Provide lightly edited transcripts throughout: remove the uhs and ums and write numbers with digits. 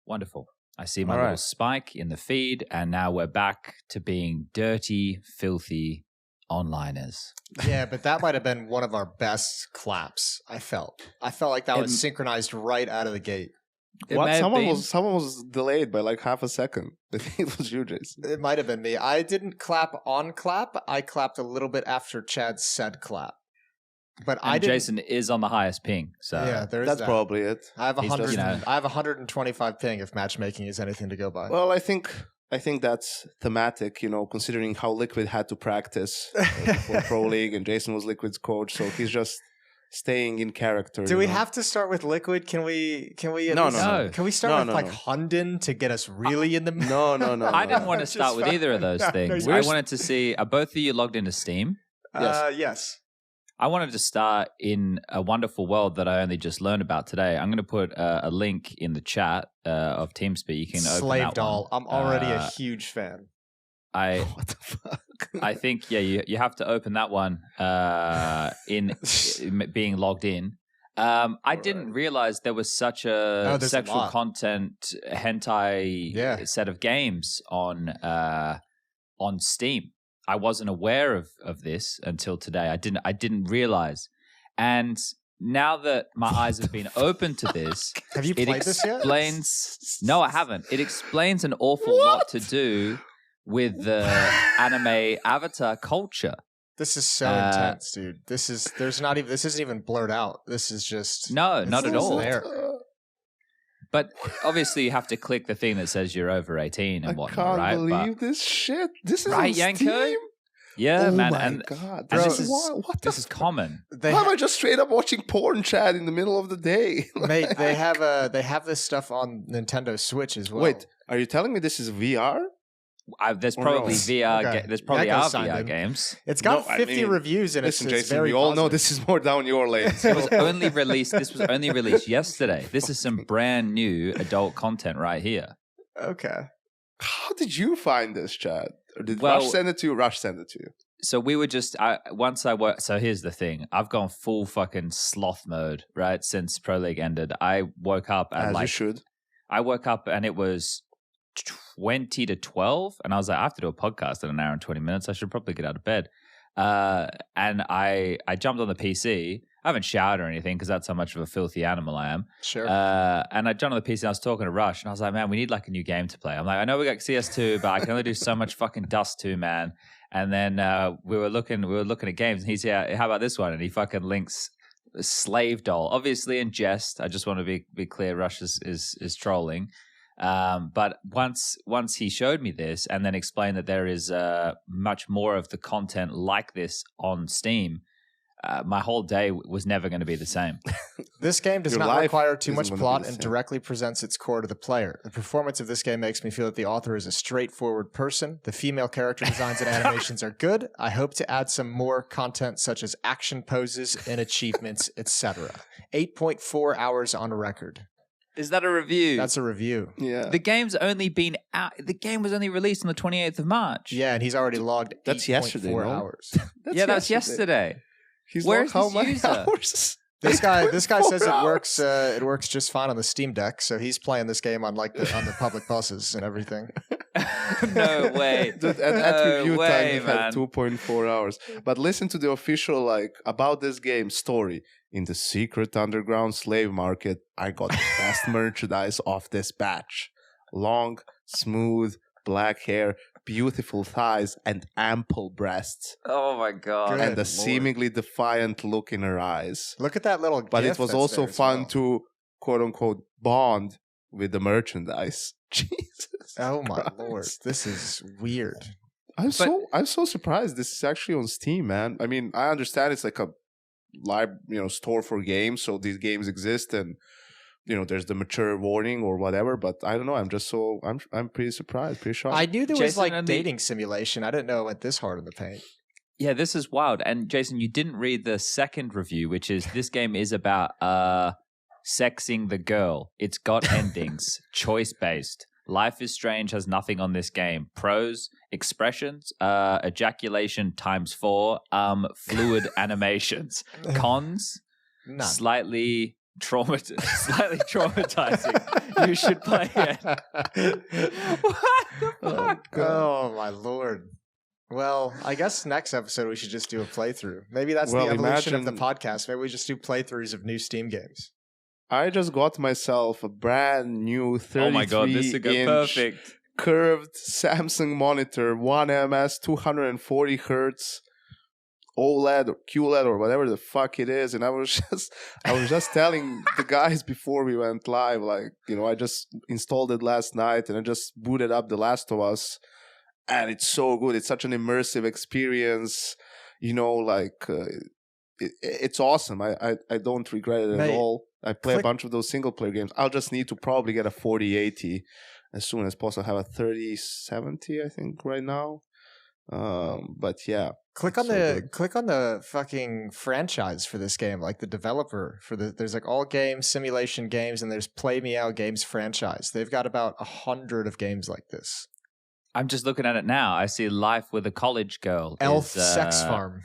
Wonderful. I see my little spike in the feed, and now we're back to being dirty, filthy onliners. Yeah, but that might have been one of our best claps. I felt like that was synchronized right out of the gate. Someone was delayed by like half a second. I think it was you, Jason. It might have been me. I didn't clap on clap. I clapped a little bit after Chad said clap. But Jason is on the highest ping, so yeah, that's probably it. I have 100. I have 125 ping if matchmaking is anything to go by. Well, I think that's thematic, considering how Liquid had to practice for Pro League, and Jason was Liquid's coach, so he's just staying in character. Do we have to start with Liquid? Can we? No. Can we start with Hunden to get us really in the? No. I didn't want to start with either of those things. I wanted to see. Are both of you logged into Steam? Yes. I wanted to start in a wonderful world that I only just learned about today. I'm going to put a link in the chat of TeamSpeak. You can open Slave that Doll. one. I'm already a huge fan. What the fuck? I think, you have to open that one in being logged in. I didn't realize there was such a sexual content hentai set of games on Steam. I wasn't aware of this until today. I didn't realize. And now that my eyes have been open to this, have you played this yet? No, I haven't. It explains an awful lot to do with the anime avatar culture. This is so intense, dude. This isn't even blurred out. This is just not at all. There. But obviously, you have to click the thing that says you're over 18 and whatnot, right? I can't believe this shit. This is right, on Steam? Yanko? Yeah, oh man. My God. And Bro, this is common. Why am I just straight up watching porn, Chad, in the middle of the day? Mate, they have this stuff on Nintendo Switch as well. Wait, are you telling me this is VR? There's probably VR. Okay. There's probably VR games. It's got 50 reviews and listen, it's Jason, very we all positive. know this is more down your lane. So. This was only released yesterday. This is some brand new adult content right here. Okay. How did you find this, Chad? Or did Rush send it to you? Rush send it to you. So we were just so here's the thing. I've gone full fucking sloth mode, right? Since Pro League ended. I woke up at you should. I woke up and it was 20 to 12, and I was like, I have to do a podcast in an hour and 20 minutes. I should probably get out of bed. And I jumped on the PC. I haven't showered or anything because that's how much of a filthy animal I am. Sure. And I jumped on the PC and I was talking to Rush, and I was like, man, we need like a new game to play. I'm like, I know we got CS2, but I can only do so much fucking Dust 2, man. And then we were looking at games, and he's how about this one? And he fucking links Slave Doll, obviously in jest. I just want to be clear, Rush is trolling. But once he showed me this and then explained that there is much more of the content like this on Steam, my whole day was never going to be the same. This game does not require too much plot and directly presents its core to the player. The performance of this game makes me feel that the author is a straightforward person. The female character designs and animations are good. I hope to add some more content such as action poses and achievements, etc. 8.4 hours on record. Is that a review? That's a review. Yeah. The game's only been out. The game was only released on the 28th of March. Yeah, and he's already logged 8.4 hours. That's yesterday. Where's how many hours? This guy says it works. It works just fine on the Steam Deck. So he's playing this game on on the public buses and everything. No way. At review time, he had 2.4 hours. But listen to the official about this game story. In the secret underground slave market, I got the best merchandise of this batch. Long, smooth, black hair, beautiful thighs, and ample breasts. Oh my God. And a seemingly defiant look in her eyes. Look at that little But it was also fun to, quote-unquote, bond with the merchandise. Jesus Oh my Christ. Lord. This is weird. I'm so surprised this is actually on Steam, man. I mean, I understand it's like a live store for games, so these games exist, and there's the mature warning or whatever, but I don't know, I'm pretty surprised, pretty shocked. I knew there was dating simulation. I didn't know it went this hard in the paint. Yeah, this is wild. And Jason, you didn't read the second review, which is this game is about sexing the girl. It's got endings, choice based. Life is Strange has nothing on this game. Pros, expressions, ejaculation ×4, fluid animations. Cons, slightly slightly traumatizing. You should play it. What the fuck? Oh my lord. Well, I guess next episode we should just do a playthrough. Maybe that's the evolution of the podcast. Maybe we just do playthroughs of new Steam games. I just got myself a brand new 33-inch perfect curved Samsung monitor, 1ms, 240 hertz, OLED or QLED or whatever the fuck it is. And I was just telling the guys before we went live, like, you know, I just installed it last night and I just booted up The Last of Us. And it's so good. It's such an immersive experience. You know, like, it's awesome. I don't regret it at all. I play a bunch of those single-player games. I'll just need to probably get a 4080 as soon as possible. I have a 3070, I think, right now. But yeah. Click on the fucking franchise for this game, like the developer for there's like all games, simulation games, and there's Play Meow Games franchise. They've got about 100 of games like this. I'm just looking at it now. I see Life with a College Girl. Elf Sex Farm.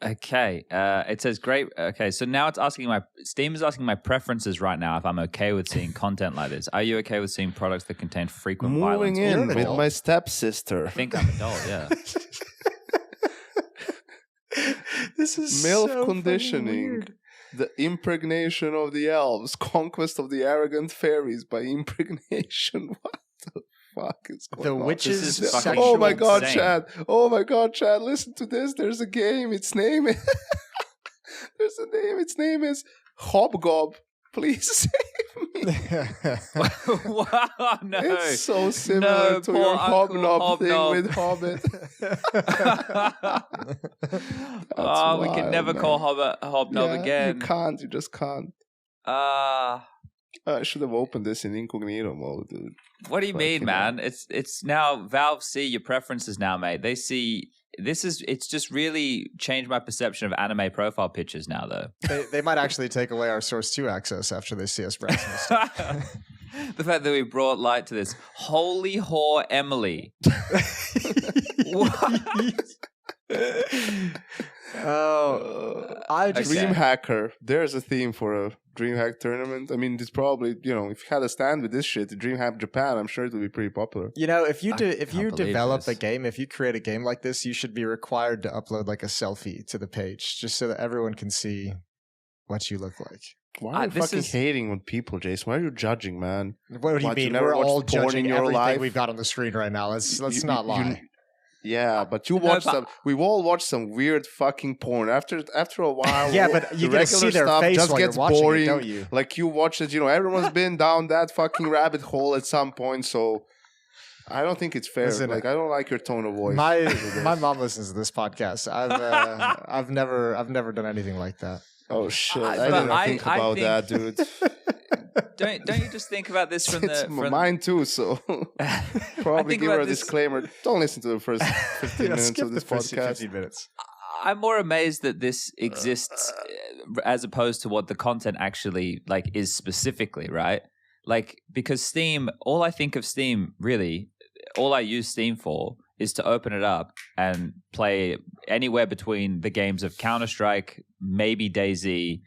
Okay. It says great. Okay, so now Steam is asking my preferences right now if I'm okay with seeing content like this. Are you okay with seeing products that contain frequent violence? Moving in with my stepsister. I think I'm adult, yeah. This is MILF so conditioning. weird. The impregnation of the elves. Conquest of the arrogant fairies by impregnation. What the fuck is going on? The witches' sexual Oh my god, insane. Chad. Oh my god, Chad. Listen to this. There's a game. Its name is... There's a name. Its name is Hobgob. Please save me. Wow, no. It's so similar to your Hobnob thing with Hobbit. We can never call Hobnob again. You can't. You just can't. I should have opened this in incognito mode, dude. What do you mean, man? It's now Valve see your preferences now, mate. They see it's just really changed my perception of anime profile pictures now, though. They might actually take away our Source 2 access after they see us browsing this stuff. The fact that we brought light to this. Holy whore Emily. What? Dream Hacker. There's a theme for a DreamHack tournament. I mean, it's probably, you know, if you had a stand with this shit, the DreamHack Japan, I'm sure it would be pretty popular. You know, if you develop a game, if you create a game like this, you should be required to upload like a selfie to the page, just so that everyone can see what you look like. Why are you fucking hating on people, Jason? Why are you judging, man? What do you mean? We're all judging everything we've got on the screen right now. Let's not lie. Yeah, but we all watch some weird fucking porn. After a while, yeah, but you get to see their stuff face just while gets you're watching boring. it, don't you? Like you watch it, you know, everyone's been down that fucking rabbit hole at some point. So I don't think it's fair. Listen, like I don't like your tone of voice. My mom listens to this podcast. I've never done anything like that. Oh shit! I didn't think about that, dude. Don't you just think about this from mine too? So probably give her a disclaimer. Don't listen to the first 15 minutes of this podcast. 15 minutes. I'm more amazed that this exists as opposed to what the content actually like is specifically, right? Like because Steam, all I think of Steam really, all I use Steam for is to open it up and play anywhere between the games of Counter-Strike, maybe DayZ,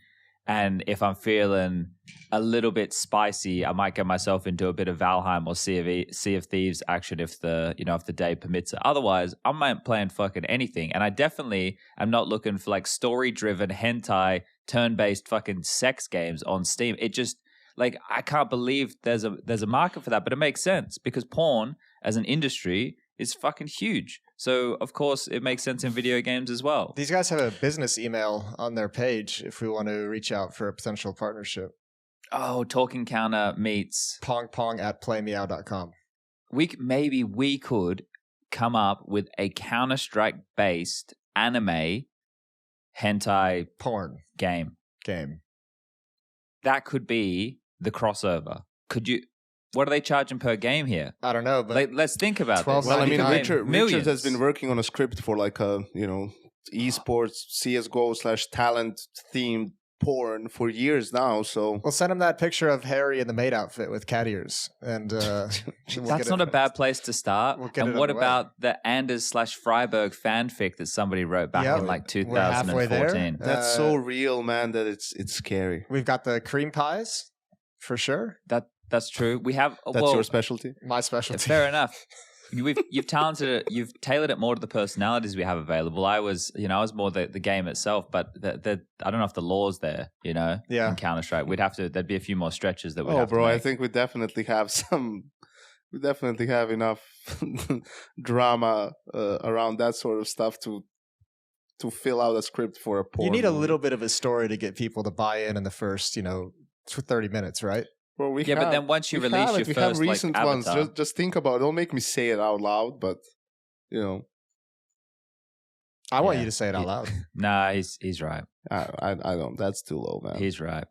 and if I'm feeling a little bit spicy, I might get myself into a bit of Valheim or Sea of Thieves action if the day permits it. Otherwise, I'm not playing fucking anything, and I definitely am not looking for like story-driven hentai turn-based fucking sex games on Steam. It just like I can't believe there's a market for that, but it makes sense because porn as an industry is fucking huge. So, of course, it makes sense in video games as well. These guys have a business email on their page if we want to reach out for a potential partnership. Oh, Talking Counter meets pongpong@playmeow.com. Maybe we could come up with a Counter-Strike-based anime hentai porn game. That could be the crossover. Could you... What are they charging per game here? I don't know, but let's think about this. Well, I mean, Richard has been working on a script for like a, esports CSGO /talent themed porn for years now. So we'll send him that picture of Harry in the maid outfit with cat ears, and that's not a bad place to start. And what about the Anders/Freiberg fanfic that somebody wrote back in like 2014? That's so real, man, that it's scary. We've got the cream pies for sure. That's true. We have that's your specialty. My specialty. Fair enough. You've tailored it more to the personalities we have available. I was more the game itself, but I don't know if the law's there, in Counter-Strike. There'd be a few more stretches that we'd have to make. I think we definitely have enough drama around that sort of stuff to fill out a script for a porn. You need a little bit of a story to get people to buy in the first, 30 minutes, right? Well, but then once you release your first, have recent ones. Just think about it. Don't make me say it out loud, but I want you to say it out loud. Nah, he's right. I don't. That's too low, man. He's right.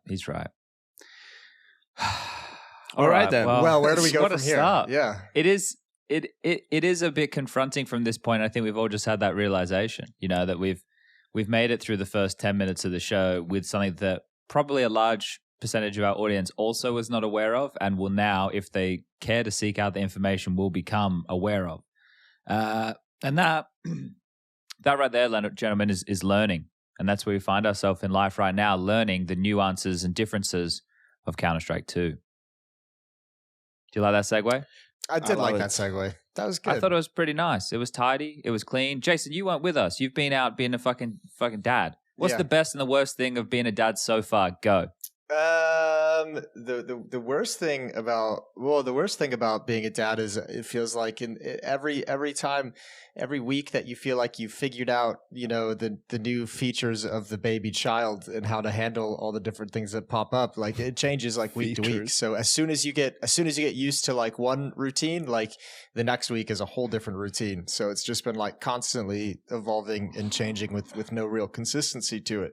All right then. Well, where do we go from here? Start. Yeah, it is a bit confronting from this point. I think we've all just had that realization, that we've made it through the first 10 minutes of the show with something that probably a large percentage of our audience also was not aware of, and will now, if they care to seek out the information, will become aware of. And that right there, gentlemen, is learning. And that's where we find ourselves in life right now, learning the nuances and differences of Counter-Strike 2. Do you like that segue? I did like that segue. That was good. I thought it was pretty nice. It was tidy. It was clean. Jason, you weren't with us. You've been out being a fucking dad. What's the best and the worst thing of being a dad so far? Go. The worst thing about being a dad is it feels like every week that you feel like you've figured out the new features of the baby child and how to handle all the different things that pop up, like it changes like week to week. So as soon as you get used to like one routine, like the next week is a whole different routine. So it's just been like constantly evolving and changing with no real consistency to it.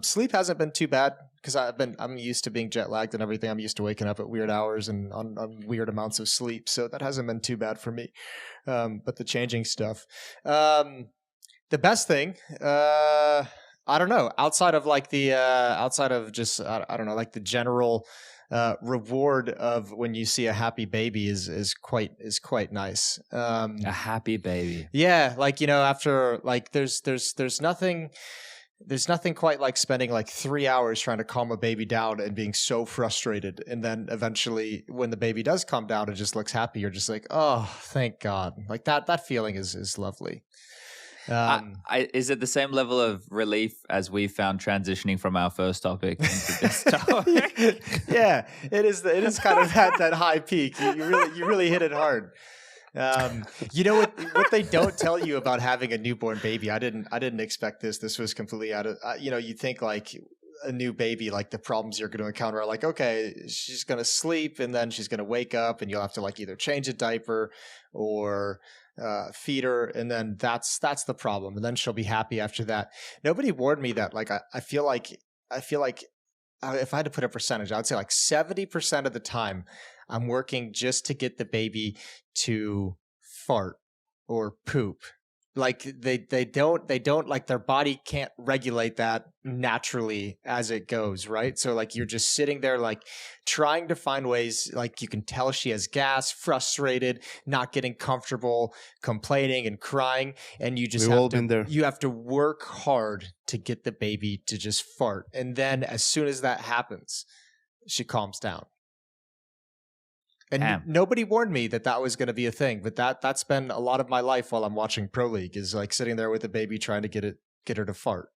Sleep hasn't been too bad because I'm used to being jet lagged and everything. I'm used to waking up at weird hours and on weird amounts of sleep, so that hasn't been too bad for me. But the changing stuff, the best thing, I don't know, outside of like the I don't know, like the general reward of when you see a happy baby is quite nice. A happy baby, yeah, like after like there's nothing. There's nothing quite like spending like 3 hours trying to calm a baby down and being so frustrated. And then eventually when the baby does calm down and just looks happy, you're just like, oh, thank God. Like that feeling is lovely. Is it the same level of relief as we found transitioning from our first topic into this topic? Yeah, it is kind of that high peak. You really hit it hard. What they don't tell you about having a newborn baby. I didn't expect this. This was completely out of, you think like a new baby, like the problems you're going to encounter are like, okay, she's going to sleep and then she's going to wake up and you'll have to like either change a diaper or feed her. And then that's the problem. And then she'll be happy after that. Nobody warned me that like, I feel like if I had to put a percentage, I would say like 70% of the time I'm working just to get the baby to fart or poop. Like they don't like their body can't regulate that naturally as it goes, right? So like you're just sitting there like trying to find ways, like you can tell she has gas, frustrated, not getting comfortable, complaining and crying, and you just you have to work hard to get the baby to just fart. And then as soon as that happens, she calms down. And nobody warned me that was going to be a thing, but that's been a lot of my life while I'm watching Pro League, is like sitting there with a baby trying to get her to fart.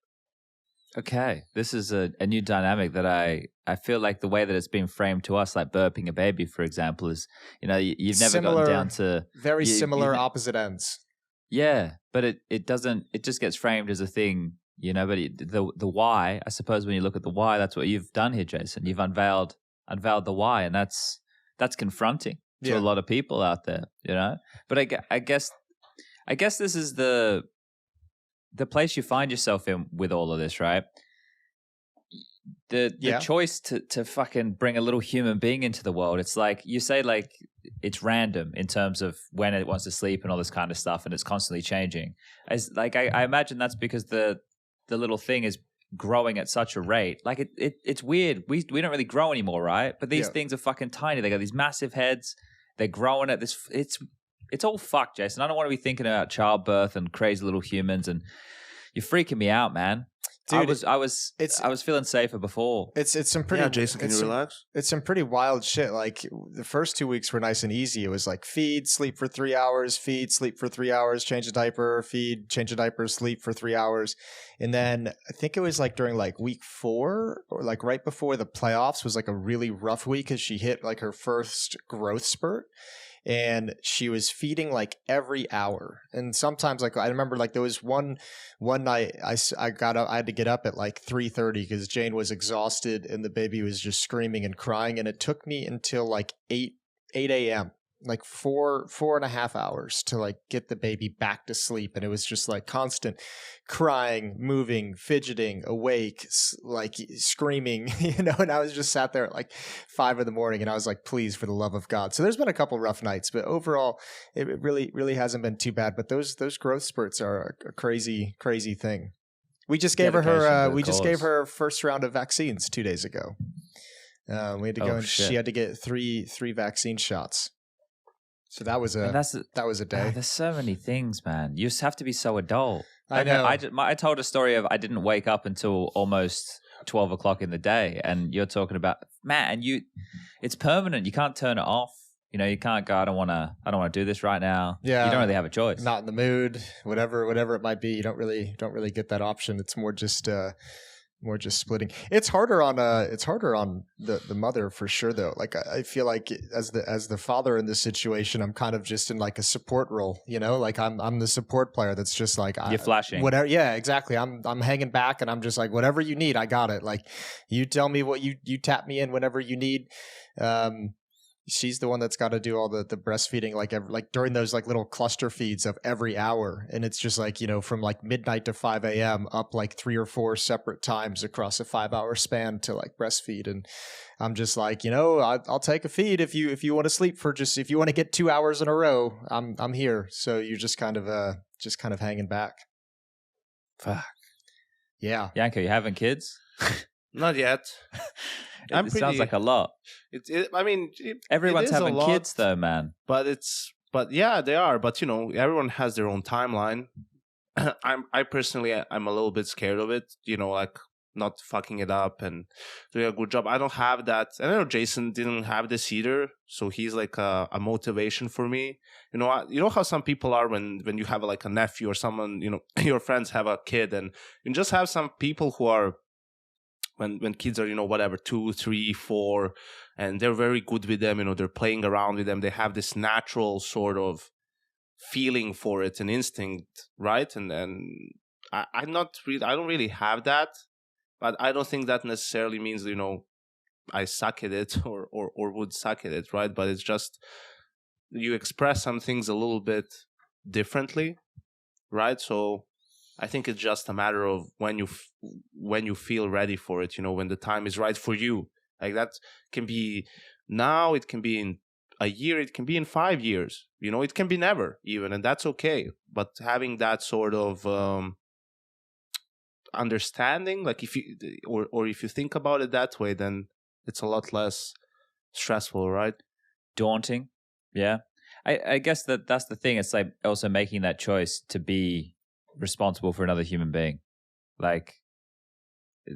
Okay, this is a new dynamic that I feel like the way that it's been framed to us, like burping a baby, for example, is you've never gotten down to very similar opposite ends. Yeah, but it doesn't. It just gets framed as a thing, But the why, I suppose, when you look at the why, that's what you've done here, Jason. You've unveiled the why, and that's confronting to a lot of people out there, But I guess this is the place you find yourself in with all of this, right? The choice to fucking bring a little human being into the world. It's like you say, like it's random in terms of when it wants to sleep and all this kind of stuff, and it's constantly changing. As like I imagine that's because the little thing is growing at such a rate. Like it's weird. We don't really grow anymore, right? But these things are fucking tiny. They got these massive heads. They're growing at this. It's all fucked, Jason. I don't want to be thinking about childbirth and crazy little humans, and you're freaking me out, man. Dude, I was feeling safer before. It's some pretty. Yeah, Jason, can you relax? It's some pretty wild shit. Like the first 2 weeks were nice and easy. It was like feed, sleep for 3 hours, feed, sleep for 3 hours, change a diaper, feed, change a diaper, sleep for 3 hours, and then I think it was like during like week 4 or like right before the playoffs was like a really rough week because she hit like her first growth spurt. And she was feeding like every hour. And sometimes like I remember like there was one night I got up, I had to get up at like 3:30 because Jane was exhausted and the baby was just screaming and crying. And it took me until like 8 a.m. like 4.5 hours to like get the baby back to sleep. And it was just like constant crying, moving, fidgeting, awake, like screaming, you know, and I was just sat there at like 5 a.m. and I was like, please, for the love of God. So there's been a couple rough nights, but overall it really hasn't been too bad. But those growth spurts are a crazy thing. We just gave her first round of vaccines 2 days ago. We had to go and she had to get three vaccine shots. So that was a day. There's so many things, man. You just have to be so adult. I know. I told a story of I didn't wake up until almost 12 o'clock in the day, and you're talking about it's permanent. You can't turn it off. You know, you can't go. I don't want to do this right now. Yeah, you don't really have a choice. Not in the mood. Whatever it might be, you don't really get that option. It's more just splitting. It's harder on the mother for sure though. Like I feel like as the father in this situation, I'm kind of just in like a support role, you know, like I'm the support player that's just like you're flashing. Whatever, yeah, exactly. I'm hanging back and I'm just like whatever you need, I got it. Like you tell me what you tap me in whenever you need. She's the one that's got to do all the breastfeeding, like during those like little cluster feeds of every hour. And it's just like, you know, from like midnight to 5 a.m. up like 3 or 4 separate times across a 5-hour span to like breastfeed. And I'm just like, you know, I'll take a feed if you want to sleep for if you want to get 2 hours in a row, I'm here. So you're just kind of hanging back. Fuck. Yeah. Yanko, you having kids? Not yet. It sounds like a lot. Everyone's having kids though, man. But yeah, they are. But you know, everyone has their own timeline. I personally, I'm a little bit scared of it. You know, like not fucking it up and doing a good job. I don't have that. And I know Jason didn't have this either, so he's like a motivation for me. You know how some people are when you have like a nephew or someone, you know, your friends have a kid, and you just have some people who are. When kids are, you know, whatever, 2, 3, 4, and they're very good with them, you know, they're playing around with them. They have this natural sort of feeling for it, an instinct, right? And I don't really have that, but I don't think that necessarily means, you know, I suck at it or would suck at it, right? But it's just you express some things a little bit differently, right? So I think it's just a matter of when you feel ready for it, you know, when the time is right for you. Like that can be now, it can be in a year, it can be in 5 years, you know, it can be never even, and that's okay. But having that sort of understanding, like if you think about it that way, then it's a lot less stressful, right? Daunting. Yeah. I guess that's the thing. It's like also making that choice to be responsible for another human being. Like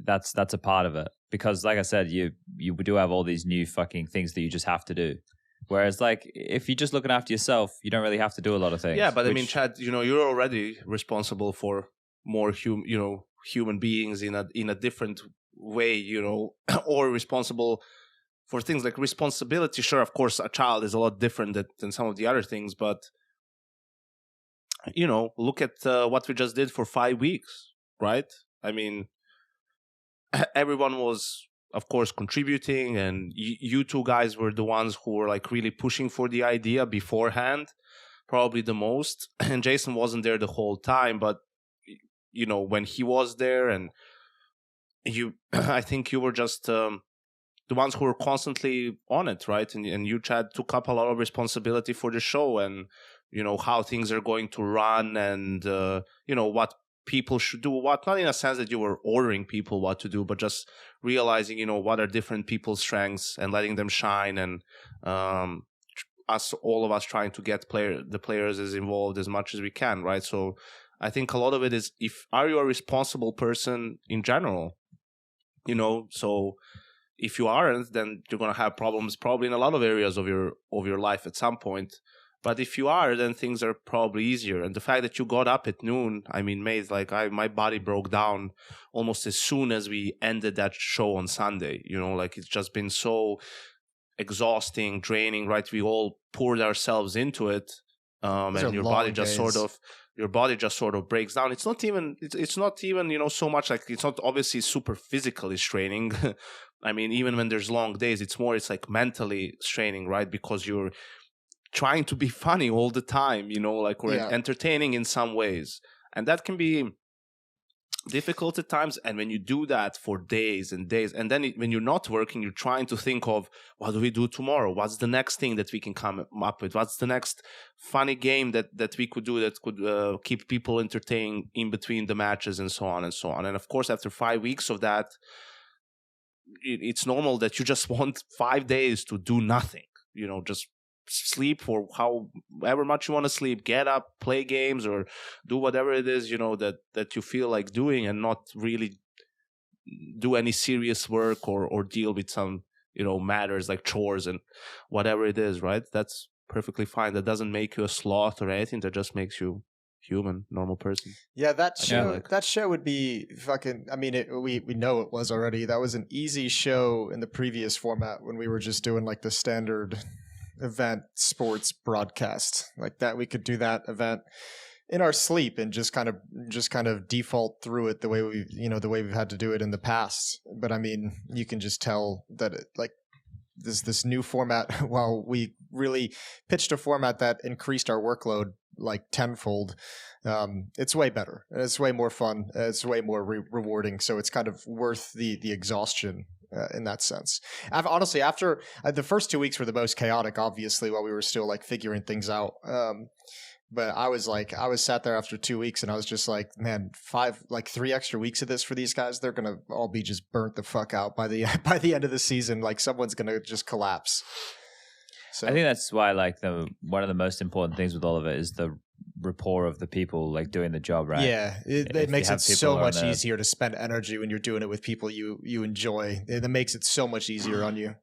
that's a part of it, because like I said, you do have all these new fucking things that you just have to do, whereas like if you're just looking after yourself, you don't really have to do a lot of things. Yeah, but I mean, Chad, you know, you're already responsible for more human beings in a different way, you know, or responsible for things like responsibility. Sure, of course, a child is a lot different than some of the other things, but you know, look at what we just did for 5 weeks, right? I mean, everyone was, of course, contributing, and you two guys were the ones who were like really pushing for the idea beforehand, probably the most. And Jason wasn't there the whole time, but you know, when he was there, and I think you were just the ones who were constantly on it, right? And you, Chad, took up a lot of responsibility for the show, and you know, how things are going to run, and you know, what people should do what, not in a sense that you were ordering people what to do, but just realizing, you know, what are different people's strengths and letting them shine, and all of us trying to get the players as involved as much as we can, right? So I think a lot of it is, are you a responsible person in general? You know, so if you aren't, then you're gonna have problems probably in a lot of areas of your life at some point. But if you are, then things are probably easier. And the fact that you got up at noon, I mean, mate, like my body broke down almost as soon as we ended that show on Sunday. You know, like it's just been so exhausting, draining, right? We all poured ourselves into it, and your body just sort of breaks down. It's not even you know, so much like, it's not obviously super physically straining. I mean, even when there's long days, it's like mentally straining, right? Because you're trying to be funny all the time, you know, like we're entertaining in some ways, and that can be difficult at times. And when you do that for days and days, and then when you're not working, you're trying to think of, what do we do tomorrow? What's the next thing that we can come up with? What's the next funny game that we could do that could keep people entertained in between the matches, and so on and so on. And of course, after 5 weeks of that, it's normal that you just want 5 days to do nothing, you know, just sleep for however much you want to sleep, get up, play games, or do whatever it is, you know, that you feel like doing, and not really do any serious work or deal with some, you know, matters like chores and whatever it is, right? That's perfectly fine. That doesn't make you a sloth or anything. That just makes you human, normal person. Yeah, that show would be fucking, I mean, we know it was already. That was an easy show in the previous format when we were just doing like the standard event sports broadcast like that. We could do that event in our sleep and just kind of default through it the way we've had to do it in the past. But I mean, you can just tell that this new format, while we really pitched a format that increased our workload like tenfold, it's way better. It's way more fun. It's way more rewarding. So it's kind of worth the exhaustion in that sense. Honestly, after the first 2 weeks were the most chaotic, obviously, while we were still like figuring things out. But I was sat there after 2 weeks and I was just like, man, 3 extra weeks of this for these guys, they're going to all be just burnt the fuck out by the end of the season. Like someone's going to just collapse. So I think that's why like one of the most important things with all of it is the rapport of the people like doing the job, right? Yeah, it makes it so much easier to spend energy when you're doing it with people you enjoy. It makes it so much easier on you.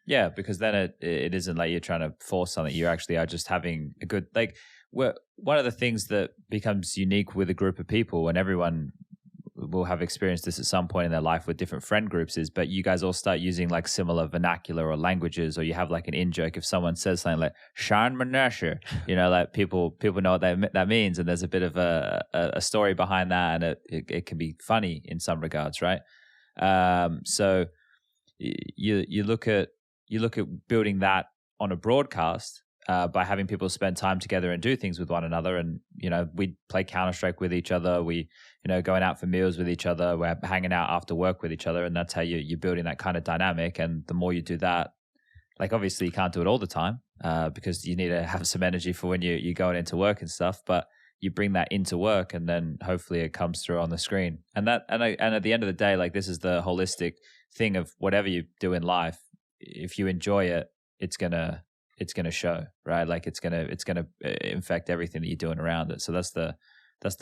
Yeah, because then it isn't like you're trying to force something. You actually are just having a good, like, one of the things that becomes unique with a group of people, and everyone will have experienced this at some point in their life with different friend groups, is but you guys all start using like similar vernacular or languages, or you have like an in-joke. If someone says something like Shan Manasher, you know, like people know what that means, and there's a bit of a story behind that, and it can be funny in some regards, right? So you look at building that on a broadcast by having people spend time together and do things with one another. And, you know, we play Counter-Strike with each other. We, you know, going out for meals with each other. We're hanging out after work with each other. And that's how you're building that kind of dynamic. And the more you do that, like, obviously you can't do it all the time because you need to have some energy for when you're going into work and stuff. But you bring that into work, and then hopefully it comes through on the screen. And at the end of the day, like, this is the holistic thing of whatever you do in life. If you enjoy it, it's gonna show, right? Like it's gonna infect everything that you're doing around it. So that's the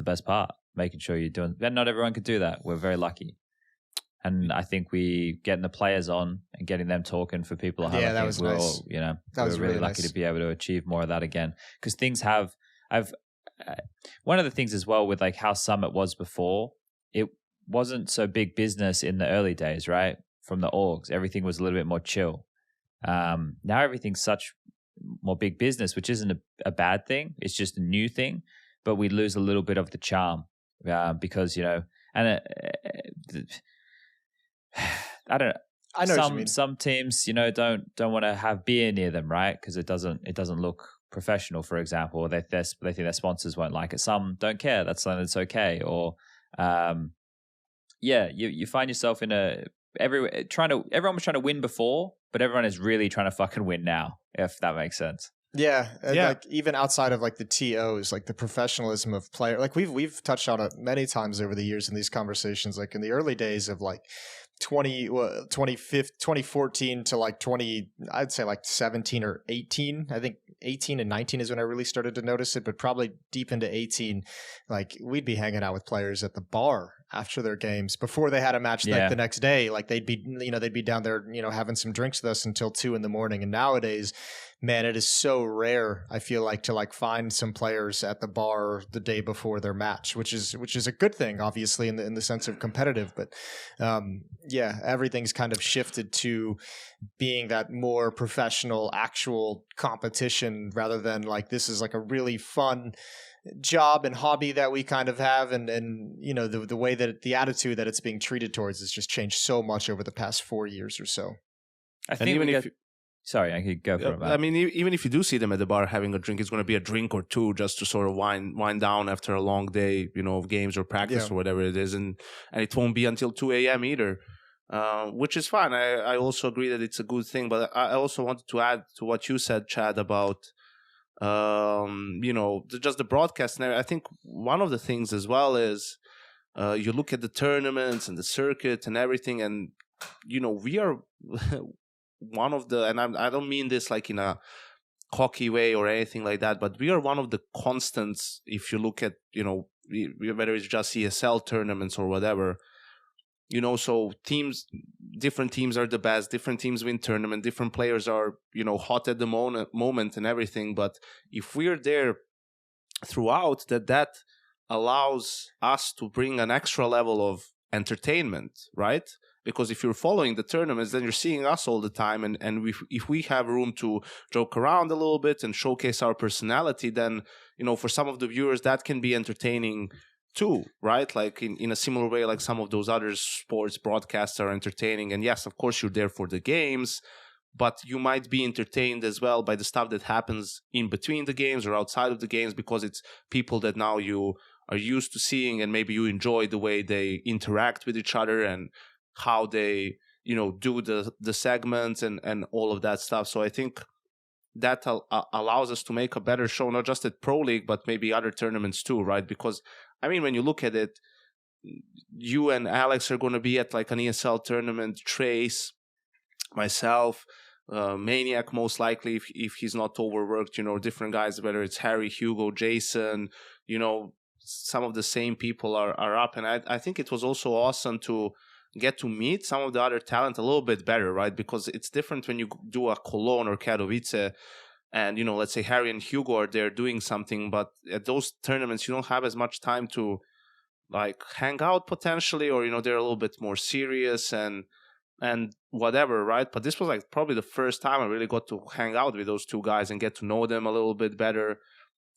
best part, making sure you're doing. And not everyone could do that. We're very lucky, and I think we getting the players on and getting them talking for people at home. Yeah, that was nice. All, you know, we're really lucky to be able to achieve more of that again, because things have. One of the things as well with like how Summit was before, it wasn't so big business in the early days, right? From the orgs, everything was a little bit more chill. Now everything's such more big business, which isn't a bad thing. It's just a new thing, but we lose a little bit of the charm because, you know, and I don't know. I know what you mean. Some teams, you know, don't want to have beer near them, right? Because it doesn't look professional, for example, or they think their sponsors won't like it. Some don't care. That's something that's okay. Or you find yourself in everyone was trying to win before, but everyone is really trying to fucking win now, if that makes sense. Yeah, like even outside of like the TOs, like the professionalism of player, like we've touched on it many times over the years in these conversations. Like in the early days of like 2014 to like I'd say like 17 or 18. I think 18 and 19 is when I really started to notice it, but probably deep into 18, like we'd be hanging out with players at the bar after their games before they had a match like the next day. Like they'd be down there, having some drinks with us until 2 a.m. And nowadays, man, it is so rare, I feel like, to like find some players at the bar the day before their match, which is a good thing, obviously, in the sense of competitive. But everything's kind of shifted to being that more professional, actual competition rather than like this is like a really fun job and hobby that we kind of have, and the way that the attitude that it's being treated towards has just changed so much over the past 4 years or so. I think even if sorry, I could go for it. I mean, even if you do see them at the bar having a drink, it's going to be a drink or two just to sort of wind down after a long day, of games or practice or whatever it is, and it won't be until 2 a.m. either, which is fine. I also agree that it's a good thing, but I also wanted to add to what you said, Chad, about just the broadcast. And I think one of the things as well is you look at the tournaments and the circuit and everything, and we are one of the, and I don't mean this like in a cocky way or anything like that, but we are one of the constants if you look at whether it's just ESL tournaments or whatever. So different teams are the best, different teams win tournament, different players are, hot at the moment and everything. But if we're there throughout, that allows us to bring an extra level of entertainment, right? Because if you're following the tournaments, then you're seeing us all the time. And if we have room to joke around a little bit and showcase our personality, then, for some of the viewers, that can be entertaining too, right? Like in a similar way, like some of those other sports broadcasts are entertaining. And yes, of course, you're there for the games, but you might be entertained as well by the stuff that happens in between the games or outside of the games, because it's people that now you are used to seeing, and maybe you enjoy the way they interact with each other and how they, do the segments and all of that stuff. So I think that allows us to make a better show, not just at Pro League, but maybe other tournaments too, right? Because, I mean, when you look at it, you and Alex are going to be at like an ESL tournament, Trace, myself, Maniac most likely, if he's not overworked, different guys, whether it's Harry, Hugo, Jason, some of the same people are up. And I think it was also awesome to get to meet some of the other talent a little bit better, right? Because it's different when you do a Cologne or Katowice and, let's say Harry and Hugo are there doing something, but at those tournaments, you don't have as much time to like hang out potentially, or, they're a little bit more serious and whatever, right? But this was like probably the first time I really got to hang out with those two guys and get to know them a little bit better.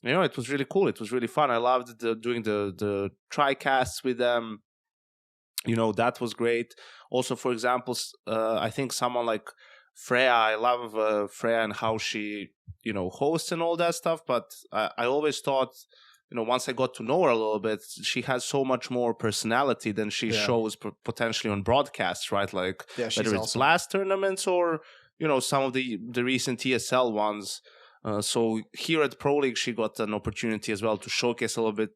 It was really cool. It was really fun. I loved doing the tri-casts with them. That was great. Also, for example, I think someone like Freya, I love Freya and how she, hosts and all that stuff. But I always thought, once I got to know her a little bit, she has so much more personality than she shows potentially on broadcasts, right? Like whether it's blast tournaments or, some of the recent ESL ones. So here at Pro League, she got an opportunity as well to showcase a little bit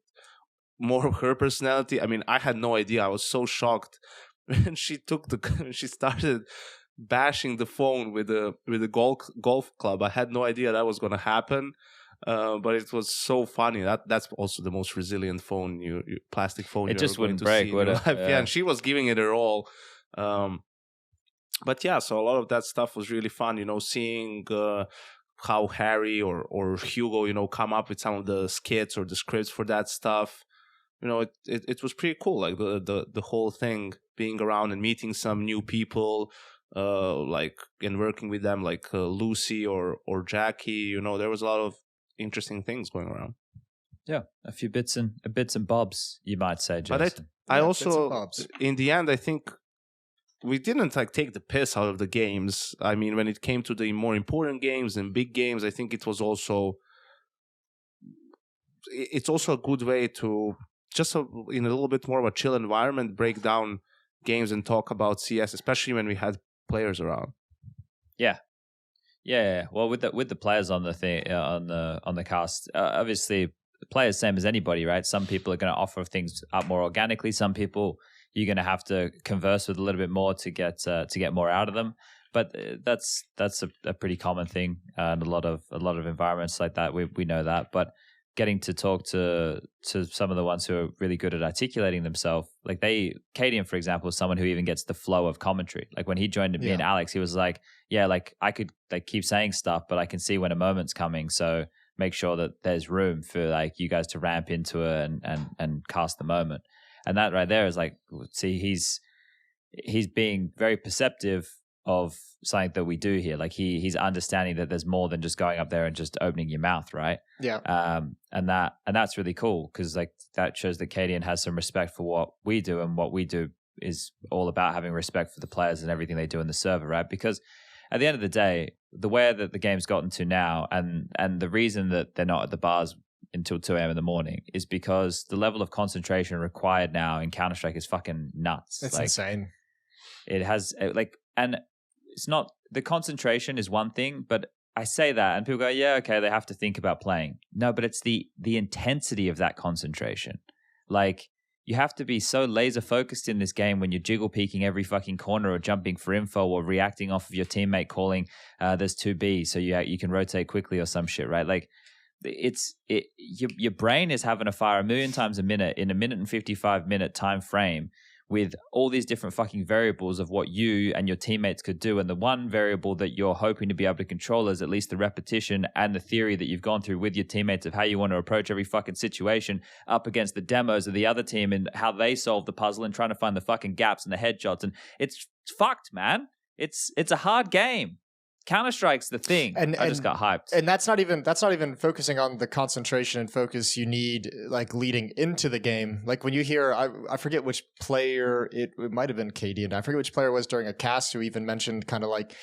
more of her personality. I mean, I had no idea. I was so shocked when she started bashing the phone with a golf club. I had no idea that was going to happen, but it was so funny. That's also the most resilient phone, plastic phone. It just wouldn't break, would it? Yeah, and she was giving it her all. But yeah, so a lot of that stuff was really fun. Seeing how Harry or Hugo, come up with some of the skits or the scripts for that stuff. It was pretty cool, like the whole thing, being around and meeting some new people, and working with them, like Lucy or Jackie. There was a lot of interesting things going around. Yeah, a few bits and bobs, you might say, Jason. But I also, in the end, I think we didn't take the piss out of the games. I mean, when it came to the more important games and big games, I think it's also a good way to just in a little bit more of a chill environment, break down games and talk about CS, especially when we had players around. Yeah. Yeah, well, with the players on the thing on the cast, obviously the players same as anybody, right? Some people are going to offer things up more organically. Some people you're going to have to converse with a little bit more to get more out of them. But that's a pretty common thing in a lot of environments like that. We know that, but getting to talk to some of the ones who are really good at articulating themselves, like Cadian, for example, is someone who even gets the flow of commentary. Like when he joined me and Alex, he was like, yeah, like I could like keep saying stuff, but I can see when a moment's coming. So make sure that there's room for like you guys to ramp into it and cast the moment. And that right there is like, see, he's being very perceptive of something that we do here. Like he's understanding that there's more than just going up there and just opening your mouth, right? Yeah. And that's really cool because like that shows that Cadian has some respect for what we do, and what we do is all about having respect for the players and everything they do in the server, right? Because at the end of the day, the way that the game's gotten to now, and the reason that they're not at the bars until 2 a.m. in the morning is because the level of concentration required now in Counter-Strike is fucking nuts. It's insane. It has and it's not, the concentration is one thing, but I say that and people go, yeah, okay, they have to think about playing. No, but it's the intensity of that concentration. Like you have to be so laser focused in this game when you're jiggle peeking every fucking corner or jumping for info or reacting off of your teammate calling there's 2B so you can rotate quickly or some shit, right? Like your brain is having to fire 1,000,000 times a minute in a 1:55 time frame with all these different fucking variables of what you and your teammates could do. And the one variable that you're hoping to be able to control is at least the repetition and the theory that you've gone through with your teammates of how you want to approach every fucking situation up against the demos of the other team and how they solve the puzzle and trying to find the fucking gaps and the headshots. And it's fucked, man. It's a hard game. Counter-Strike's the thing. I just got hyped. And that's not even focusing on the concentration and focus you need like leading into the game. Like when you hear, I forget which player, it might have been Cadian. I forget which player it was during a cast who even mentioned kind of like,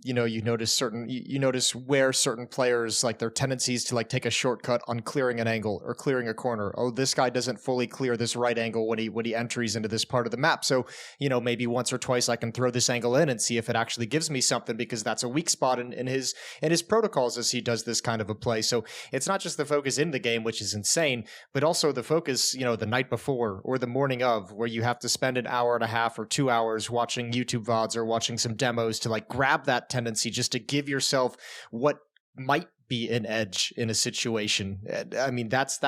you notice where certain players, like their tendencies to like take a shortcut on clearing an angle or clearing a corner. Oh, this guy doesn't fully clear this right angle when he enters into this part of the map. So, maybe once or twice I can throw this angle in and see if it actually gives me something, because that's a weak spot in his protocols as he does this kind of a play. So it's not just the focus in the game, which is insane, but also the focus, the night before or the morning of, where you have to spend an hour and a half or 2 hours watching YouTube VODs or watching some demos to like grab that tendency just to give yourself what might be an edge in a situation. I mean, and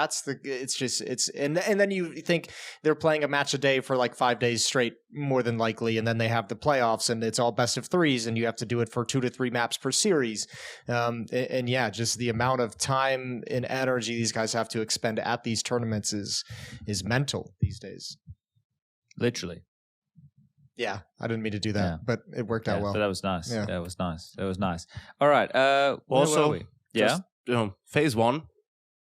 then you think they're playing a match a day for like 5 days straight, more than likely, and then they have the playoffs and it's all best of threes and you have to do it for 2 to 3 maps per series. And yeah, just the amount of time and energy these guys have to expend at these tournaments is mental these days. Literally. Yeah, I didn't mean to do that, but it worked out well. So that was nice. Yeah, that was nice. That was nice. All right. Also, where were we? FaZe won.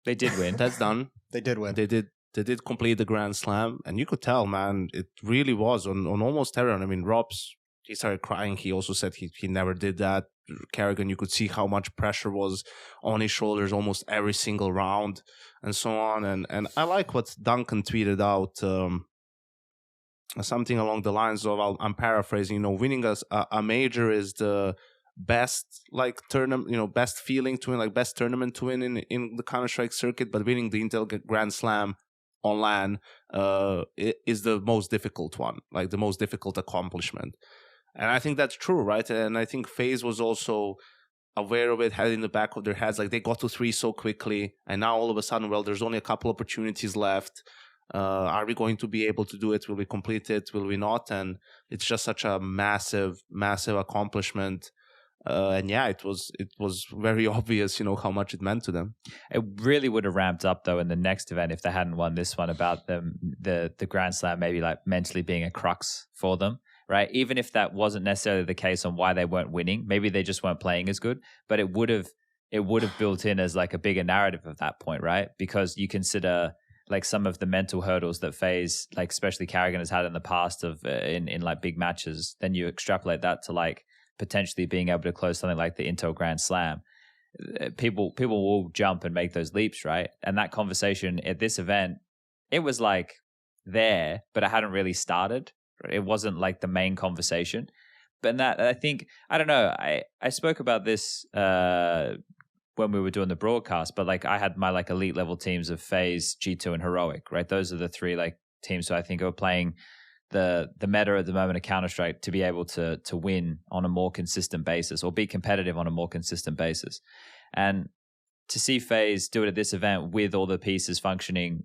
They did win. That's done. They did win. They did complete the Grand Slam, and you could tell, man, it really was on almost everyone. I mean, ropz, he started crying. He also said he never did that. Karrigan, you could see how much pressure was on his shoulders almost every single round, and so on. And I like what Duncan tweeted out. Something along the lines of, I'm paraphrasing, winning a major is the best like tournament, best feeling to win, like best tournament to win in the Counter-Strike circuit, but winning the Intel Grand Slam on LAN is the most difficult one, like the most difficult accomplishment. And I think that's true, right? And I think FaZe was also aware of it, had it in the back of their heads, like they got to 3 so quickly, and now all of a sudden, well, there's only a couple opportunities left. Are we going to be able to do it? Will we complete it? Will we not? And it's just such a massive accomplishment. And yeah, it was very obvious, how much it meant to them. It really would have ramped up though in the next event if they hadn't won this one, about the Grand Slam maybe like mentally being a crux for them, right? Even if that wasn't necessarily the case on why they weren't winning, maybe they just weren't playing as good, but it would have built in as like a bigger narrative at that point, right? Because you consider like some of the mental hurdles that FaZe, like especially Karrigan, has had in the past of in like big matches, then you extrapolate that to like potentially being able to close something like the Intel Grand Slam. People will jump and make those leaps, right? And that conversation at this event, it was like there, but it hadn't really started. It wasn't like the main conversation. But that, I think, I don't know. I spoke about this when we were doing the broadcast, but like I had my like elite level teams of FaZe, G2, and Heroic, right? Those are the three like teams who I think are playing the meta at the moment of Counter-Strike to be able to win on a more consistent basis or be competitive on a more consistent basis. And to see FaZe do it at this event with all the pieces functioning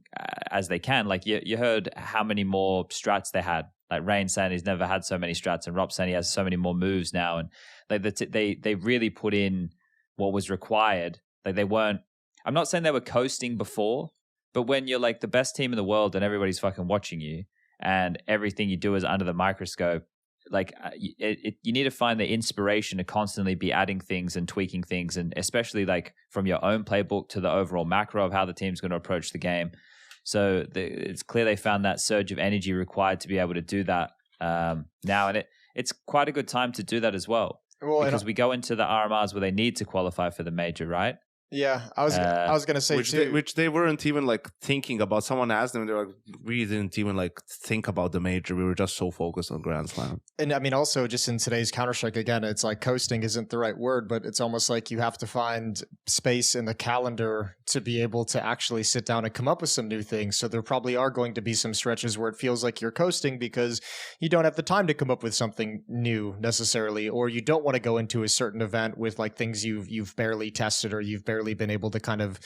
as they can, like you heard how many more strats they had. Like Rain saying he's never had so many strats, and ropz saying he has so many more moves now, and like they really put in what was required. Like they weren't. I'm not saying they were coasting before, but when you're like the best team in the world and everybody's fucking watching you, and everything you do is under the microscope, like you need to find the inspiration to constantly be adding things and tweaking things, and especially like from your own playbook to the overall macro of how the team's going to approach the game. So it's clear they found that surge of energy required to be able to do that now, and it's quite a good time to do that as well, because we go into the RMRs where they need to qualify for the major, right? Yeah, I was going to say which they weren't even like thinking about. Someone asked them, they're like, we didn't even like think about the major. We were just so focused on Grand Slam. And I mean, also just in today's Counter-Strike, again, it's like coasting isn't the right word, but it's almost like you have to find space in the calendar to be able to actually sit down and come up with some new things. So there probably are going to be some stretches where it feels like you're coasting because you don't have the time to come up with something new necessarily, or you don't want to go into a certain event with like things you've barely tested or you've barely been able to kind of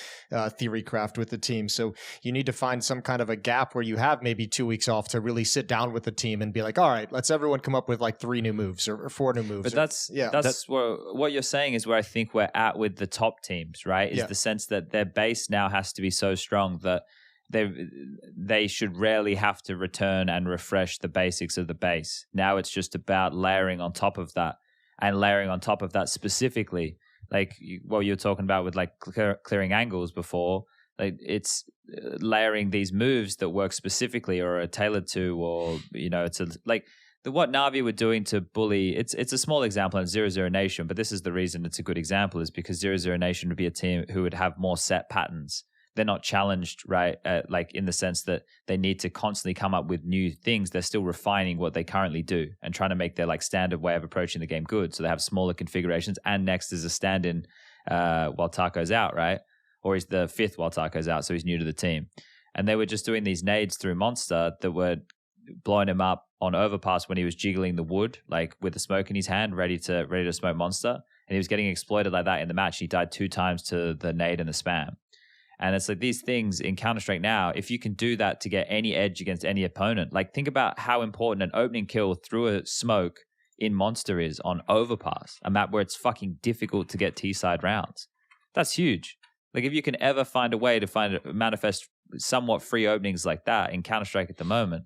theory craft with the team. So you need to find some kind of a gap where you have maybe 2 weeks off to really sit down with the team and be like, all right, let's everyone come up with like 3 new moves or 4 new moves. But that's what you're saying is where I think we're at with the top teams, right? Is the sense that their base now has to be so strong that they should rarely have to return and refresh the basics of the base. Now it's just about layering on top of that, and layering on top of that specifically, like what you were talking about with like clearing angles before, like it's layering these moves that work specifically or are tailored to, or it's like what Na'Vi were doing to bully. It's a small example in 0-0 Nation, but this is the reason it's a good example, is because 0-0 Nation would be a team who would have more set patterns. They're not challenged, right? Like in the sense that they need to constantly come up with new things. They're still refining what they currently do and trying to make their like standard way of approaching the game good. So they have smaller configurations. And next is a stand-in while Taco's out, right? Or he's the 5th while Taco's out, so he's new to the team. And they were just doing these nades through Monster that were blowing him up on overpass when he was jiggling the wood, like with the smoke in his hand, ready to smoke Monster. And he was getting exploited like that in the match. He died 2 times to the nade and the spam. And it's like these things in Counter-Strike now, if you can do that to get any edge against any opponent, like think about how important an opening kill through a smoke in Monster is on Overpass, a map where it's fucking difficult to get T-side rounds. That's huge. Like if you can ever find a way to manifest somewhat free openings like that in Counter-Strike at the moment,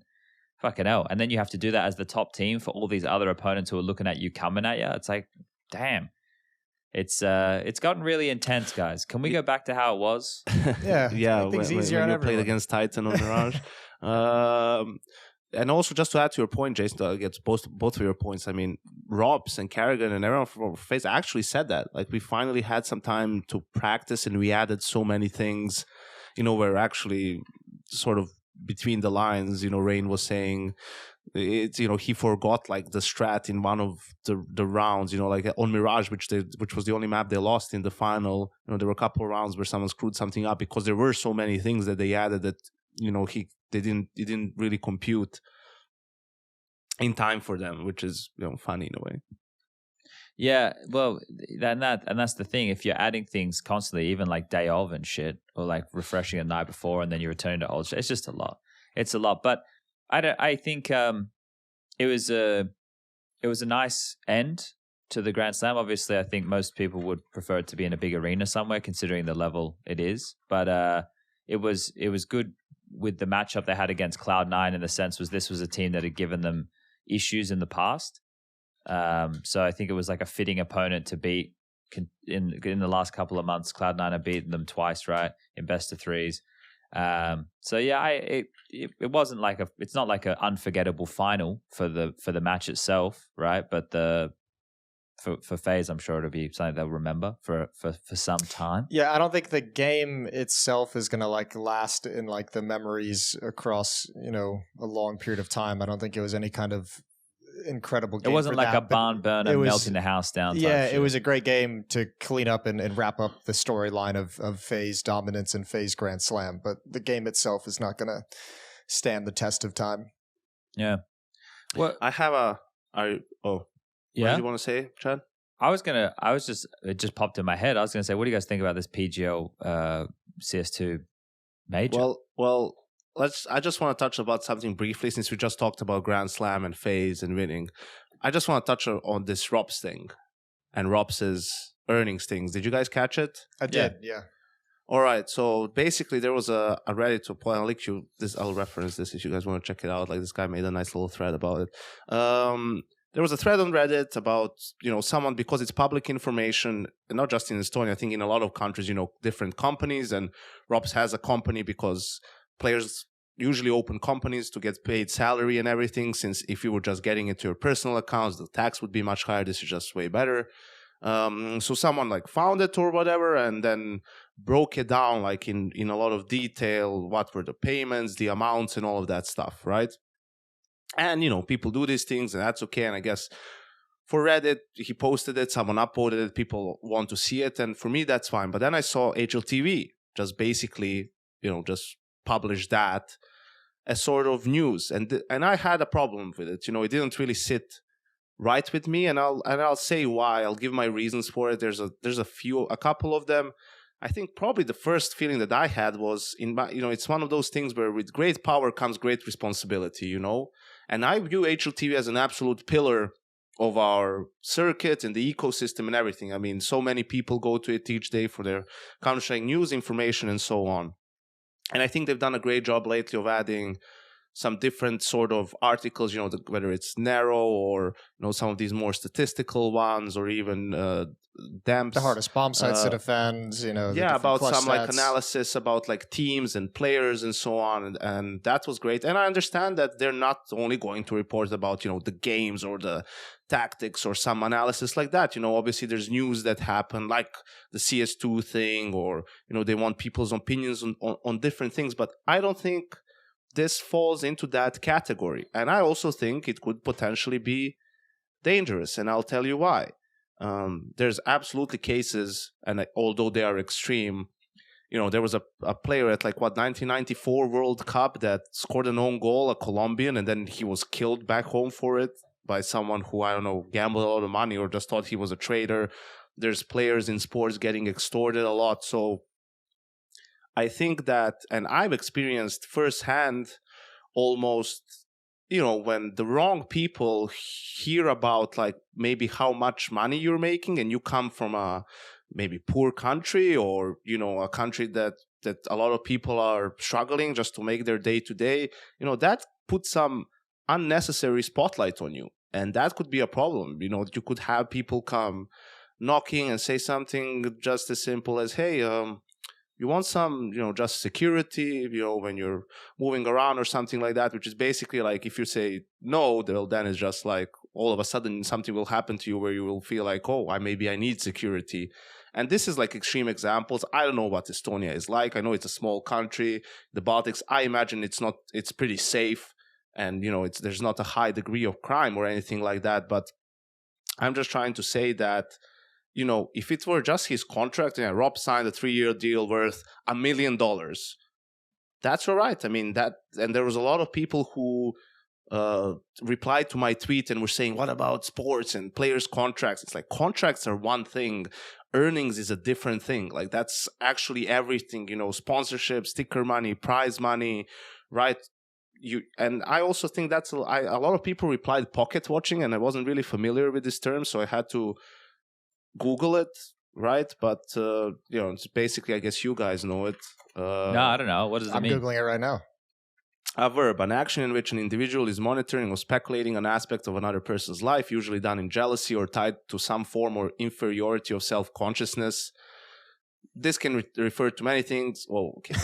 fucking hell. And then you have to do that as the top team for all these other opponents who are looking at you, coming at you. It's like, damn. It's gotten really intense, guys. Can we go back to how it was? Yeah. When you played against Titan on Mirage. And also, just to add to your point, Jason, to get both of your points, I mean, ropz and Kerrigan and everyone from FaZe actually said that. Like, we finally had some time to practice, and we added so many things, where actually sort of between the lines, Rain was saying, it's he forgot like the strat in one of the rounds, like on Mirage, which was the only map they lost in the final. There were a couple of rounds where someone screwed something up because there were so many things that they added that they didn't really compute in time for them, which is funny in a way. Yeah, well, that's the thing. If you're adding things constantly, even like day of and shit, or like refreshing a night before, and then you return to old shit, it's just a lot. It's a lot, but I think it was a nice end to the Grand Slam. Obviously, I think most people would prefer it to be in a big arena somewhere, considering the level it is. But it was good with the matchup they had against Cloud9. In the sense was this was a team that had given them issues in the past. So I think it was like a fitting opponent to beat in the last couple of months. Cloud9 have beaten them twice, right, in best of threes. So yeah, it wasn't like it's not like an unforgettable final for the match itself, right? But for FaZe, I'm sure it'll be something they'll remember for some time. Yeah, I don't think the game itself is gonna like last in like the memories across a long period of time. I don't think it was any kind of incredible game. It wasn't like a barn burner melting the house down. Yeah, it was a great game to clean up and wrap up the storyline of FaZe dominance and FaZe Grand Slam. But the game itself is not going to stand the test of time. Yeah. Well, I have a. What do you want to say, Chad? It just popped in my head. I was going to say, what do you guys think about this PGL CS2 Major? Well, I just want to touch about something briefly since we just talked about Grand Slam and FaZe and winning. I just want to touch on this ropz thing and ropz's earnings things. Did you guys catch it? I did, yeah. All right. So basically, there was a Reddit point. I'll link you this. I'll reference this if you guys want to check it out. Like, this guy made a nice little thread about it. There was a thread on Reddit about, someone, because it's public information, and not just in Estonia, I think in a lot of countries, different companies, and ropz has a company because players usually open companies to get paid salary and everything, since if you were just getting into your personal accounts, the tax would be much higher. This is just way better. So someone found it or whatever, and then broke it down in a lot of detail. What were the payments, the amounts, and all of that stuff, right? And, people do these things, and that's okay. And I guess for Reddit, he posted it, someone uploaded it, people want to see it. And for me, that's fine. But then I saw HLTV just basically, just publish that as sort of news. And I had a problem with it. It didn't really sit right with me. And I'll say why. I'll give my reasons for it. There's a couple of them. I think probably the first feeling that I had was it's one of those things where with great power comes great responsibility, And I view HLTV as an absolute pillar of our circuit and the ecosystem and everything. I mean, so many people go to it each day for their Counter-Strike news information and so on. And I think they've done a great job lately of adding some different sort of articles, whether it's narrow or, some of these more statistical ones, or even DEMPs. The hardest bomb sites to defend, about some stats. Analysis about teams and players and so on. And that was great. And I understand that they're not only going to report about, the games or the tactics or some analysis like that. Obviously there's news that happen, like the CS2 thing, or, they want people's opinions on different things. But I don't think this falls into that category. And I also think it could potentially be dangerous. And I'll tell you why. There's absolutely cases, and although they are extreme, there was a player at 1994 World Cup that scored an own goal, a Colombian, and then he was killed back home for it by someone who, I don't know, gambled a lot of money or just thought he was a traitor. There's players in sports getting extorted a lot. So I think that, and I've experienced firsthand almost, when the wrong people hear about maybe how much money you're making, and you come from a maybe poor country, or, a country that a lot of people are struggling just to make their day to day, that puts some unnecessary spotlight on you. And that could be a problem. You could have people come knocking and say something just as simple as, hey, you want some, just security, when you're moving around or something like that, which is basically if you say no, then it's just all of a sudden something will happen to you where you will feel maybe I need security. And this is extreme examples. I don't know what Estonia is like. I know it's a small country. The Baltics, I imagine it's pretty safe. And, there's not a high degree of crime or anything like that. But I'm just trying to say that, if it were just his contract, and ropz signed a 3-year deal worth $1 million, that's all right. I mean, and there was a lot of people who replied to my tweet and were saying, what about sports and players' contracts? It's contracts are one thing. Earnings is a different thing. That's actually everything, sponsorship, sticker money, prize money, right? And I also think that's a lot of people replied pocket watching, and I wasn't really familiar with this term, so I had to Google it, right? But it's basically, I guess you guys know it. No, I don't know. What does it mean? I'm Googling it right now. A verb, an action in which an individual is monitoring or speculating an aspect of another person's life, usually done in jealousy or tied to some form or inferiority of self-consciousness. This can refer to many things. Oh, okay.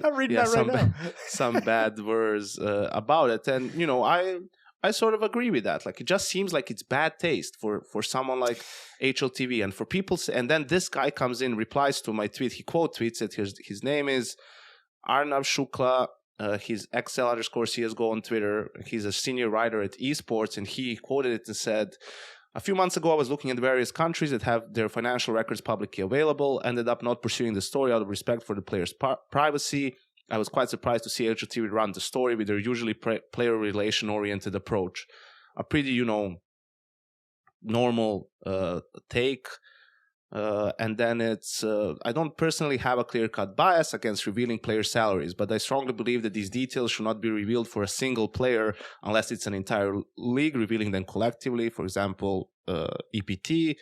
I'm reading that right now. Some bad words about it. And, I sort of agree with that. It just seems like it's bad taste for someone like HLTV, and for people. And then this guy comes in, replies to my tweet. He quote tweets it. His name is Arnav Shukla. He's XL_CSGO on Twitter. He's a senior writer at esports, and he quoted it and said, "A few months ago, I was looking at various countries that have their financial records publicly available, ended up not pursuing the story out of respect for the player's privacy. I was quite surprised to see HLTV run the story with their usually player relation-oriented approach. A pretty, normal take. And then it's, I don't personally have a clear-cut bias against revealing player salaries, but I strongly believe that these details should not be revealed for a single player unless it's an entire league, revealing them collectively, for example, EPT.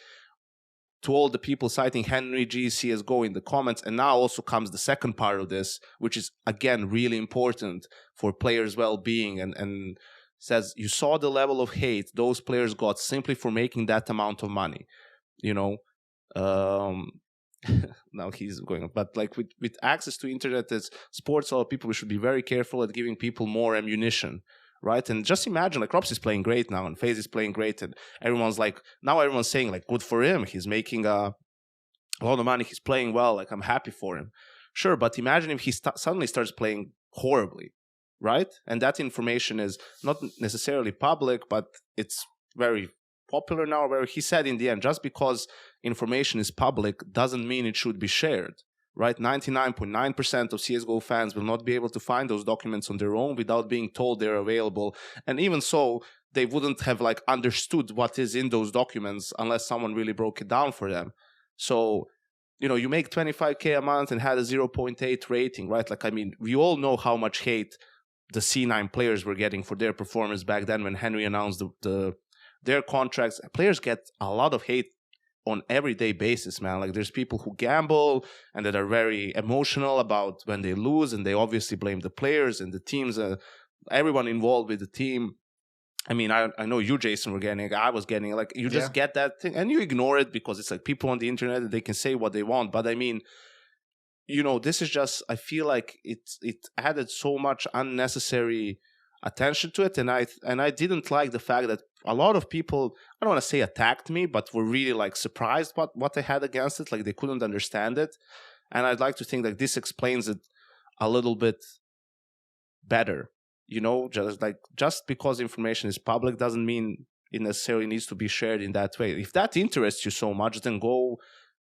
To all the people citing Henry G CSGO in the comments, and now also comes the second part of this, which is, again, really important for players' well-being, and says, you saw the level of hate those players got simply for making that amount of money, now he's going on. But like with access to internet as sports, all people, we should be very careful at giving people more ammunition, right? And just imagine, like, ropz is playing great now, and FaZe is playing great, and everyone's saying, like, good for him, he's making a lot of money, he's playing well, like, I'm happy for him. Sure, but imagine if he suddenly starts playing horribly, right? And that information is not necessarily public, but it's very popular now, where he said in the end, just because information is public doesn't mean it should be shared, right? 99.9% of CSGO fans will not be able to find those documents on their own without being told they're available. And even so, they wouldn't have understood what is in those documents unless someone really broke it down for them. So, you make 25K a month and had a 0.8 rating, right? We all know how much hate the C9 players were getting for their performance back then when Henry announced their contracts. Players get a lot of hate on everyday basis, man. There's people who gamble and that are very emotional about when they lose, and they obviously blame the players and the teams, everyone involved with the team. I know you, Jason, I was getting, you just get that thing and you ignore it because it's people on the internet and they can say what they want. But this is just, I feel like it added so much unnecessary attention to it, and I didn't like the fact that a lot of people, I don't want to say attacked me, but were really surprised what they had against it. They couldn't understand it, and I'd like to think that this explains it a little bit better. Just because information is public doesn't mean it necessarily needs to be shared in that way. If that interests you so much, then go,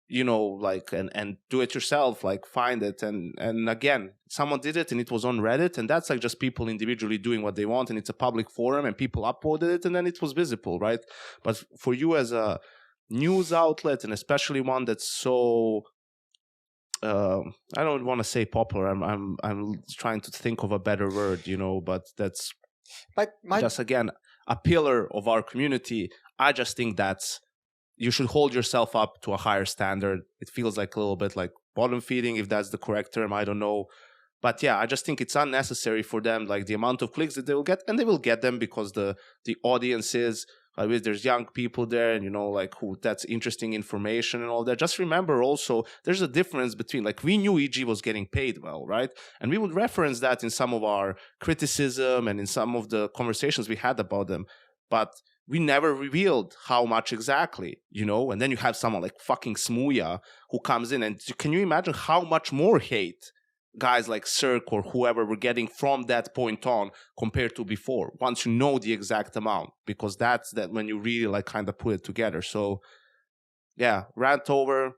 and do it yourself, find it. And again, someone did it and it was on Reddit, and that's just people individually doing what they want, and it's a public forum and people uploaded it and then it was visible, right? But for you as a news outlet, and especially one that's so, I don't want to say popular, I'm trying to think of a better word, but that's just, again, a pillar of our community. I just think that's, you should hold yourself up to a higher standard. It feels like a little bit like bottom feeding, if that's the correct term. I don't know. But yeah, I just think it's unnecessary for them, the amount of clicks that they will get, and they will get them because the audience is, there's young people there, and who, that's interesting information and all that. Just remember also, there's a difference between, we knew EG was getting paid well, right? And we would reference that in some of our criticism and in some of the conversations we had about them. But we never revealed how much exactly, and then you have someone like fucking Smuya who comes in, and can you imagine how much more hate guys like Cirque or whoever were getting from that point on compared to before, once you know the exact amount, because that's that when you really kind of put it together. So yeah, rant over.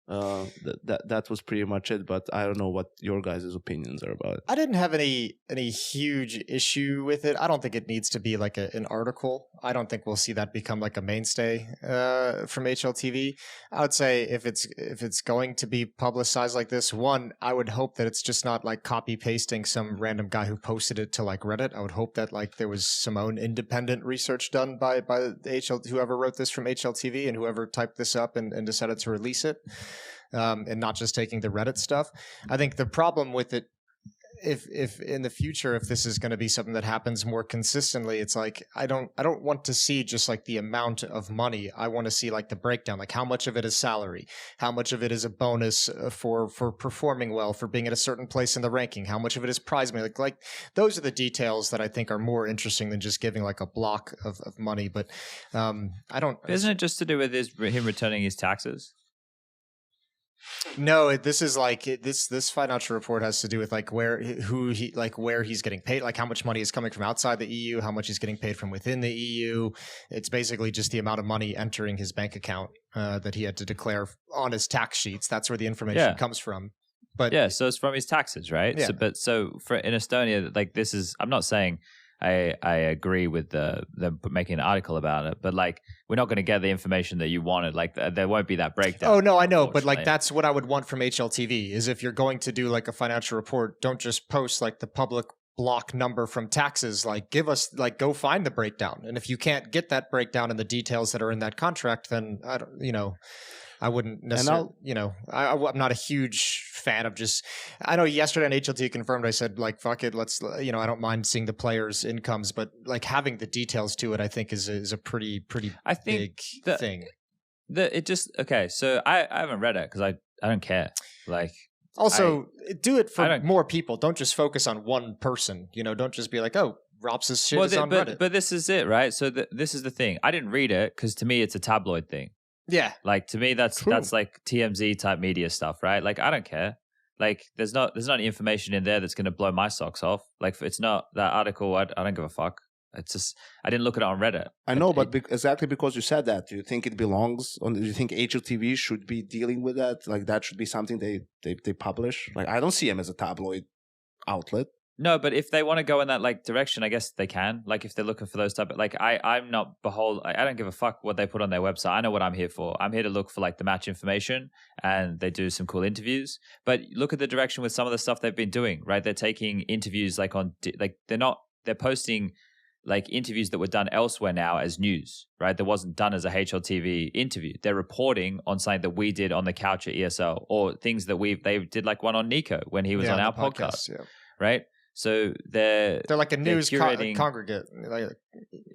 That was pretty much it, but I don't know what your guys' opinions are about it. I didn't have any huge issue with it. I don't think it needs to be an article. I don't think we'll see that become a mainstay from HLTV. I would say if it's going to be publicized like this, one, I would hope that it's just not copy pasting some random guy who posted it to Reddit. I would hope that there was some own independent research done by whoever wrote this from HLTV and whoever typed this up and decided to release it. And not just taking the Reddit stuff. I think the problem with it, if in the future, if this is going to be something that happens more consistently, it's I don't want to see just the amount of money. I want to see the breakdown, how much of it is salary, how much of it is a bonus for performing well, for being at a certain place in the ranking, how much of it is prize money. Those are the details that I think are more interesting than just giving a block of money. But I don't. Isn't it just to do with him returning his taxes? No, this is like this financial report has to do with like where he's getting paid, like how much money is coming from outside the EU, how much he's getting paid from within the EU. It's basically just the amount of money entering his bank account that he had to declare on his tax sheets. That's where the information comes from. But yeah, so it's from his taxes, right? Yeah. So for in Estonia, like this is, I'm not saying I agree with them making an article about it, but like we're not going to get the information that you wanted. Like there won't be that breakdown. Oh no, I know, but like that's what I would want from HLTV. Is if you're going to do like a financial report, don't just post like the public block number from taxes. Like give us, like go find the breakdown. And if you can't get that breakdown and the details that are in that contract, then I don't, I wouldn't necessarily, I'm not a huge fan of just, I know yesterday on HLT confirmed, I said like, fuck it, let's, I don't mind seeing the players' incomes, but like having the details to it, I think is a pretty big thing. So I haven't read it because I don't care. Like, also do it for more people. Don't just focus on one person, don't just be like, oh, ropz' shit is on Reddit. But this is it, right? So this is the thing. I didn't read it because to me, it's a tabloid thing. Yeah. Like to me, that's like TMZ type media stuff, right? Like I don't care. Like there's not any information in there that's going to blow my socks off. Like it's not that article. I don't give a fuck. It's just I didn't look at it on Reddit. I know, but exactly because you said that, do you think it belongs on? Do you think HLTV should be dealing with that? Like that should be something they publish? Like I don't see them as a tabloid outlet. No, but if they want to go in that like direction, I guess they can. Like if they're looking for those type of like I'm not I don't give a fuck what they put on their website. I know what I'm here for. I'm here to look for like the match information, and they do some cool interviews. But look at the direction with some of the stuff they've been doing, right? They're taking interviews like on like they're posting like interviews that were done elsewhere now as news, right? That wasn't done as a HLTV interview. They're reporting on something that we did on the couch at ESL, or things that they did like one on Nico when he was on our podcast, right? So they're like a news congregate.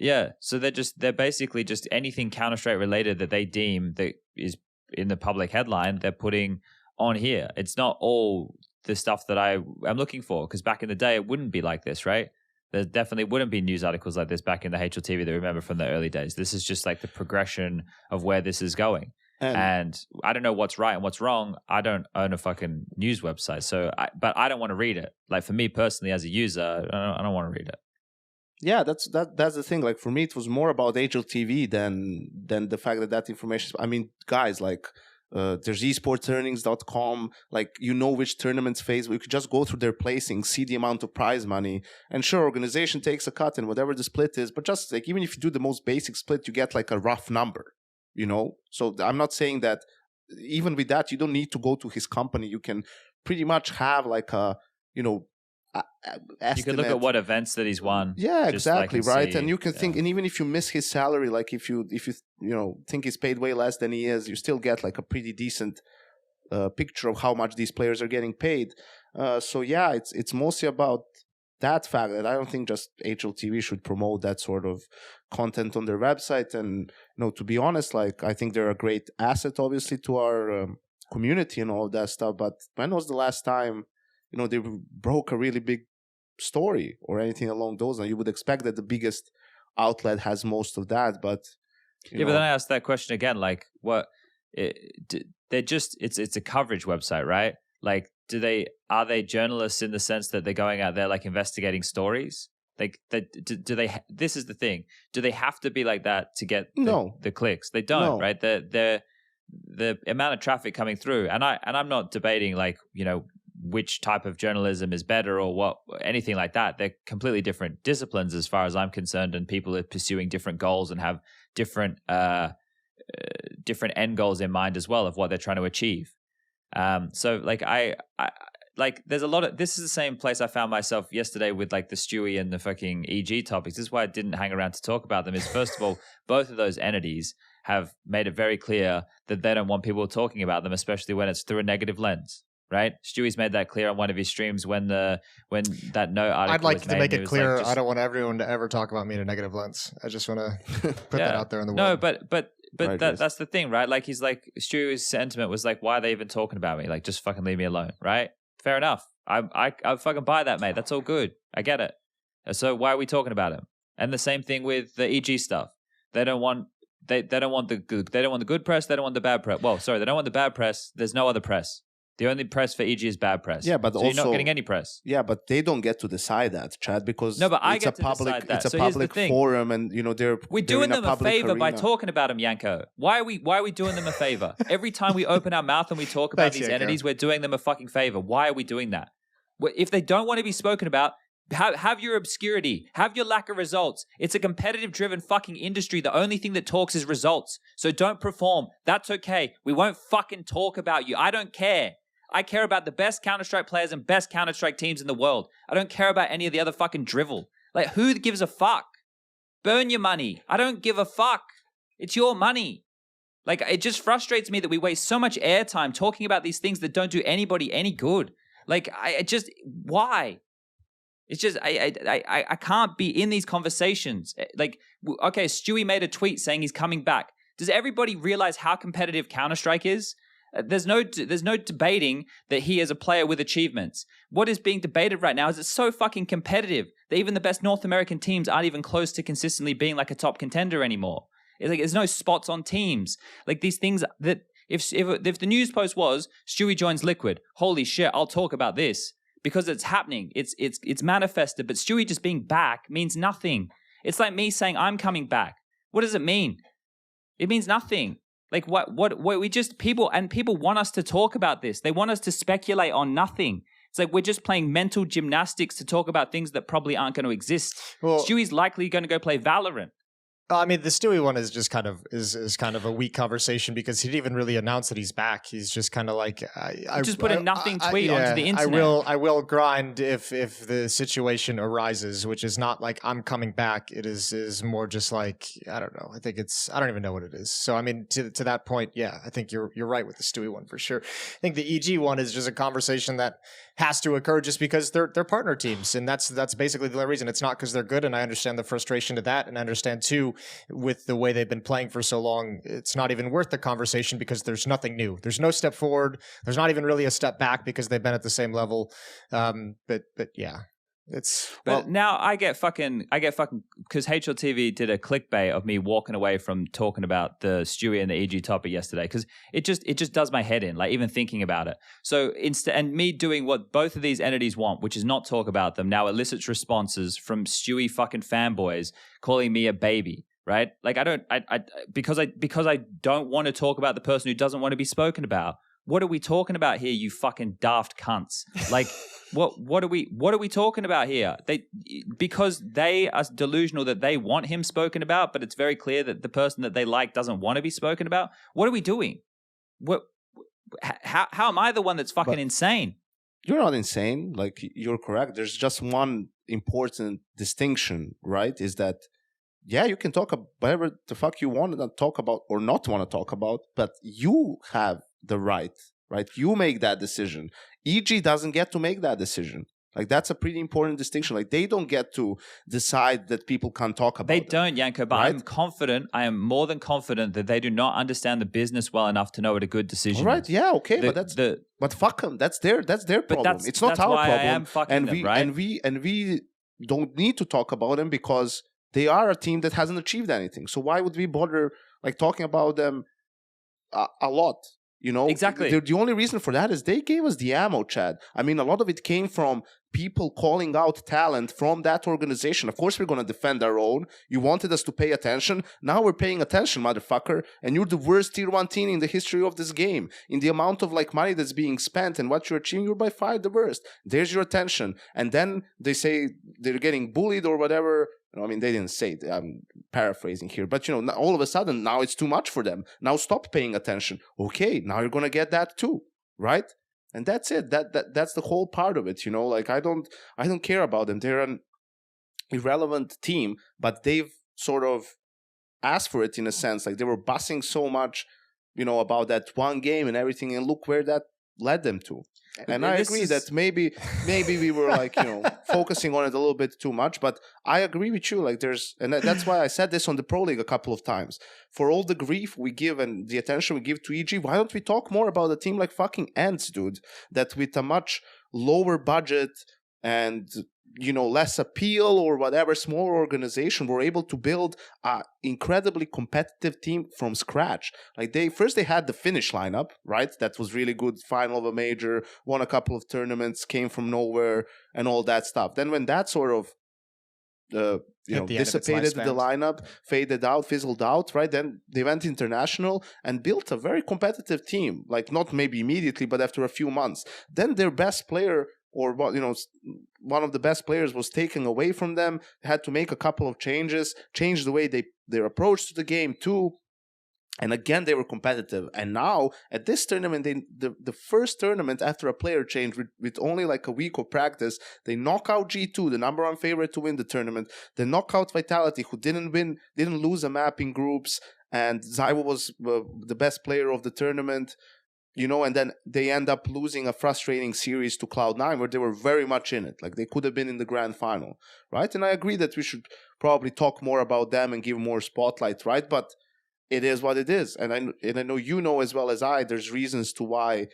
Yeah. So they're basically just anything Counter-Strike related that they deem that is in the public headline, they're putting on here. It's not all the stuff that I'm looking for, because back in the day it wouldn't be like this, right? There definitely wouldn't be news articles like this back in the HLTV that we remember from the early days. This is just like the progression of where this is going. And I don't know what's right and what's wrong. I don't own a fucking news website, but I don't want to read it. Like for me personally, as a user, I don't want to read it. Yeah, that's the thing. Like for me, it was more about HLTV than the fact that information. I mean, guys, like there's esportsearnings.com. Like which tournaments FaZe. We could just go through their placing, see the amount of prize money, and sure, organization takes a cut and whatever the split is. But just like even if you do the most basic split, you get like a rough number. So I'm not saying that even with that, you don't need to go to his company. You can pretty much have like a, estimate. You can look at what events that he's won. Yeah, exactly. Right. And you can think, and even if you miss his salary, like if you think he's paid way less than he is, you still get like a pretty decent picture of how much these players are getting paid. So yeah, it's mostly about that fact that I don't think just HLTV should promote that sort of content on their website. And to be honest, like I think they're a great asset, obviously, to our community and all of that stuff. But when was the last time they broke a really big story or anything along those lines? You would expect that the biggest outlet has most of that, but but then I asked that question again, like what it's a coverage website, right? Like are they journalists in the sense that they're going out there like investigating stories? Like do they? This is the thing. Do they have to be like that to get the clicks? They don't, right? The amount of traffic coming through, and I'm not debating like which type of journalism is better or what anything like that. They're completely different disciplines as far as I'm concerned, and people are pursuing different goals and have different end goals in mind as well of what they're trying to achieve. So like I like there's a lot of, this is the same place I found myself yesterday with like the Stewie and the fucking EG topics. This is why I didn't hang around to talk about them, is first of all, both of those entities have made it very clear that they don't want people talking about them, especially when it's through a negative lens, right? Stewie's made that clear on one of his streams when that note article I'd like to make it clear, like I don't want everyone to ever talk about me in a negative lens. I just want to put that out there in the world. No, but that's the thing, right? Like he's like, Stewie's sentiment was like, why are they even talking about me? Like, just fucking leave me alone, right? Fair enough. I fucking buy that, mate. That's all good. I get it. So why are we talking about him? And the same thing with the EG stuff. They don't want they don't want the good press. They don't want the bad press. Well, sorry, they don't want the bad press. There's no other press. The only press for EG is bad press. Yeah, but so also, you're not getting any press. Yeah, but they don't get to decide that, Chad, because no, but I it's get a public, decide that. it's a so public forum, and we're doing them a favor arena. by talking about them, Yanko. Why are we doing them a favor? Every time we open our mouth and we talk about these entities, we're doing them a fucking favor. Why are we doing that? If they don't want to be spoken about, have your obscurity, have your lack of results. It's a competitive-driven fucking industry. The only thing that talks is results. So don't perform. That's okay. We won't fucking talk about you. I don't care. I care about the best Counter-Strike players and best Counter-Strike teams in the world. I don't care about any of the other fucking drivel. Like, who gives a fuck? Burn your money. I don't give a fuck. It's your money. Like, it just frustrates me that we waste so much airtime talking about these things that don't do anybody any good. Like, why? It's just, I can't be in these conversations. Like, okay, Stewie made a tweet saying he's coming back. Does everybody realize how competitive Counter-Strike is? There's no debating that he is a player with achievements. What is being debated right now is it's so fucking competitive that even the best North American teams aren't even close to consistently being like a top contender anymore. It's like there's no spots on teams. Like these things that if the news post was Stewie joins Liquid, holy shit, I'll talk about this because it's happening. It's manifested. But Stewie just being back means nothing. It's like me saying I'm coming back. What does it mean? It means nothing. Like what we just people want us to talk about this. They want us to speculate on nothing. It's like we're just playing mental gymnastics to talk about things that probably aren't going to exist. Well, Stewie's likely going to go play Valorant. I mean, the Stewie one is just kind of is kind of a weak conversation because he didn't even really announce that he's back. He's just kind of like I just put a nothing tweet onto the internet. I will grind if the situation arises, which is not like I'm coming back. It is more just like I don't know. I don't even know what it is. So I mean, to that point, yeah, I think you're right with the Stewie one for sure. I think the EG one is just a conversation that has to occur just because they're partner teams, and that's basically the only reason. It's not because they're good, and I understand the frustration to that, and I understand too. With the way they've been playing for so long, it's not even worth the conversation because there's nothing new. There's no step forward. There's not even really a step back because they've been at the same level. But yeah, it's. But now I get fucking because HLTV did a clickbait of me walking away from talking about the Stewie and the EG topic yesterday because it just does my head in, like even thinking about it. So and me doing what both of these entities want, which is not talk about them, now elicits responses from Stewie fucking fanboys calling me a baby. Right? Like because I don't want to talk about the person who doesn't want to be spoken about. What are we talking about here, you fucking daft cunts? Like what are we talking about here? Because they are delusional that they want him spoken about, but it's very clear that the person that they like doesn't want to be spoken about. What are we doing? How am I the one that's fucking insane? You're not insane. Like you're correct. There's just one important distinction, right? Is that yeah, you can talk about whatever the fuck you want to talk about or not want to talk about, but you have the right? You make that decision. EG doesn't get to make that decision. Like, that's a pretty important distinction. Like, they don't get to decide that people can't talk about it. They don't, Yanko, but right? I am more than confident that they do not understand the business well enough to know what a good decision is. All right, yeah, okay, but fuck them. That's their problem. It's not our problem. I am fucking them, right? And we don't need to talk about them because they are a team that hasn't achieved anything. So why would we bother like talking about them a lot? You know, exactly. The only reason for that is they gave us the ammo, Chad. I mean, a lot of it came from people calling out talent from that organization. Of course, we're going to defend our own. You wanted us to pay attention. Now we're paying attention, motherfucker. And you're the worst tier 1 team in the history of this game. In the amount of like money that's being spent and what you're achieving, you're by far the worst. There's your attention. And then they say they're getting bullied or whatever. I mean, they didn't say it. I'm paraphrasing here. But, you know, all of a sudden, now it's too much for them. Now stop paying attention. Okay, now you're going to get that too, right? And that's it. That's the whole part of it, you know? Like, I don't care about them. They're an irrelevant team, but they've sort of asked for it in a sense. Like, they were bussing so much, you know, about that one game and everything, and look where that led them to. And I agree that maybe we were like, you know, focusing on it a little bit too much, but I agree with you. Like and that's why I said this on the Pro League a couple of times. For all the grief we give and the attention we give to EG, why don't we talk more about a team like fucking Ants, dude? That with a much lower budget and, less appeal or whatever, smaller organization were able to build an incredibly competitive team from scratch. Like they had the Finnish lineup, right? That was really good. Final of a major, won a couple of tournaments, came from nowhere, and all that stuff. Then when that sort of dissipated, the lineup faded out, fizzled out, right? Then they went international and built a very competitive team. Like not maybe immediately, but after a few months. Then their best player, or one of the best players, was taken away from them. They had to make a couple of changes, change the way their approach to the game too. And again, they were competitive. And now at this tournament, the first tournament after a player change with only like a week of practice, they knock out G2, the number one favorite to win the tournament. They knock out Vitality, who didn't lose a map in groups, and Zywo was the best player of the tournament. And then they end up losing a frustrating series to Cloud9 where they were very much in it. Like they could have been in the grand final, right? And I agree that we should probably talk more about them and give more spotlight, right? But it is what it is. And I know as well as I, there's reasons to why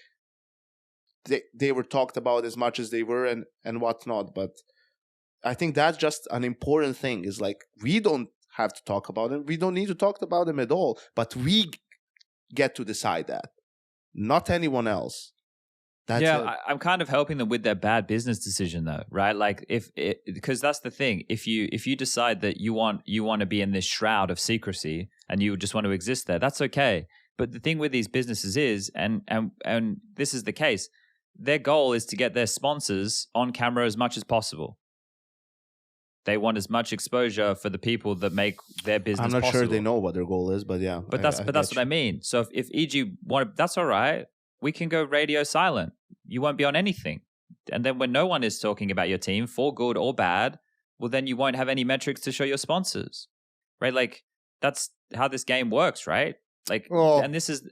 they were talked about as much as they were and whatnot. But I think that's just an important thing, is like, we don't have to talk about them. We don't need to talk about them at all, but we get to decide that. Not anyone else. I'm kind of helping them with their bad business decision, though, right? Like, because that's the thing. If you decide that you want to be in this shroud of secrecy and you just want to exist there, that's okay. But the thing with these businesses is, and this is the case, their goal is to get their sponsors on camera as much as possible. They want as much exposure for the people that make their business possible. I'm not sure they know what their goal is, but yeah. But that's what I mean. So if EG want, that's all right. We can go radio silent. You won't be on anything. And then when no one is talking about your team, for good or bad, well, then you won't have any metrics to show your sponsors, right? Like, that's how this game works, right? Like, and this is...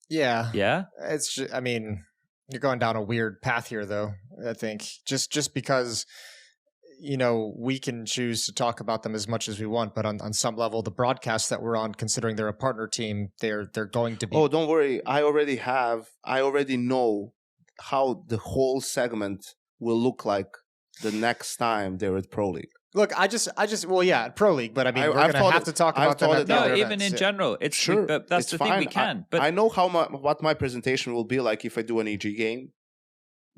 Yeah. Yeah? It's just, I mean, you're going down a weird path here, though, I think. Just because... we can choose to talk about them as much as we want, but on some level, the broadcast that we're on, considering they're a partner team, they're going to be... Oh, don't worry. I already know how the whole segment will look like the next time they're at Pro League. Look, well, yeah, Pro League, but I mean, we're going to have to talk about them at the other even in general. It's sure. That's the thing we can. But I know what my presentation will be like if I do an EG game.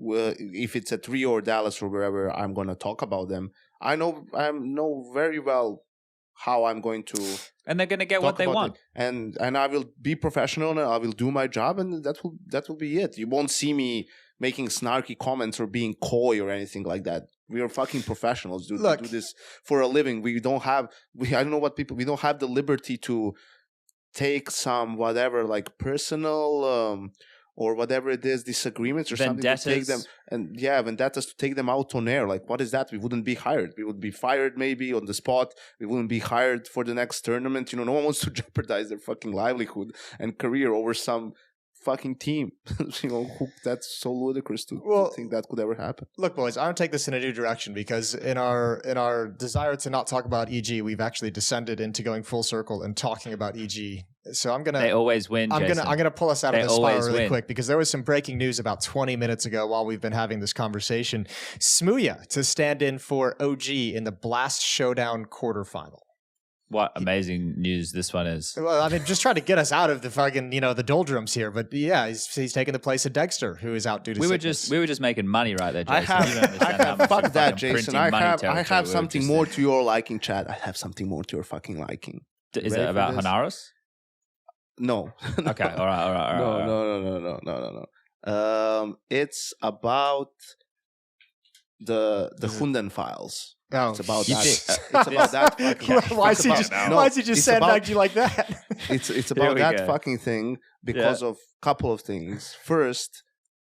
If it's at Rio or Dallas or wherever I'm going to talk about them. I know very well how I'm going to... And they're going to get what they want. And I will be professional and I will do my job, and that will be it. You won't see me making snarky comments or being coy or anything like that. We are fucking professionals, dude. We do this for a living. We don't have the liberty to take some whatever, like personal... or whatever it is, disagreements or vendettas. Something to take them, and vendettas to take them out on air. Like, what is that? We wouldn't be hired. We would be fired maybe on the spot. We wouldn't be hired for the next tournament. No one wants to jeopardize their fucking livelihood and career over some fucking team. That's so ludicrous to think that could ever happen. Look, boys, I want to take this in a new direction, because in our desire to not talk about EG, we've actually descended into going full circle and talking about EG. So they always win. I'm gonna pull us out of this spiral really quick, because there was some breaking news about 20 minutes ago while we've been having this conversation. SPUNJ to stand in for OG in the Blast Showdown quarterfinal. What amazing news this one is. Well, I mean, just trying to get us out of the fucking, the doldrums here. But yeah, he's taking the place of Dexter, who is out due to sickness. We were just making money right there, Jason. Fuck that, Jason. I have something more to your liking, Chad. I have something more to your fucking liking. Is it about Hanaros? No. Okay. All right. No. It's about the Hunden files. Oh, it's about that. It's about that. Why is he just sandbagged you like that? It's about that fucking thing because of a couple of things. First,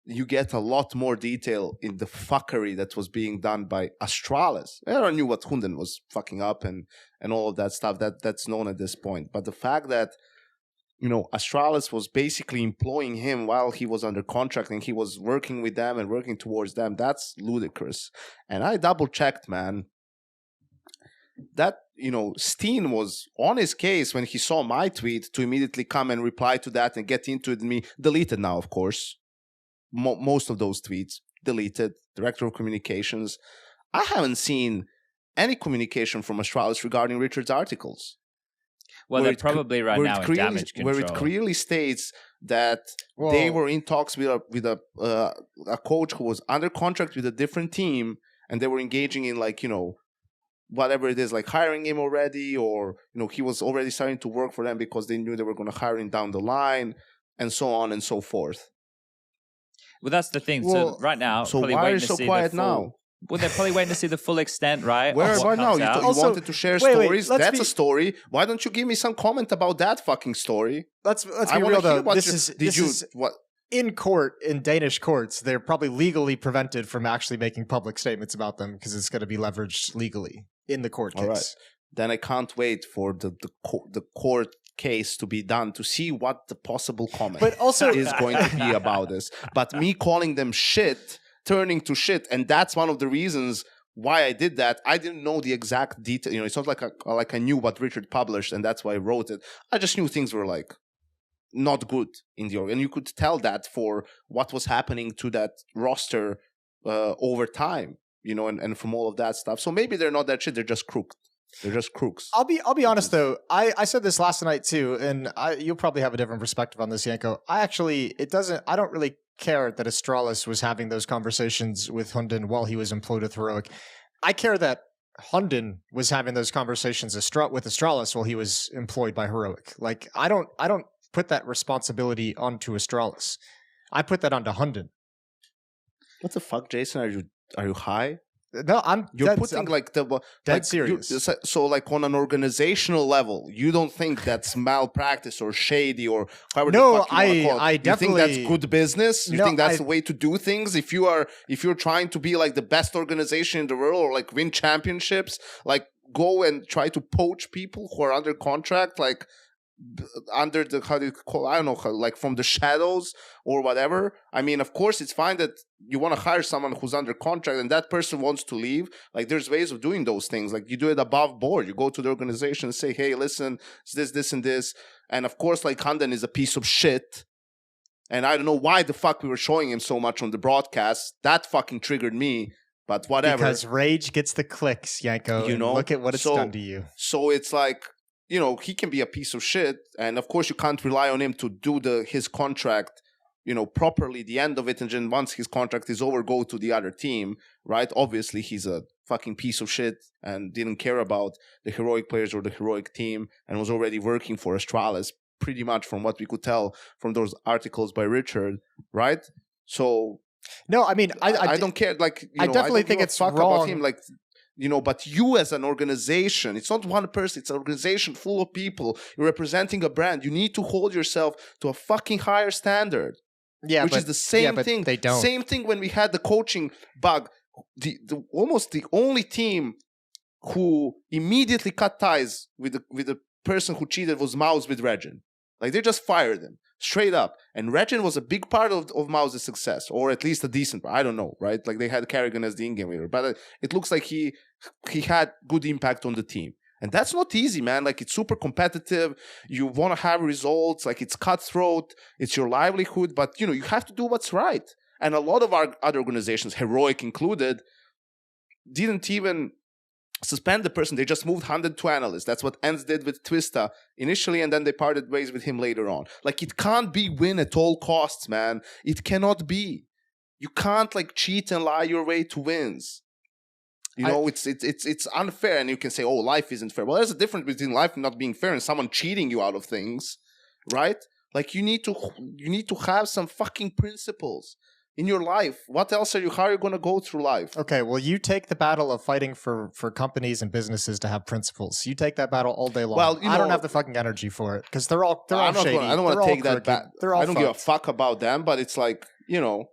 you get a lot more detail in the fuckery that was being done by Astralis. Everyone knew what Hunden was fucking up and all of that stuff. That's known at this point. But the fact that Astralis was basically employing him while he was under contract and he was working with them and working towards them, that's ludicrous. And I double-checked, man. That, Steen was on his case when he saw my tweet to immediately come and reply to that and get into it. Me deleted now, of course. Most of those tweets deleted. Director of Communications. I haven't seen any communication from Astralis regarding Richard's articles. Well, they're probably right now in damage control. Where it clearly states that they were in talks with a coach who was under contract with a different team, and they were engaging in like, you know, whatever it is, like hiring him already, or, you know, he was already starting to work for them because they knew they were going to hire him down the line, and so on and so forth. Well, that's the thing. So right now, so why are you so quiet now? Well, they're probably waiting to see the full extent, right? Where right now? You wanted to share stories. That's a story. Why don't you give me some comment about that fucking story? Let's be real though. This is in court, in Danish courts, they're probably legally prevented from actually making public statements about them because it's going to be leveraged legally in the court case. All right. Then I can't wait for the court case to be done to see what the possible comment is going to be about this. But me calling them shit, turning to shit, and that's one of the reasons why I did that. I didn't know the exact detail. You know, it's not like I knew what Richard published and that's why I wrote it. I just knew things were like not good in the org, and you could tell that for what was happening to that roster over time. You know, and from all of that stuff. So maybe they're not that shit. They're just crooked. They're just crooks. I'll be honest though. I said this last night too, and you'll probably have a different perspective on this, Yanko. I don't really care that Astralis was having those conversations with Hunden while he was employed with Heroic. I care that Hunden was having those conversations with Astralis while he was employed by Heroic. Like I don't put that responsibility onto Astralis. I put that onto Hunden. What the fuck, Jason? Are you high? No, You're putting dead serious. So like on an organizational level, you don't think that's malpractice or shady or however the fuck you want to call it. You think that's good business? You think that's the way to do things? If you're trying to be like the best organization in the world or like win championships, like go and try to poach people who are under contract, like under the, how do you call, I don't know, like from the shadows or whatever. I mean, of course it's fine that you want to hire someone who's under contract and that person wants to leave. Like there's ways of doing those things. Like you do it above board. You go to the organization and say, hey, listen, it's this and this. And of course, like Hunden is a piece of shit. And I don't know why the fuck we were showing him so much on the broadcast. That fucking triggered me. But whatever. Because rage gets the clicks, Yanko. You know, look at what it's done to you. So it's like, you know, he can be a piece of shit, and of course you can't rely on him to do his contract, you know, properly, the end of it, and then once his contract is over, go to the other team, right? Obviously, he's a fucking piece of shit and didn't care about the Heroic players or the Heroic team and was already working for Astralis, pretty much from what we could tell from those articles by Richard, right? So... No, I mean, I don't care, like, you know, I definitely think it's wrong about him, like... You know, but you as an organization, it's not one person, it's an organization full of people. You're representing a brand. You need to hold yourself to a fucking higher standard. Yeah, which is the same thing. They don't. Same thing when we had the coaching bug. Almost the only team who immediately cut ties with the person who cheated was Mouse with Regin. Like they just fired him. Straight up. And Regin was a big part of Mouse's success, or at least a decent part. I don't know, right? Like they had Kerrigan as the in-game leader, but it looks like he had good impact on the team. And that's not easy, man. Like it's super competitive. You want to have results. Like it's cutthroat. It's your livelihood, but you know, you have to do what's right. And a lot of our other organizations, Heroic included, didn't even suspend the person. They just moved Hunden to analyst. That's what ENCE did with Twista initially, and then they parted ways with him later on. Like it can't be win at all costs, man. It cannot be. You can't like cheat and lie your way to wins. You know, it's unfair, and you can say, oh, life isn't fair. Well, there's a difference between life not being fair and someone cheating you out of things, right? Like you need to have some fucking principles in your life. What else how are you going to go through life? Okay, well, you take the battle of fighting for companies and businesses to have principles. You take that battle all day long. Well, I don't have the fucking energy for it because they're all shady. I don't want to take that back. I don't give a fuck about them, but it's like, you know,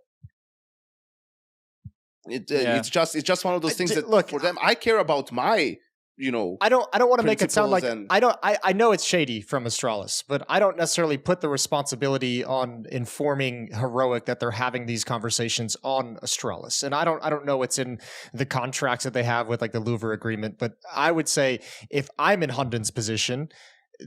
it's just one of those things that look for them. I care about my, you know, I don't want to make it sound like I know it's shady from Astralis, but I don't necessarily put the responsibility on informing Heroic that they're having these conversations on Astralis. And I don't know what's in the contracts that they have with like the Louvre agreement, but I would say if I'm in Hunden's position,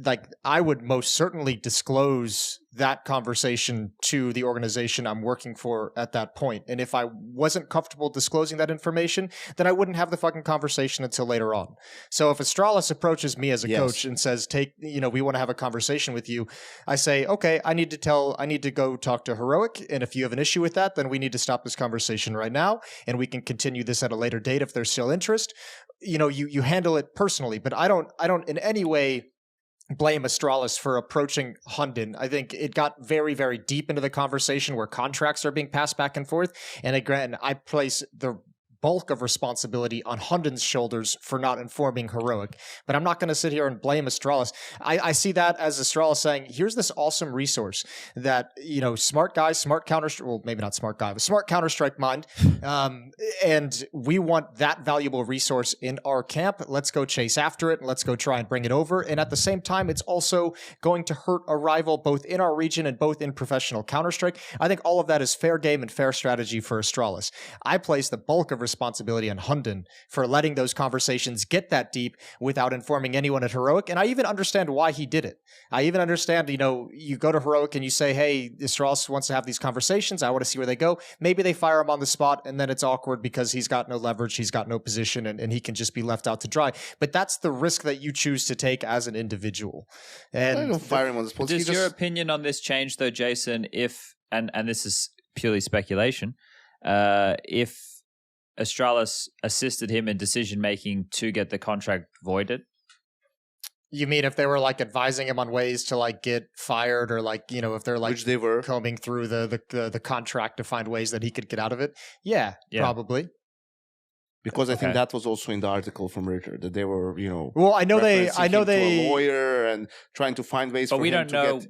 like I would most certainly disclose that conversation to the organization I'm working for at that point. And if I wasn't comfortable disclosing that information, then I wouldn't have the fucking conversation until later on. So if Astralis approaches me as a coach and says, we want to have a conversation with you, I say, okay, I need to go talk to Heroic. And if you have an issue with that, then we need to stop this conversation right now. And we can continue this at a later date if there's still interest. You handle it personally, but I don't in any way blame Astralis for approaching Hunden. I think it got very, very deep into the conversation where contracts are being passed back and forth. And again, I place the bulk of responsibility on Hunden's shoulders for not informing Heroic. But I'm not going to sit here and blame Astralis. I see that as Astralis saying, here's this awesome resource that, smart guys, smart Counter-Strike, well, maybe not smart guy, but smart Counter-Strike mind. And we want that valuable resource in our camp. Let's go chase after it and let's go try and bring it over. And at the same time, it's also going to hurt a rival both in our region and both in professional Counter-Strike. I think all of that is fair game and fair strategy for Astralis. I place the bulk of responsibility on Hunden for letting those conversations get that deep without informing anyone at Heroic. And I even understand why he did it. I even understand, you go to Heroic and you say, hey, Astralis wants to have these conversations. I want to see where they go. Maybe they fire him on the spot and then it's awkward because he's got no leverage, he's got no position, and he can just be left out to dry. But that's the risk that you choose to take as an individual. And I don't fire him on the spot. Does your opinion on this change though, Jason, if, and this is purely speculation, if Astralis assisted him in decision-making to get the contract voided? You mean if they were advising him on ways to get fired or if they're which they were combing through the contract to find ways that he could get out of it? Yeah. Probably. Because I think that was also in the article from Richard that they were, Well, I know they a lawyer and trying to find ways. But we don't know.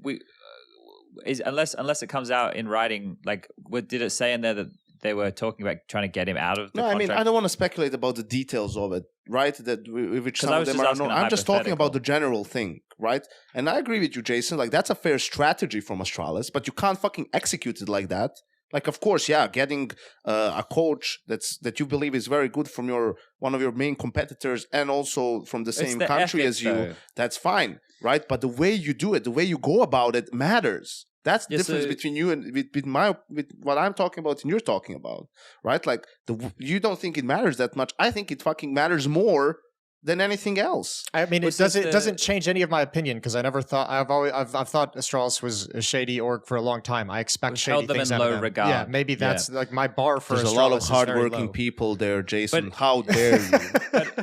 Unless it comes out in writing. What did it say in there that they were talking about trying to get him out of the contract? I mean, I don't want to speculate about the details of it, right? Which some of them are known. I'm just talking about the general thing, right? And I agree with you, Jason. That's a fair strategy from Astralis, but you can't fucking execute it like that. Of course, getting a coach that you believe is very good from one of your main competitors and also from the same country as you, that's fine, right? But the way you do it, the way you go about it matters. That's the difference between you and with what I'm talking about and you're talking about, right? You don't think it matters that much. I think it fucking matters more than anything else. I mean, it doesn't change any of my opinion because I never thought I've thought Astralis was a shady org for a long time. I expect shady things out of them. Low regard. Yeah, maybe that's my bar for There's Astralis. A lot of hardworking people there, Jason. How dare you?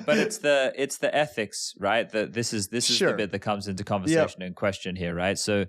But it's the ethics, right? This is the bit that comes into conversation and question here, right? So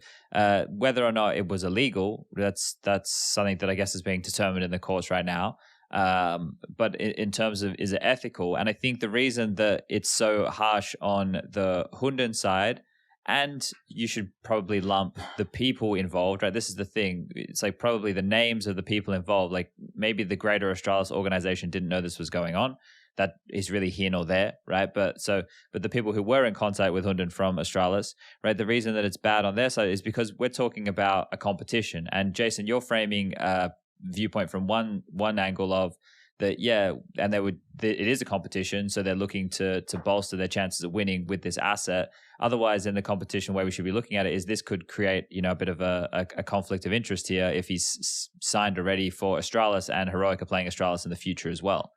whether or not it was illegal, that's something that I guess is being determined in the courts right now. But in terms of is it ethical, and I think the reason that it's so harsh on the Hunden side, and you should probably lump the people involved, right? This is the thing. It's probably the names of the people involved. Maybe the greater Astralis organization didn't know this was going on. That is really here nor there, right? But the people who were in contact with Hunden from Astralis, right? The reason that it's bad on their side is because we're talking about a competition. And Jason, you're framing viewpoint from one angle of that, and it is a competition, so they're looking to bolster their chances of winning with this asset. Otherwise, in the competition, way we should be looking at it is this could create a bit of a conflict of interest here if he's signed already for Astralis and Heroic are playing Astralis in the future as well.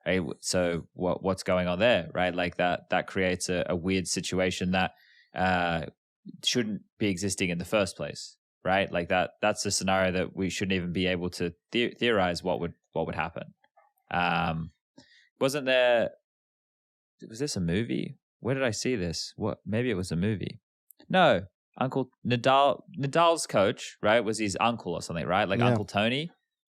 Right? So what's going on there, right? That creates a weird situation that shouldn't be existing in the first place. Right, that's a scenario that we shouldn't even be able to theorize what would happen. Was this a movie? Where did I see this? Maybe it was a movie. No, Uncle Nadal's coach, right, was his uncle or something, right? Uncle Tony.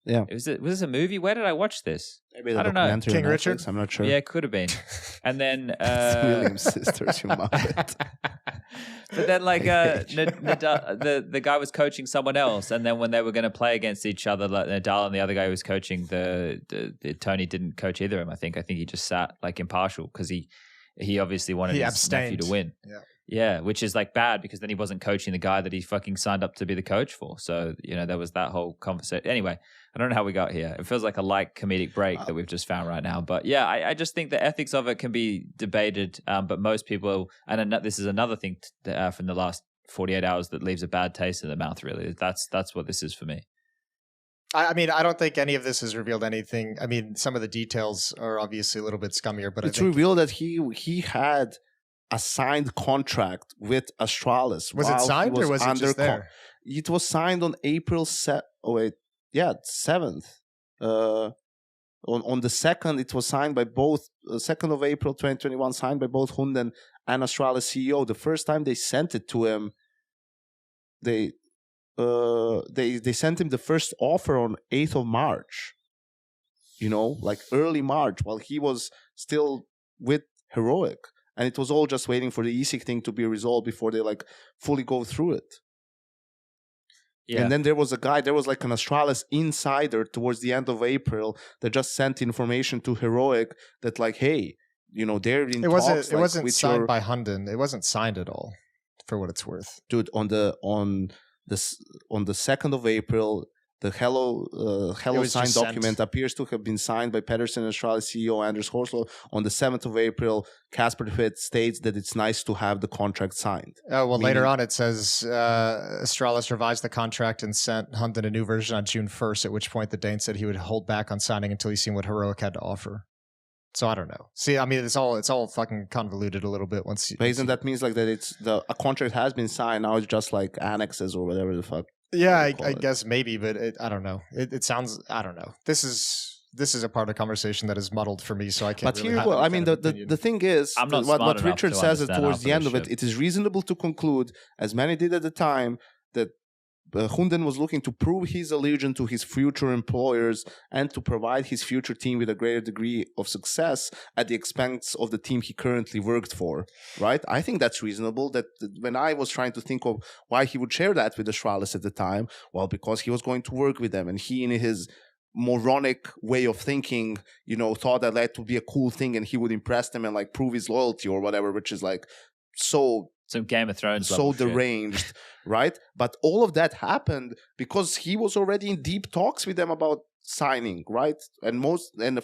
Yeah. Was this a movie? Where did I watch this? Maybe I don't know. King Richard? I'm not sure. Yeah, it could have been. And then Williams sisters, you muppet. But then the guy was coaching someone else, and then when they were going to play against each other, Nadal and the other guy who was coaching, the Tony didn't coach either of them. I think he just sat impartial because he obviously wanted his nephew to win. Yeah, which is like bad because then he wasn't coaching the guy that he fucking signed up to be the coach for. So, there was that whole conversation. Anyway, I don't know how we got here. It feels like a light comedic break that we've just found right now. But yeah, I just think the ethics of it can be debated. But most people, and this is another thing from the last 48 hours that leaves a bad taste in the mouth, really. That's what this is for me. I mean, I don't think any of this has revealed anything. I mean, some of the details are obviously a little bit scummier, but it's revealed that he had a signed contract with Astralis. Was it signed or was it just there? It was signed on April 7th. On the 2nd, it was signed by both, 2nd of April 2021, signed by both Hunden and Astralis CEO. The first time they sent it to him, they sent him the first offer on 8th of March. Like early March, while he was still with Heroic. And it was all just waiting for the ESIC thing to be resolved before they like fully go through it. Yeah. And then there was like an Astralis insider towards the end of April that just sent information to Heroic that like, hey, they're in talks. It wasn't signed by Hunden. It wasn't signed at all, for what it's worth. Dude, on the 2nd of April, the Hello sign document appears to have been signed by Pedersen and Astralis CEO Anders Horslow. On the 7th of April, Casper Hvitt states that it's nice to have the contract signed. Oh, well, later on it says Astralis revised the contract and sent Hunden a new version on June 1st, at which point the Dane said he would hold back on signing until he's seen what Heroic had to offer. So I don't know. See, I mean, it's all fucking convoluted a little bit once. Isn't that means like that a contract has been signed, now it's just like annexes or whatever the fuck. Yeah, I guess maybe, but I don't know. It sounds, I don't know. This is a part of the conversation that is muddled for me, so I can't. But the thing is, what Richard says towards the end of it, it is reasonable to conclude, as many did at the time, that Hunden was looking to prove his allegiance to his future employers and to provide his future team with a greater degree of success at the expense of the team he currently worked for, right? I think that's reasonable. That when I was trying to think of why he would share that with Astralis at the time, well, because he was going to work with them, and he, in his moronic way of thinking, thought that would be a cool thing and he would impress them and like prove his loyalty or whatever, which is like so... Some Game of Thrones so deranged, shit. Right? But all of that happened because he was already in deep talks with them about signing, right? And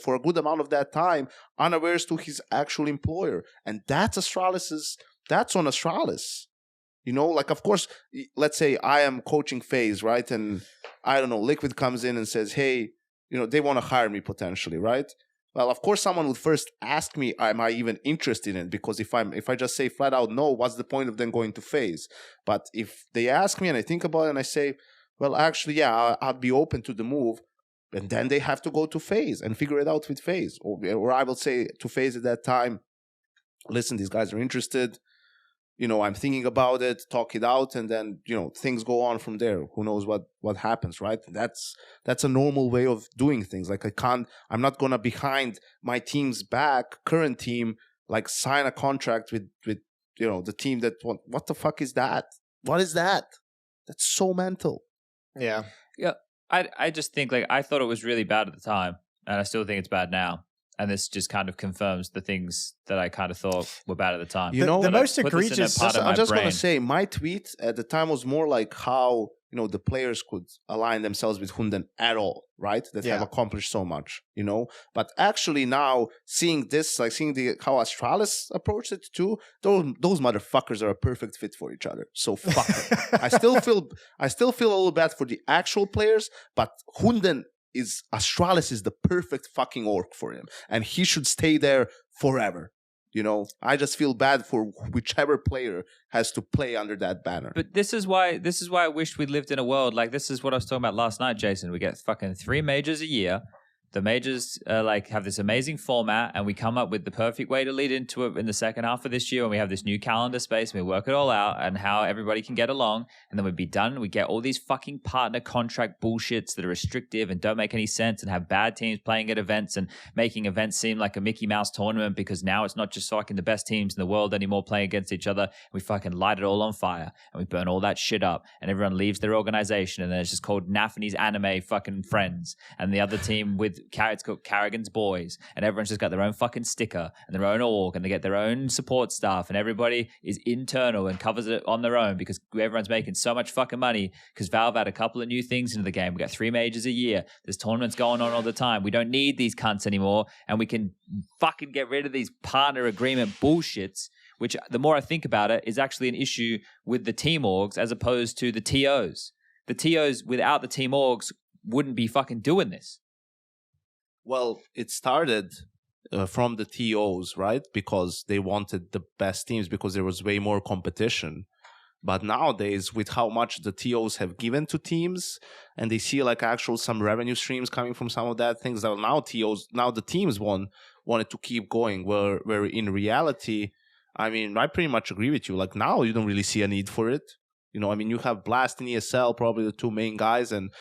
for a good amount of that time, unawares to his actual employer. And that's on Astralis. Like, of course, let's say I am coaching FaZe, right? And I don't know, Liquid comes in and says, hey, they want to hire me potentially, right? Well, of course, someone would first ask me, am I even interested in it? Because if I just say flat out no, what's the point of them going to FaZe? But if they ask me and I think about it and I say, well, actually, yeah, I'd be open to the move, and then they have to go to FaZe and figure it out with FaZe. Or I will say to FaZe at that time, listen, these guys are interested. I'm thinking about it, talk it out, and then, things go on from there. Who knows what happens, right? That's a normal way of doing things. Like I'm not going to behind my team's back, current team, like sign a contract with the team that, what the fuck is that? What is that? That's so mental. Yeah. Yeah. I just think I thought it was really bad at the time, and I still think it's bad now. And this just kind of confirms the things that I kind of thought were bad at the time. The most egregious... I'm just going to say, my tweet at the time was more like how, the players could align themselves with Hunden at all, right? That have accomplished so much, But actually now, seeing this, how Astralis approached it too, those motherfuckers are a perfect fit for each other. So fuck them. I still feel a little bad for the actual players, but Hunden... Astralis is the perfect fucking orc for him, and he should stay there forever. I just feel bad for whichever player has to play under that banner. But this is why I wish we lived in a world like this. Is what I was talking about last night, Jason. We get fucking 3 majors a year. The majors have this amazing format, and we come up with the perfect way to lead into it in the second half of this year, and we have this new calendar space, and we work it all out and how everybody can get along, and then we'd be done. We get all these fucking partner contract bullshits that are restrictive and don't make any sense, and have bad teams playing at events and making events seem like a Mickey Mouse tournament, because now it's not just fucking the best teams in the world anymore playing against each other. We fucking light it all on fire, and we burn all that shit up, and everyone leaves their organization, and then it's just called Nafany's Anime fucking Friends, and the other team with it's called Carrigan's Boys, and everyone's just got their own fucking sticker and their own org, and they get their own support staff, and everybody is internal and covers it on their own because everyone's making so much fucking money because Valve had a couple of new things into the game. We got 3 majors a year. There's tournaments going on all the time. We don't need these cunts anymore, and we can fucking get rid of these partner agreement bullshits, which the more I think about it is actually an issue with the team orgs as opposed to the TOs. The TOs without the team orgs wouldn't be fucking doing this. Well, it started from the TOs, right? Because they wanted the best teams because there was way more competition. But nowadays, with how much the TOs have given to teams, and they see like actual some revenue streams coming from some of that things, that now the teams wanted to keep going. Where in reality, I mean, I pretty much agree with you. Like now, you don't really see a need for it. You know, I mean, you have Blast and ESL, probably the 2 main guys, and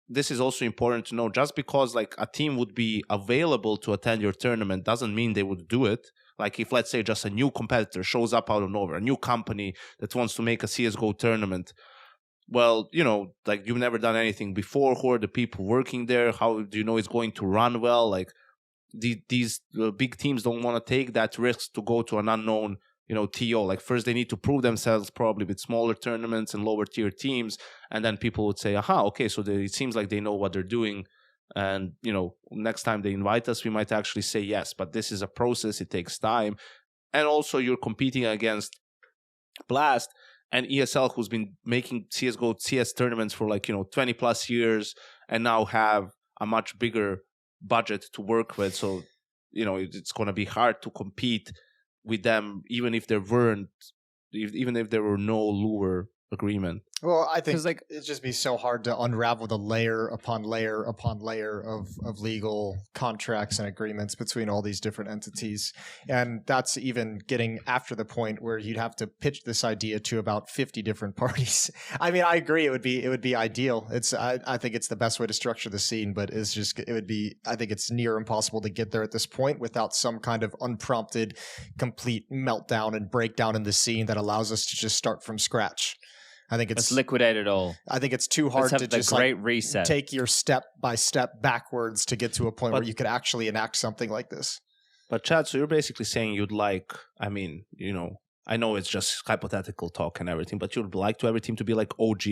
this is also important to know. Just because like a team would be available to attend your tournament doesn't mean they would do it. Like if, let's say, just a new competitor shows up out of nowhere, a new company that wants to make a CSGO tournament, well, you know, like you've never done anything before. Who are the people working there? How do you know it's going to run well? Like these big teams don't want to take that risk to go to an unknown, you know, TO. Like first they need to prove themselves probably with smaller tournaments and lower tier teams. And then people would say, aha, okay, so it seems like they know what they're doing. And, you know, next time they invite us, we might actually say yes. But this is a process. It takes time. And also you're competing against Blast and ESL, who's been making CSGO CS tournaments for like, you know, 20 plus years and now have a much bigger budget to work with. So, you know, it's going to be hard to compete with them, even if there were no lure agreement. Well, I think like it'd just be so hard to unravel the layer upon layer upon layer of legal contracts and agreements between all these different entities. And that's even getting after the point where you'd have to pitch this idea to about 50 different parties. I mean, I agree it would be ideal. I think it's the best way to structure the scene, but I think it's near impossible to get there at this point without some kind of unprompted complete meltdown and breakdown in the scene that allows us to just start from scratch. I think let's liquidate it all. I think it's too hard to just reset. Take your step by step backwards to get to a point where you could actually enact something like this. But Chad, so you're basically saying you'd like, I mean, you know, I know it's just hypothetical talk and everything, but you'd like to every team to be like OG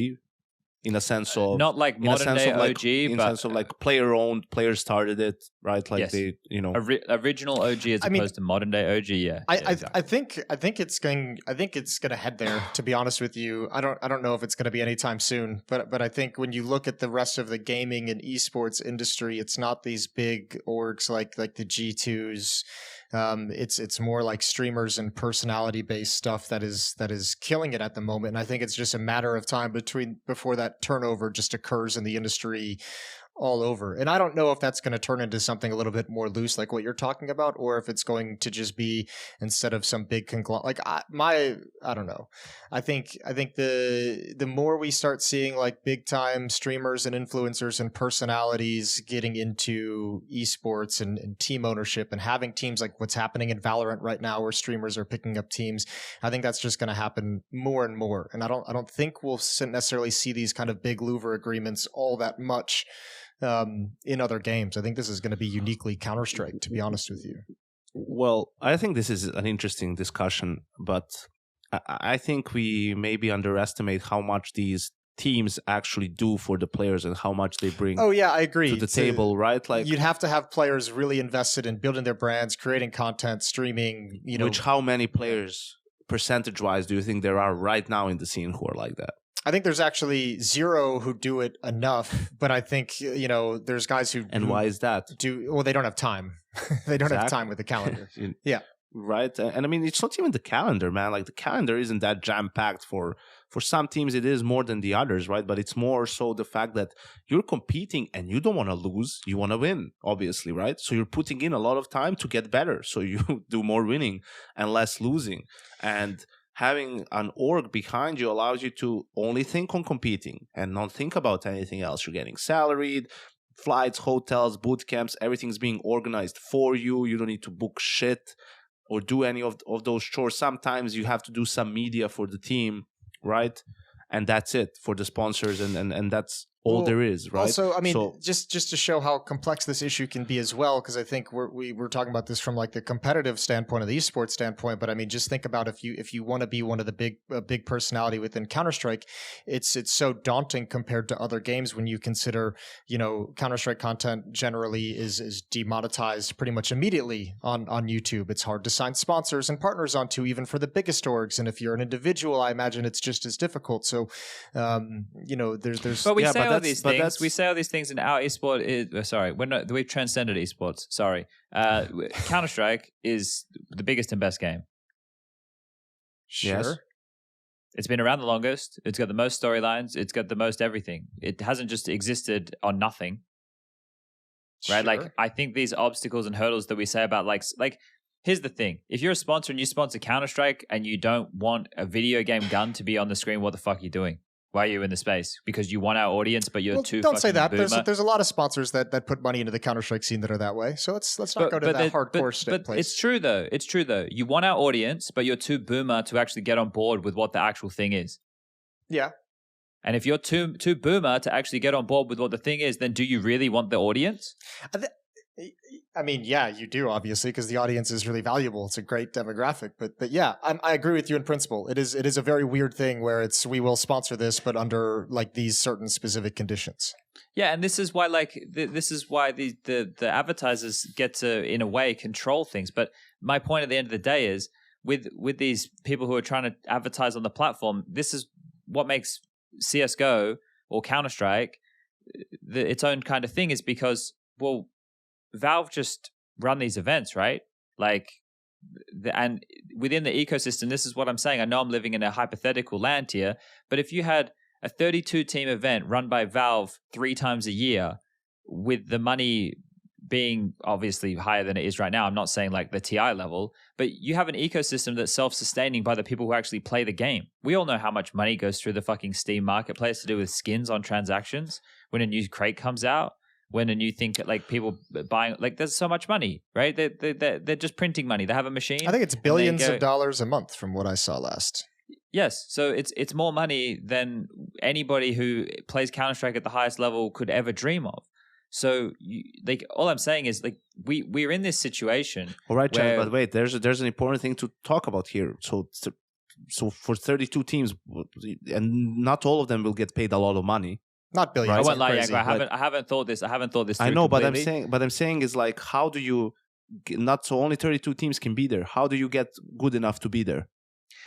in a sense of not like modern day like, OG, in but sense of like player owned, players started it, right? Like yes. They, you know, original OG as opposed to modern day OG. Yeah, I think it's going to head there. To be honest with you, I don't know if it's going to be anytime soon, but I think when you look at the rest of the gaming and esports industry, it's not these big orgs like the G2s. It's more like streamers and personality based stuff that is killing it at the moment. And I think it's just a matter of time before that turnover just occurs in the industry all over. And I don't know if that's going to turn into something a little bit more loose like what you're talking about, or if it's going to just be instead of some big conglomerate. Like I don't know. I think the more we start seeing like big time streamers and influencers and personalities getting into esports and team ownership and having teams like what's happening in Valorant right now, where streamers are picking up teams, I think that's just going to happen more and more. And I don't think we'll necessarily see these kind of big louver agreements all that much in other games. I think this is going to be uniquely Counter-Strike, to be honest with you. Well, I think this is an interesting discussion, but I think we maybe underestimate how much these teams actually do for the players and how much they bring. Oh yeah, I agree. To the table, right? Like you'd have to have players really invested in building their brands, creating content, streaming. You know, which how many players percentage-wise do you think there are right now in the scene who are like that? I think there's actually 0 who do it enough, but I think, you know, there's guys who... And why is that? Well, they don't have time. They don't have time with the calendar. Yeah. Right? And I mean, it's not even the calendar, man. Like the calendar isn't that jam-packed for some teams. It is more than the others, right? But it's more so the fact that you're competing and you don't want to lose. You want to win, obviously, right? So you're putting in a lot of time to get better. So you do more winning and less losing. And having an org behind you allows you to only think on competing and not think about anything else. You're getting salaried, flights, hotels, boot camps, everything's being organized for you. You don't need to book shit or do any of those chores. Sometimes you have to do some media for the team, right? And that's it for the sponsors. And that's all there is, right? Also, I mean, just to show how complex this issue can be as well, because I think we're talking about this from like the competitive standpoint, of the esports standpoint. But I mean, just think about if you want to be one of the big personality within Counter-Strike, it's so daunting compared to other games when you consider, Counter-Strike content generally is demonetized pretty much immediately on YouTube. It's hard to sign sponsors and partners onto, even for the biggest orgs. And if you're an individual, I imagine it's just as difficult. So, there's. But we say all these things. We say all these things in our esport. We've transcended esports. Sorry, Counter-Strike is the biggest and best game. Sure. Yes. It's been around the longest. It's got the most storylines. It's got the most everything. It hasn't just existed on nothing. Right? Sure. Like, I think these obstacles and hurdles that we say about like here's the thing. If you're a sponsor and you sponsor Counter-Strike and you don't want a video game gun to be on the screen, what the fuck are you doing? Why are you in the space? Because you want our audience, but you're too. Don't say that. Boomer. There's a lot of sponsors that put money into the Counter-Strike scene that are that way. So let's not go to that hardcore but place. It's true though. You want our audience, but you're too boomer to actually get on board with what the actual thing is. Yeah. And if you're too boomer to actually get on board with what the thing is, then do you really want the audience? I mean, yeah, you do, obviously, because the audience is really valuable. It's a great demographic. But yeah, I agree with you in principle. It is a very weird thing where we will sponsor this, but under like these certain specific conditions. Yeah, and this is why the advertisers get to, in a way, control things. But my point at the end of the day is with these people who are trying to advertise on the platform, this is what makes CSGO or Counter-Strike its own kind of thing, is because, well, Valve just run these events, right? Like, and within the ecosystem, this is what I'm saying. I know I'm living in a hypothetical land here, but if you had a 32-team event run by Valve 3 times a year, with the money being obviously higher than it is right now, I'm not saying like the TI level, but you have an ecosystem that's self-sustaining by the people who actually play the game. We all know how much money goes through the fucking Steam marketplace to do with skins on transactions when a new crate comes out. When a new thing, like people buying, like there's so much money, right? They're just printing money. They have a machine. I think it's billions of dollars a month from what I saw last. Yes, so it's more money than anybody who plays Counter-Strike at the highest level could ever dream of. So, all I'm saying is, like, we're in this situation. All right, Chad, but wait, there's an important thing to talk about here. So for 32 teams, and not all of them will get paid a lot of money. Not billions. I won't lie, I haven't thought this. Through I know, completely. but I'm saying is like, how do you only 32 teams can be there? How do you get good enough to be there?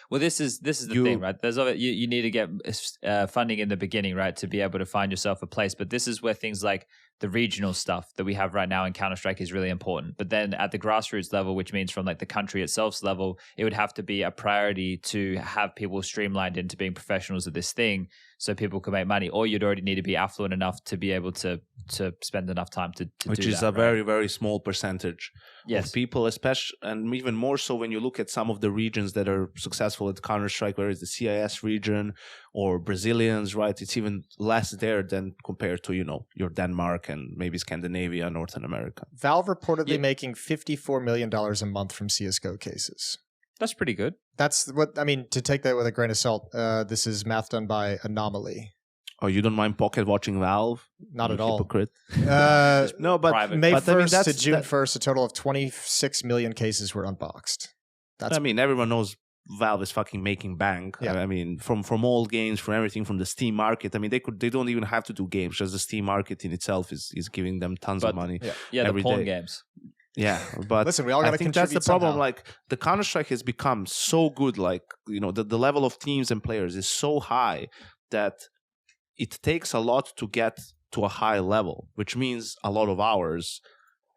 Well, this is the thing, right? You need to get funding in the beginning, right, to be able to find yourself a place. But this is where things like the regional stuff that we have right now in Counter-Strike is really important. But then at the grassroots level, which means from like the country itself's level, it would have to be a priority to have people streamlined into being professionals at this thing, so people can make money. Or you'd already need to be affluent enough to be able to spend enough time to which do is that, a very, very small percentage of people, especially, and even more so when you look at some of the regions that are successful at Counter-Strike, whether it's the CIS region or Brazilians, right? It's even less there than compared to, your Denmark and maybe Scandinavia, Northern America. Valve reportedly making $54 million a month from CSGO cases. That's pretty good. That's what, I mean, to take that with a grain of salt, this is math done by Anomaly. Oh, you don't mind pocket watching Valve? Not at all. Hypocrite. No, but private. May 1st to June 1st, a total of 26 million cases were unboxed. Everyone knows Valve is fucking making bank. Yeah. I mean, from all games, from everything, from the Steam market. I mean, they don't even have to do games. Just the Steam market in itself is giving them tons of money. Yeah, the porn games. Yeah, but listen, we all got to contribute. That's the problem. Somehow. Like, the Counter-Strike has become so good. Like, the level of teams and players is so high that it takes a lot to get to a high level, which means a lot of hours.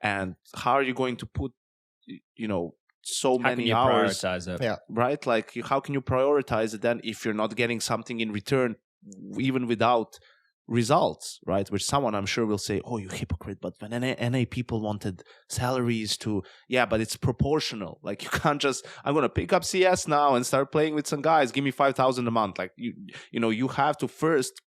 And how are you going to put, so many hours? Prioritize it? Yeah, right. Like, how can you prioritize it then if you're not getting something in return, even without results, right? Which someone I'm sure will say, "Oh, you hypocrite!" But when NA people wanted salaries but it's proportional. Like, you can't just, I'm gonna pick up CS now and start playing with some guys. Give me 5,000 a month. Like, you have to first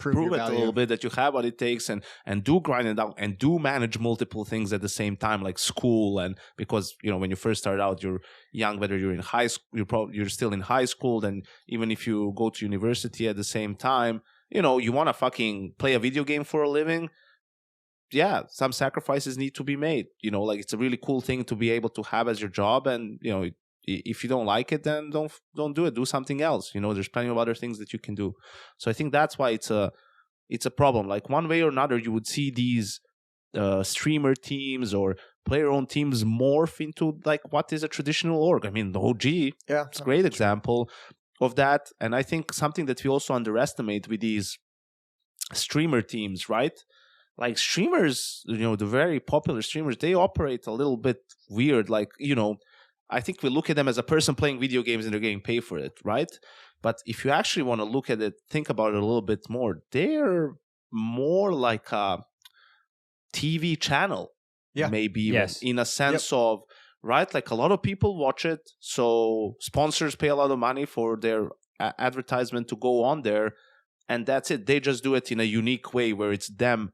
prove it a little bit that you have what it takes, and do grind it out and do manage multiple things at the same time, like school. And because when you first start out, you're young, whether you're in high school, you're still in high school, then even if you go to university at the same time, you want to fucking play a video game for a living, yeah, some sacrifices need to be made. Like it's a really cool thing to be able to have as your job, and if you don't like it, then don't do it. Do something else. There's plenty of other things that you can do. So I think that's why it's a problem. Like one way or another, you would see these streamer teams or player-owned teams morph into like what is a traditional org. I mean, the OG, it's a great example of that. And I think something that we also underestimate with these streamer teams, right? Like streamers, the very popular streamers, they operate a little bit weird. Like, I think we look at them as a person playing video games and they're getting paid for it, right? But if you actually want to look at it, think about it a little bit more, they're more like a TV channel, maybe even, in a sense of, right? Like a lot of people watch it, so sponsors pay a lot of money for their advertisement to go on there, and that's it. They just do it in a unique way where it's them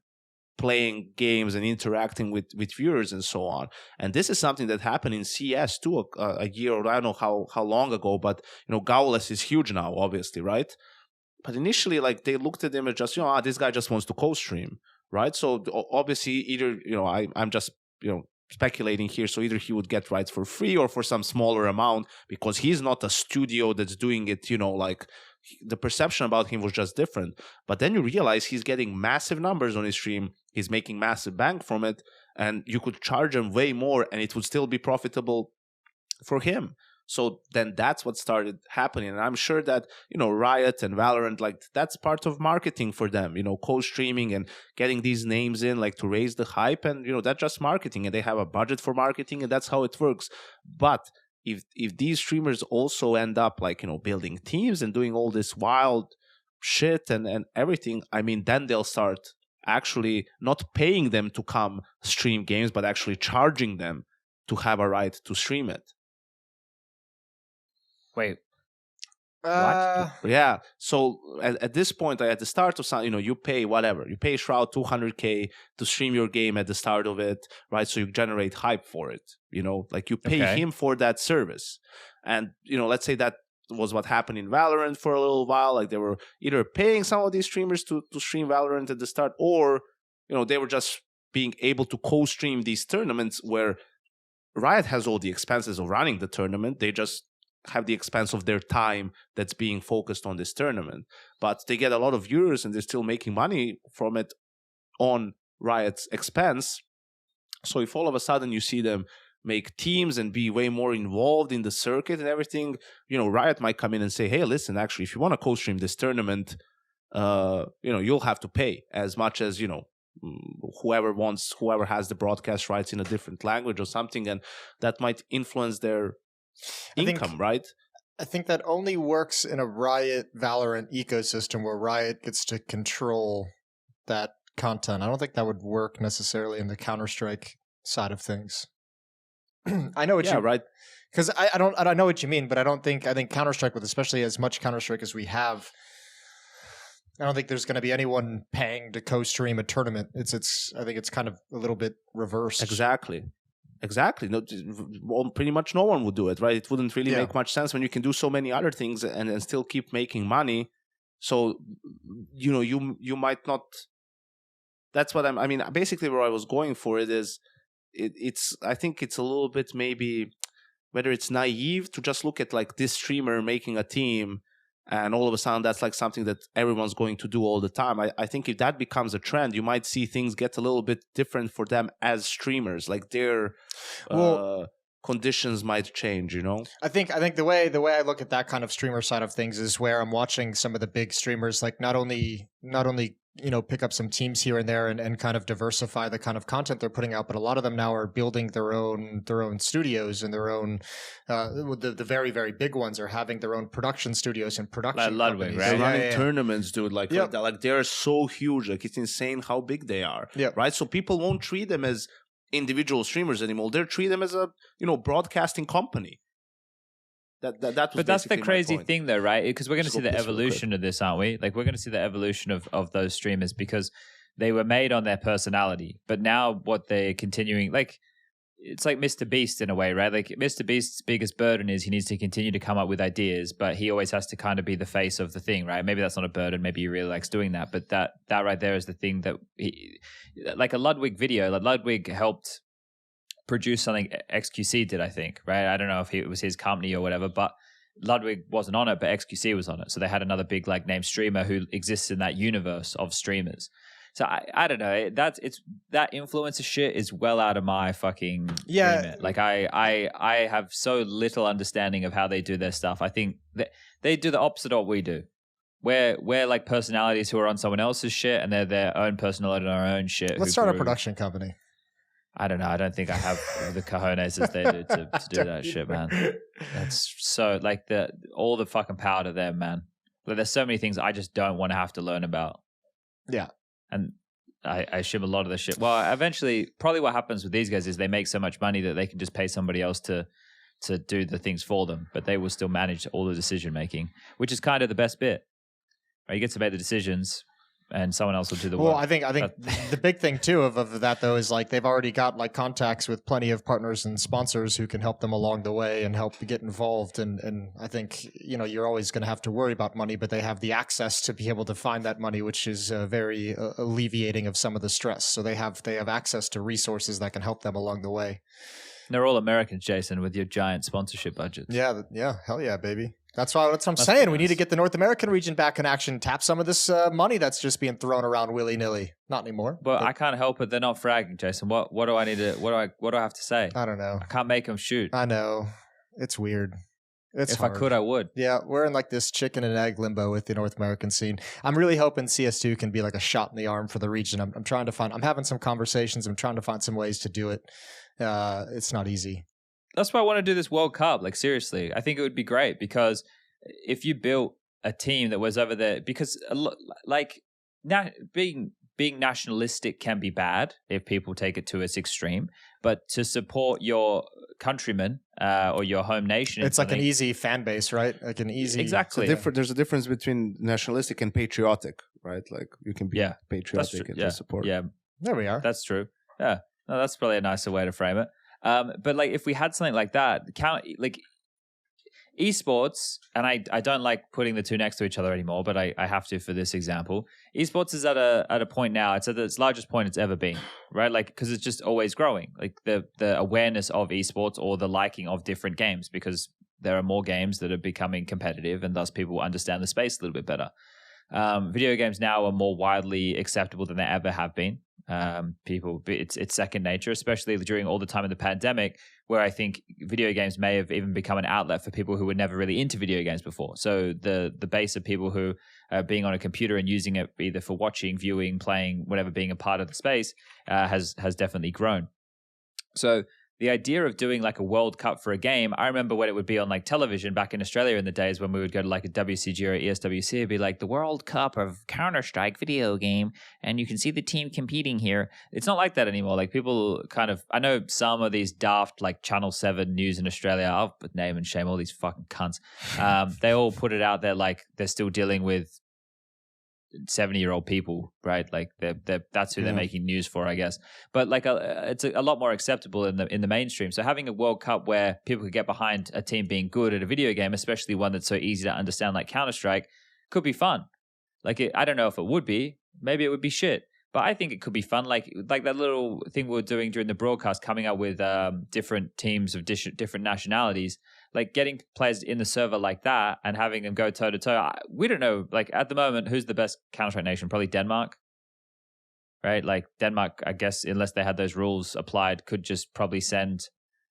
playing games and interacting with viewers and so on. And this is something that happened in CS2 a year, or I don't know how long ago, but Gaules is huge now, obviously, right? But initially, like, they looked at him as just, this guy just wants to co-stream, right? So obviously either, I'm just, speculating here, so either he would get rights for free or for some smaller amount, because he's not a studio that's doing it, like, the perception about him was just different. But then you realize he's getting massive numbers on his stream, he's making massive bank from it, and you could charge him way more and it would still be profitable for him. So then that's what started happening. And I'm sure that, Riot and Valorant, like, that's part of marketing for them, co-streaming and getting these names in, like, to raise the hype. And, that's just marketing, and they have a budget for marketing, and that's how it works. But if these streamers also end up, like, building teams and doing all this wild shit and everything, I mean, then they'll start actually not paying them to come stream games, but actually charging them to have a right to stream it. Wait. What? Yeah. So at this point, at the start of some, you pay whatever. You pay Shroud $200K to stream your game at the start of it, right? So you generate hype for it. Like you pay him for that service. And, let's say that was what happened in Valorant for a little while. Like they were either paying some of these streamers to stream Valorant at the start, or, they were just being able to co-stream these tournaments where Riot has all the expenses of running the tournament. They just have the expense of their time that's being focused on this tournament, but they get a lot of viewers and they're still making money from it on Riot's expense. So if all of a sudden you see them make teams and be way more involved in the circuit and everything, Riot might come in and say, hey, listen, actually, if you want to co-stream this tournament, you'll have to pay as much as, whoever has the broadcast rights in a different language or something, and that might influence their income, right? I think that only works in a Riot Valorant ecosystem where Riot gets to control that content. I don't think that would work necessarily in the Counter-Strike side of things. I know what you right. Because I know what you mean, but I think Counter-Strike, with especially as much Counter-Strike as we have, I don't think there's going to be anyone paying to co-stream a tournament. I think it's kind of a little bit reversed. Exactly. No, pretty much no one would do it, right? It wouldn't really make much sense when you can do so many other things and still keep making money. So, you might not. That's what I mean, basically where I was going for it is, I think it's a little bit maybe, whether it's naive to just look at like this streamer making a team and all of a sudden that's like something that everyone's going to do all the time. I think if that becomes a trend, you might see things get a little bit different for them as streamers. Like their conditions might change, I think the way I look at that kind of streamer side of things is where I'm watching some of the big streamers, like not only pick up some teams here and there and kind of diversify the kind of content they're putting out, but a lot of them now are building their own studios and their own the very, very big ones are having their own production studios and production Ludwig, right? They're running tournaments, dude, like they're so huge, like it's insane how big they are, right? So people won't treat them as individual streamers anymore. They'll treat them as a broadcasting company. But that's the crazy thing, though, right? Because we're going to see the evolution of this, aren't we? Like, we're going to see the evolution of those streamers, because they were made on their personality. But now what they're continuing, like, it's like Mr. Beast in a way, right? Like Mr. Beast's biggest burden is he needs to continue to come up with ideas, but he always has to kind of be the face of the thing, right? Maybe that's not a burden. Maybe he really likes doing that, but that right there is the thing that like a Ludwig video. Like Ludwig helped produce something XQC did, I think, right? I don't know if it was his company or whatever, but Ludwig wasn't on it, but XQC was on it. So they had another big like name streamer who exists in that universe of streamers. So I don't know. That influencer shit is well out of my fucking remit. Like I have so little understanding of how they do their stuff. I think they do the opposite of what we do. We're like personalities who are on someone else's shit, and they're their own personality on our own shit. Let's start a production company. I don't know. I don't think I have the cojones as they do to do that shit, man. That's so like all the fucking power to them, man. Like, there's so many things I just don't want to have to learn about. Yeah. And I assume a lot of the shit. Well, eventually, probably what happens with these guys is they make so much money that they can just pay somebody else to do the things for them, but they will still manage all the decision making, which is kind of the best bit. Right? You get to make the decisions, and someone else will do the work. Well, I think the big thing too of that though is like they've already got like contacts with plenty of partners and sponsors who can help them along the way and help get involved. And I think, you know, you're always going to have to worry about money, but they have the access to be able to find that money, which is very alleviating of some of the stress. So they have access to resources that can help them along the way. They're all Americans, Jason, with your giant sponsorship budgets. Yeah, hell yeah, baby. That's what I'm saying. Nice. We need to get the North American region back in action. Tap some of this money that's just being thrown around willy nilly. Not anymore. But I can't help it. They're not fragging, Jason. What do I need to? What do I have to say? I don't know. I can't make them shoot. I know. It's weird. It's if hard. I could, I would. Yeah, we're in like this chicken and egg limbo with the North American scene. I'm really hoping CS2 can be like a shot in the arm for the region. I'm trying to find. I'm having some conversations. I'm trying to find some ways to do it. It's not easy. That's why I want to do this World Cup. Like seriously, I think it would be great because if you built a team that was over there, because like now being nationalistic can be bad if people take it to its extreme, but to support your countrymen or your home nation, it's like an easy fan base, right? Like an easy exactly. There's a difference between nationalistic and patriotic, right? Like you can be patriotic and support. Yeah, there we are. That's true. Yeah, no, that's probably a nicer way to frame it. But like if we had something like that, like esports, and I don't like putting the two next to each other anymore, but I have to for this example. Esports is at a point now, it's at its largest point it's ever been, right? Like, because it's just always growing. Like the awareness of esports or the liking of different games, because there are more games that are becoming competitive, and thus people understand the space a little bit better. Video games now are more widely acceptable than they ever have been. It's second nature, especially during all the time of the pandemic, where I think video games may have even become an outlet for people who were never really into video games before. So the base of people who are being on a computer and using it either for watching, viewing, playing, whatever, being a part of the space has definitely grown. So the idea of doing like a World Cup for a game, I remember when it would be on like television back in Australia in the days when we would go to like a WCG or ESWC, it'd be like the World Cup of Counter-Strike video game, and you can see the team competing here. It's not like that anymore. Like people kind of, I know some of these daft like Channel 7 news in Australia, I'll name and shame all these fucking cunts. They all put it out there like they're still dealing with 70-year-old people, right? Like that's who they're making news for, I guess. But like it's a lot more acceptable in the mainstream. So having a World Cup where people could get behind a team being good at a video game, especially one that's so easy to understand like Counter-Strike, could be fun. Like I don't know if it would be. Maybe it would be shit. But I think it could be fun. Like that little thing we were doing during the broadcast, coming up with different teams of different nationalities. Like getting players in the server like that and having them go toe to toe. We don't know. Like at the moment, who's the best Counter-Strike nation? Probably Denmark, right? Like Denmark, I guess, unless they had those rules applied, could just probably send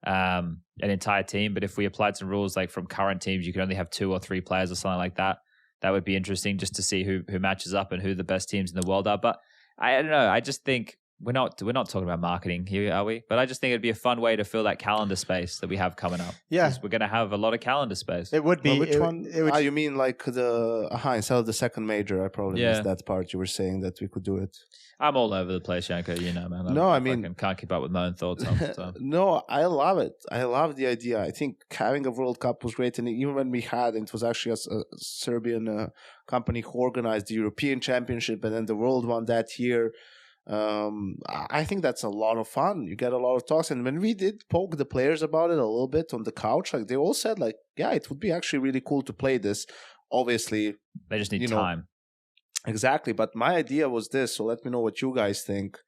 an entire team. But if we applied some rules like from current teams, you could only have 2 or 3 players or something like that. That would be interesting just to see who matches up and who the best teams in the world are. But I don't know. I just think we're not talking about marketing here, are we? But I just think it'd be a fun way to fill that calendar space that we have coming up. Yeah, we're going to have a lot of calendar space. It would be. Well, which one? You mean like the instead of the second major? I probably missed that part. You were saying that we could do it. I'm all over the place, Yanko. You know, man. I mean, can't keep up with my own thoughts half the time. No, I love it. I love the idea. I think having a World Cup was great, and even when we had, it was actually a Serbian company who organized the European Championship, and then the World one that year. I think that's a lot of fun. You get a lot of talks. And when we did poke the players about it a little bit on the couch, like they all said, like, yeah, it would be actually really cool to play this. Obviously, they just need time. Exactly. But my idea was this. So let me know what you guys think.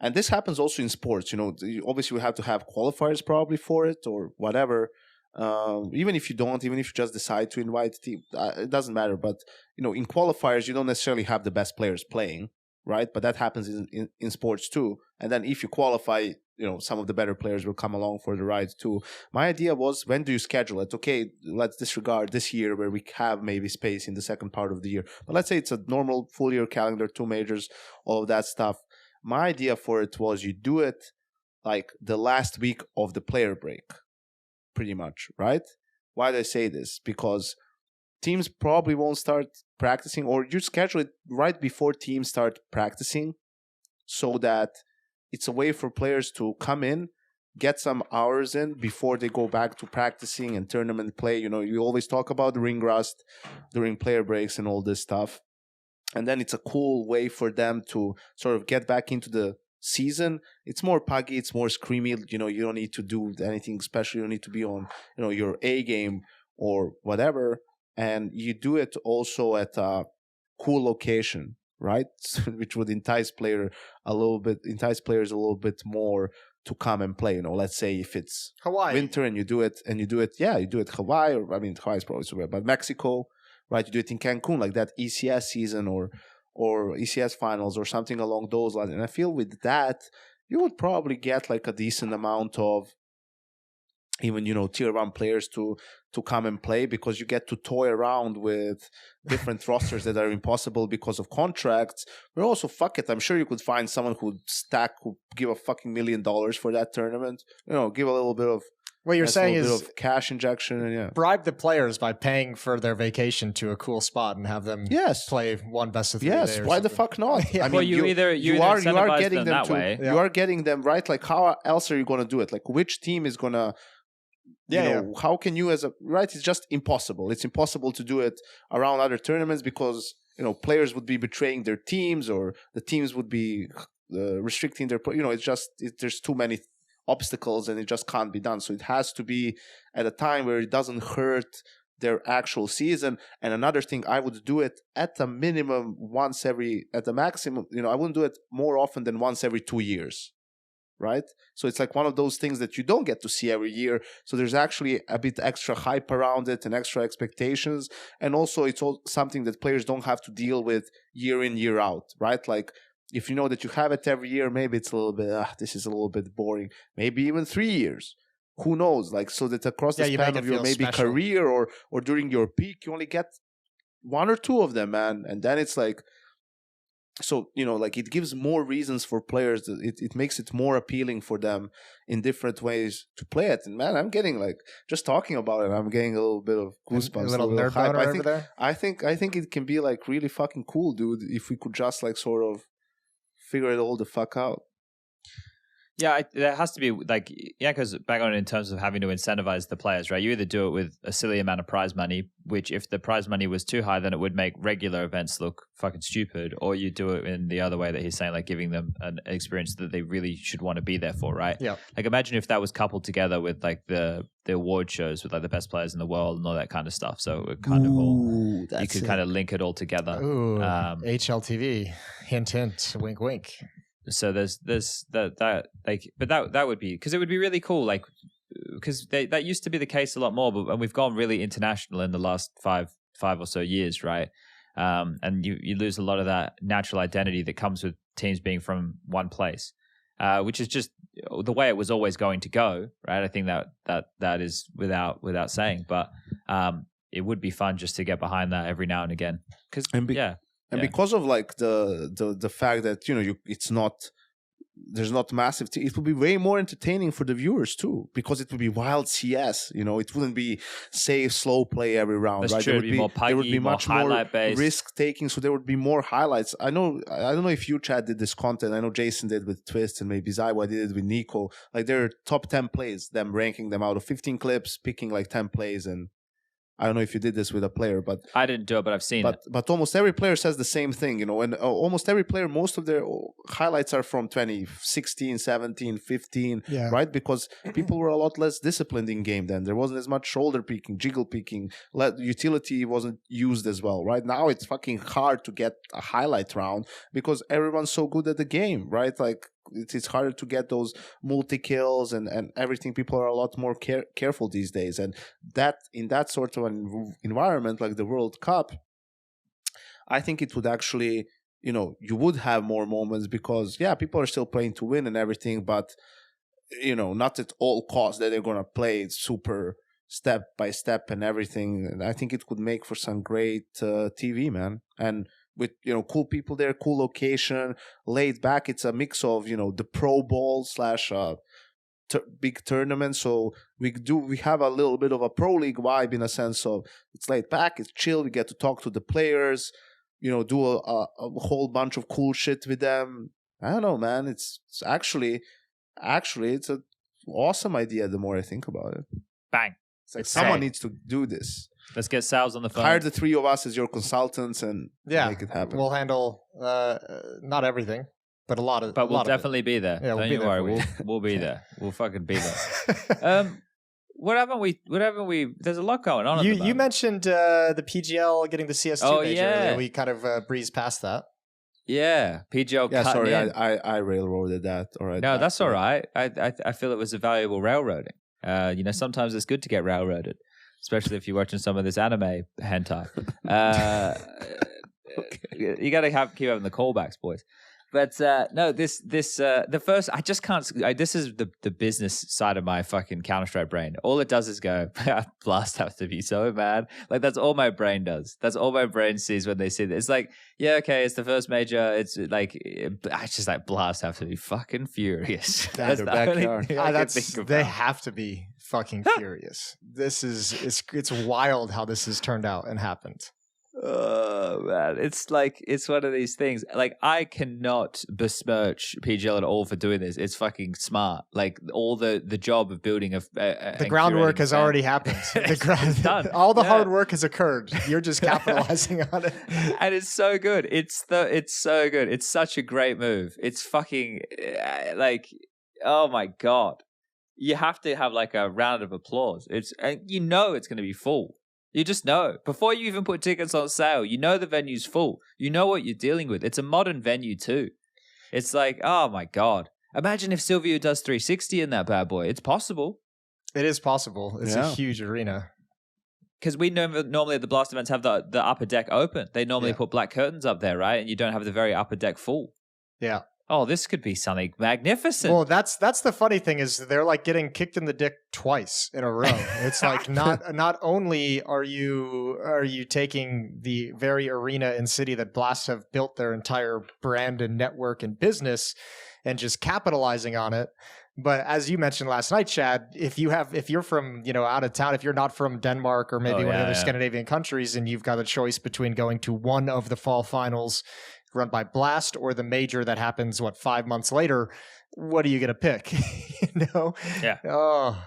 And this happens also in sports. Obviously we have to have qualifiers probably for it or whatever. Even if you just decide to invite a team, it doesn't matter. But, in qualifiers, you don't necessarily have the best players playing. Right, but that happens in sports too. And then if you qualify, some of the better players will come along for the ride too. My idea was, when do you schedule it? Okay, let's disregard this year where we have maybe space in the second part of the year. But let's say it's a normal full year calendar, 2 majors, all of that stuff. My idea for it was you do it like the last week of the player break, pretty much, right? Why do I say this? Because teams probably won't start practicing, or you schedule it right before teams start practicing so that it's a way for players to come in, get some hours in before they go back to practicing and tournament play. You always talk about ring rust during player breaks and all this stuff. And then it's a cool way for them to sort of get back into the season. It's more puggy, it's more screamy. You don't need to do anything special. You don't need to be on, your A game or whatever. And you do it also at a cool location, right? Which would entice players a little bit more to come and play. Let's say if it's Hawaii winter and you do it Hawaii, or Hawaii is probably so bad, but Mexico, right? You do it in Cancun, like that ECS season or ECS finals or something along those lines. And I feel with that, you would probably get like a decent amount of even, tier 1 players to come and play, because you get to toy around with different rosters that are impossible because of contracts. But also, fuck it, I'm sure you could find someone who give a fucking $1 million for that tournament. Give a little bit of what you're saying is of cash injection, and bribe the players by paying for their vacation to a cool spot and have them play one best of 3 Yes, why the fuck not? I mean, you are getting them that way. You are getting them, right? Like, how else are you going to do it? Like, which team is going to how can you it's just impossible. It's impossible to do it around other tournaments because, players would be betraying their teams, or the teams would be restricting their, there's too many obstacles and it just can't be done. So it has to be at a time where it doesn't hurt their actual season. And another thing, I would do it at a minimum at the maximum, I wouldn't do it more often than once every 2 years. Right? So it's like one of those things that you don't get to see every year. So there's actually a bit extra hype around it and extra expectations. And also it's all something that players don't have to deal with year in, year out, right? Like, if you know that you have it every year, maybe it's a little bit, this is a little bit boring. Maybe even 3 years. Who knows? Like, so that across the span of your maybe special career or during your peak, you only get 1 or 2 of them, man. And then it's like, so, like, it gives more reasons for players. It makes it more appealing for them in different ways to play it. And man, I'm getting, like, just talking about it, I'm getting a little bit of goosebumps. A little nerd boner over there? I think it can be, like, really fucking cool, dude, if we could just, like, sort of figure it all the fuck out. Yeah, there has to be, like, because back on it in terms of having to incentivize the players, right? You either do it with a silly amount of prize money, which if the prize money was too high, then it would make regular events look fucking stupid, or you do it in the other way that he's saying, like giving them an experience that they really should want to be there for, right? Yeah. Like, imagine if that was coupled together with like the award shows with like the best players in the world and all that kind of stuff. So it kind of all, you could kind of link it all together. Ooh, HLTV, hint, hint, wink, wink. So there's that like, but that would be, because it would be really cool, like, because that used to be the case a lot more, but we've gone really international in the last five or so years, right? And you lose a lot of that natural identity that comes with teams being from one place, which is just the way it was always going to go, right? I think that is without saying, but it would be fun just to get behind that every now and again, because And because of like the fact that it's not, there's not massive, it would be way more entertaining for the viewers too, because it would be wild CS. It wouldn't be safe, slow play every round. That's right? true. There would be much more risk taking, so there would be more highlights. I don't know if you, Chad, did this content. I know Jason did with Twist, and maybe Zaiwa did it with Nico. Like, there are top 10 plays, them ranking them out of 15 clips, picking like 10 plays, and I don't know if you did this with a player, but I didn't do it, but I've seen it. But almost every player says the same thing, you know, and almost every player, most of their highlights are from 2016, 17, 15, right? Because people were a lot less disciplined in game then. There wasn't as much shoulder peeking, jiggle peeking, utility wasn't used as well, right? Now it's fucking hard to get a highlight round because everyone's so good at the game, right? Like, it's harder to get those multi-kills and everything. People are a lot more careful these days. And that in that sort of an environment like the World Cup, I think it would actually, you know, you would have more moments because, people are still playing to win and everything, but, you know, not at all costs that they're going to play super step by step and everything. And I think it could make for some great TV, man. And with, you know, cool people there, cool location, laid back. It's a mix of, you know, the Pro Bowl / big tournament. So we have a little bit of a pro league vibe in a sense of it's laid back, it's chill. We get to talk to the players, you know, do a whole bunch of cool shit with them. I don't know, man. It's actually it's an awesome idea. The more I think about it, bang. It's like someone needs to do this. Let's get Sal's on the phone. Hire the three of us as your consultants and make it happen. We'll handle not everything, but a lot of. But we'll definitely be there. Yeah, Don't you worry. We'll be there. We'll fucking be there. What haven't we? There's a lot going on. You mentioned the PGL getting the CS2 Major. Yeah. We kind of breezed past that. Yeah, PGL. Yeah, sorry, in. I railroaded that. All right. No, that's all right. I feel it was a valuable railroading. You know, sometimes it's good to get railroaded, especially if you're watching some of this anime hentai. You got to keep having the callbacks, boys. But no, the first, I just can't. This is the business side of my fucking Counter-Strike brain. All it does is go, Blast have to be so mad. Like, that's all my brain does. That's all my brain sees when they see this. It's like, yeah, okay, it's the first major. It's like, I just like, Blast have to be fucking furious. That's the backyard. They have to be fucking furious. It's wild how this has turned out and happened. Oh man, it's like, it's one of these things. Like, I cannot besmirch PGL at all for doing this. It's fucking smart. Like, all the job of building the groundwork has already happened. It's done. All the hard work has occurred. You're just capitalizing on it, and it's so good. It's so good. It's such a great move. It's fucking like, oh my god, you have to have like a round of applause. It's you know it's going to be full. You just know. Before you even put tickets on sale, you know the venue's full. You know what you're dealing with. It's a modern venue too. It's like, oh my god. Imagine if Silvio does 360 in that bad boy. It's possible. It is possible. It's a huge arena. Because we normally at the Blast events have the upper deck open. They normally put black curtains up there, right? And you don't have the very upper deck full. Yeah. Oh, this could be something magnificent. Well, that's the funny thing is they're like getting kicked in the dick twice in a row. It's like not only are you taking the very arena and city that Blast have built their entire brand and network and business and just capitalizing on it, but as you mentioned last night, Chad, if you're from, you know, out of town, if you're not from Denmark or maybe one of the other Scandinavian countries, and you've got a choice between going to one of the fall finals run by Blast or the major that happens 5 months later, what are you going to pick? You know? Yeah. Oh,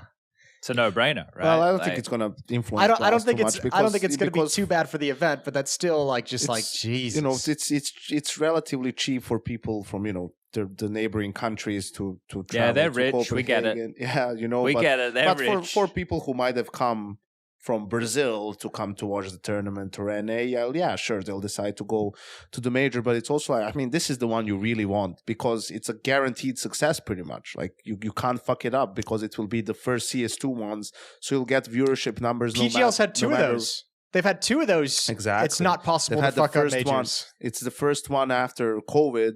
it's a no-brainer, right? Well, I don't think it's going to influence. I don't think it's going to be too bad for the event, but that's still like Jesus. You know, it's relatively cheap for people from, you know, the neighboring countries to travel. Yeah, they're rich. We get it. Yeah, you know, we get it. They're rich. But for people who might have come from Brazil to come to watch the tournament or NA, sure, they'll decide to go to the major. But it's also, I mean, this is the one you really want because it's a guaranteed success pretty much. Like, you can't fuck it up because it will be the first CS2 ones. So you'll get viewership numbers. PGL's had two of those. They've had two of those. Exactly. It's not possible to fuck up majors. It's the first one after COVID,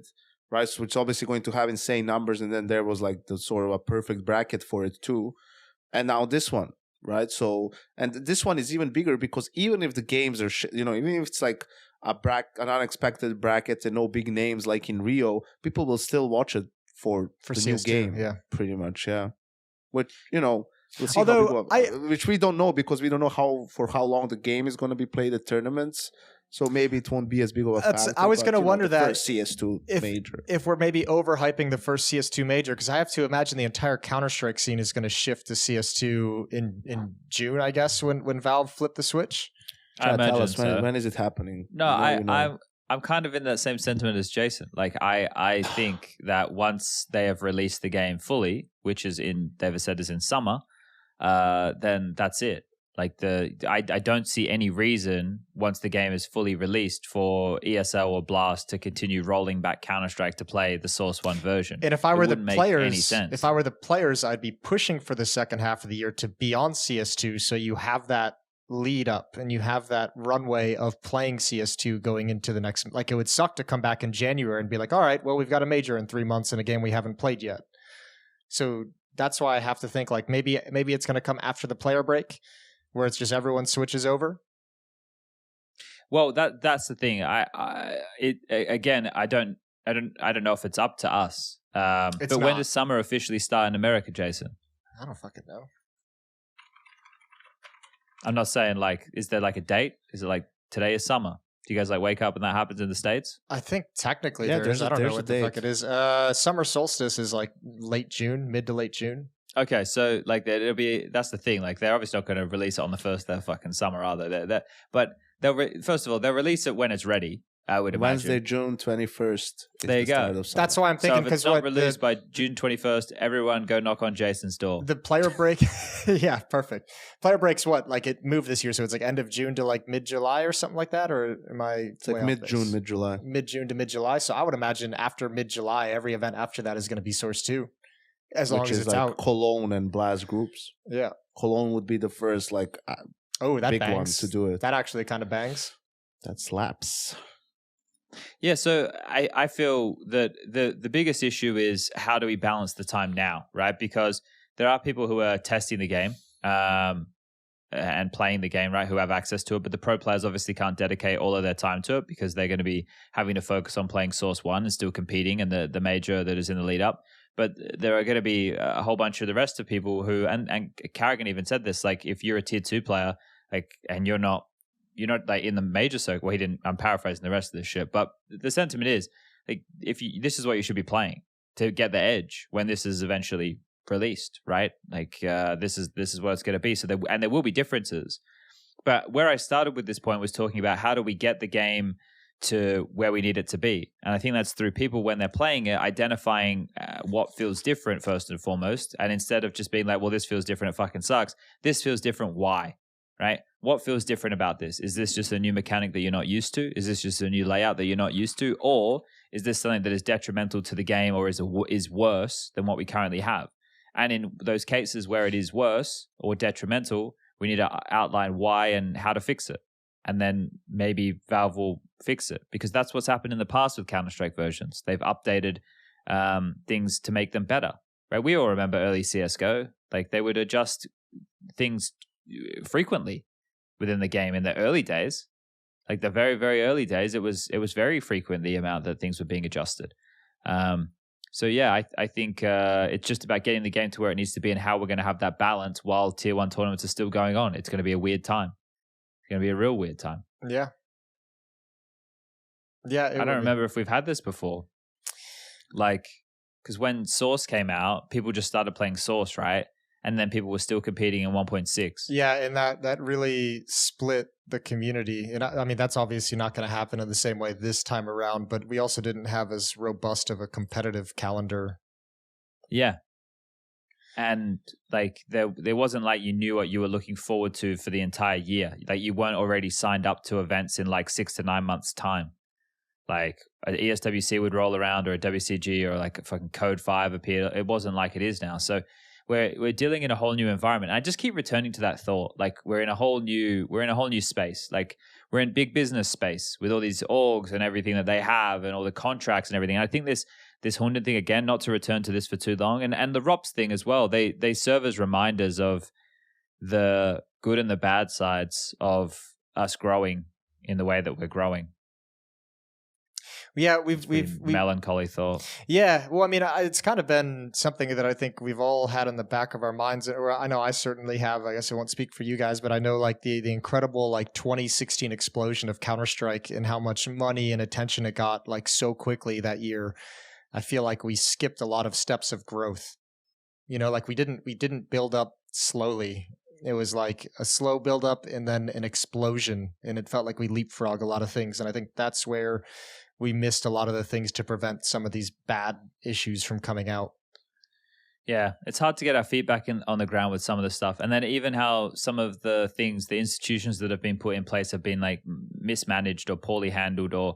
right? So it's obviously going to have insane numbers. And then there was like the sort of a perfect bracket for it too. And now this one. Right, so and this one is even bigger because even if the games are you know, even if it's like an unexpected bracket and no big names like in Rio, people will still watch it for the CS2, new game, pretty much, Which, you know, we'll see. Although which we don't know because we don't know how long the game is going to be played at tournaments. So maybe it won't be as big of a factor. I was going to wonder that first CS2 Major. If we're maybe overhyping the first CS2 Major, because I have to imagine the entire Counter-Strike scene is going to shift to CS2 in June, I guess, when Valve flipped the switch. I imagine tell us so. when is it happening? No, I'm kind of in that same sentiment as Jason. Like I think that once they have released the game fully, which is they've said is in summer, then that's it. Like I don't see any reason once the game is fully released for ESL or Blast to continue rolling back Counter-Strike to play the Source 1 version. And if I were the players, I'd be pushing for the second half of the year to be on CS2, so you have that lead up and you have that runway of playing CS2 going into the next. Like, it would suck to come back in January and be like, all right, well, we've got a major in 3 months in a game we haven't played yet. So that's why I have to think like maybe it's going to come after the player break, where it's just everyone switches over. Well, that's the thing. I don't know if it's up to us. But when does summer officially start in America, Jason? I don't fucking know. I'm not saying like, is there like a date? Is it like today is summer? Do you guys like wake up and that happens in the States? I think technically there is. I don't know what the fuck it is. Summer solstice is like late June, mid to late June. Okay, so like that's the thing. Like they're obviously not going to release it on the first of their fucking summer, are they? But first of all, they'll release it when it's ready. I would imagine. Wednesday, June 21st. There you go. That's why I'm thinking, because so if it's not released by June 21st, everyone go knock on Jason's door. The player break, yeah, perfect. Player break's what? Like it moved this year, so it's like end of June to like mid-July or something like that, or am I? It's like mid-June, mid-July. Mid-June to mid-July. So I would imagine after mid-July, every event after that is going to be Source 2. As long as it's like out. Cologne and Blast groups. Yeah. Cologne would be the first like that big bangs. one to do it. That actually kind of bangs. That slaps. Yeah, so I feel that the biggest issue is how do we balance the time now, right? Because there are people who are testing the game and playing the game, right, who have access to it, but the pro players obviously can't dedicate all of their time to it because they're going to be having to focus on playing Source 1 and still competing in the major that is in the lead up. But there are going to be a whole bunch of the rest of people who, and Carrigan even said this, like if you're a tier 2 player, like, and you're not like in the major circle. Well, he didn't. I'm paraphrasing the rest of this shit, but the sentiment is like this is what you should be playing to get the edge when this is eventually released, right? Like this is what it's going to be. So there will be differences. But where I started with this point was talking about how do we get the game to where we need it to be, and I think that's through people when they're playing it identifying what feels different first and foremost, and instead of just being like, well, this feels different, it fucking sucks. This feels different. Why? Right? What feels different about this? Is this just a new mechanic that you're not used to? Is this just a new layout that you're not used to? Or is this something that is detrimental to the game or is worse than what we currently have? And in those cases where it is worse or detrimental, we need to outline why and how to fix it. And then maybe Valve will fix it, because that's what's happened in the past with Counter-Strike versions. They've updated things to make them better. Right? We all remember early CSGO. Like they would adjust things frequently within the game in the early days. Like the very, very early days, it was very frequent the amount that things were being adjusted. So yeah, I think it's just about getting the game to where it needs to be and how we're going to have that balance while tier 1 tournaments are still going on. It's going to be a weird time. It's going to be a real weird time. Yeah. Yeah. I don't remember if we've had this before. Like, because when Source came out, people just started playing Source, right? And then people were still competing in 1.6. Yeah, and that really split the community. And I mean, that's obviously not going to happen in the same way this time around, but we also didn't have as robust of a competitive calendar. Yeah. And like there wasn't like you knew what you were looking forward to for the entire year. Like you weren't already signed up to events in like 6 to 9 months time. Like an ESWC would roll around or a WCG or like a fucking Code 5 appear. It wasn't like it is now. So we're dealing in a whole new environment. And I just keep returning to that thought. Like we're in a whole new space. Like we're in big business space with all these orgs and everything that they have and all the contracts and everything. And I think this Hunden thing, again, not to return to this for too long, and the ropz thing as well, they serve as reminders of the good and the bad sides of us growing in the way that we're growing. Yeah, we've melancholy thought. Yeah, well, I mean, it's kind of been something that I think we've all had in the back of our minds. Or I know I certainly have. I guess I won't speak for you guys, but I know like the incredible like 2016 explosion of Counter-Strike and how much money and attention it got like so quickly that year. I feel like we skipped a lot of steps of growth. You know, like we didn't build up slowly. It was like a slow build up and then an explosion, and it felt like we leapfrogged a lot of things. And I think that's where we missed a lot of the things to prevent some of these bad issues from coming out. Yeah, it's hard to get our feet back on the ground with some of the stuff. And then even how some of the things, the institutions that have been put in place have been like mismanaged or poorly handled, or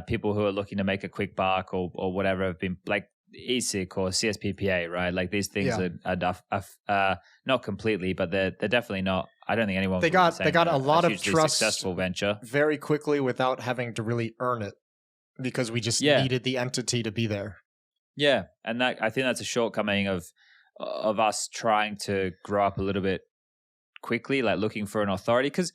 people who are looking to make a quick buck or whatever have been like ESIC or CSPPA, right? Like these things are not completely, but they're definitely not. I don't think anyone. They got a lot of trust, successful venture very quickly without having to really earn it, because we just needed the entity to be there. Yeah, and that I think that's a shortcoming of us trying to grow up a little bit quickly, like looking for an authority. Because,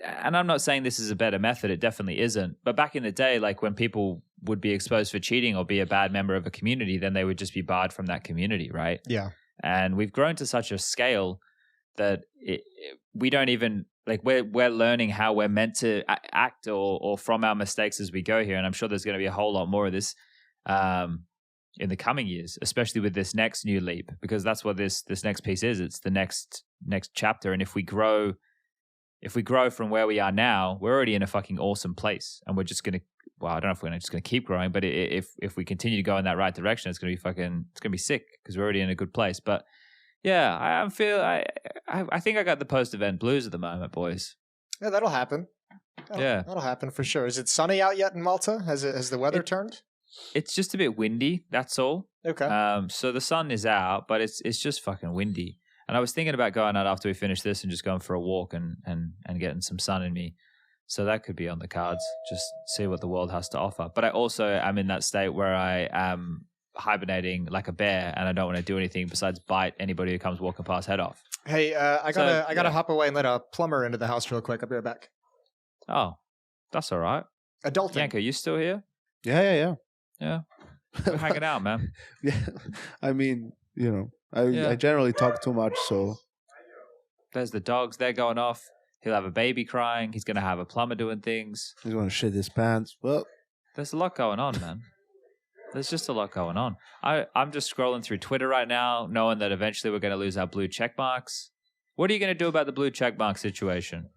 and I'm not saying this is a better method; it definitely isn't. But back in the day, like when people would be exposed for cheating or be a bad member of a community, then they would just be barred from that community, right? Yeah. And we've grown to such a scale that we don't even like we're learning how we're meant to act or from our mistakes as we go here. And I'm sure there's going to be a whole lot more of this in the coming years, especially with this next new leap, because that's what this next piece is. It's the next chapter. And if we grow from where we are now, we're already in a fucking awesome place, and we're just going to, well, I don't know if we're just going to keep growing, but if we continue to go in that right direction, it's going to be sick, because we're already in a good place. But yeah, I think I got the post-event blues at the moment, boys. Yeah, that'll happen. That'll happen for sure. Is it sunny out yet in Malta? Has the weather turned? It's just a bit windy, that's all. Okay. So the sun is out, but it's just fucking windy. And I was thinking about going out after we finish this and just going for a walk and getting some sun in me. So that could be on the cards, just see what the world has to offer. But I also am in that state where I am hibernating like a bear, and I don't want to do anything besides bite anybody who comes walking past head off. Hey, I gotta hop away and let a plumber into the house real quick. I'll be right back. Oh, that's all right. Adulting. Yanko, you still here? Yeah. We're hanging out, man. Yeah, I mean, I generally talk too much, so. There's the dogs. They're going off. He'll have a baby crying. He's going to have a plumber doing things. He's going to shit his pants. Well, there's a lot going on, man. There's just a lot going on. I'm just scrolling through Twitter right now, knowing that eventually we're going to lose our blue check marks. What are you going to do about the blue check mark situation?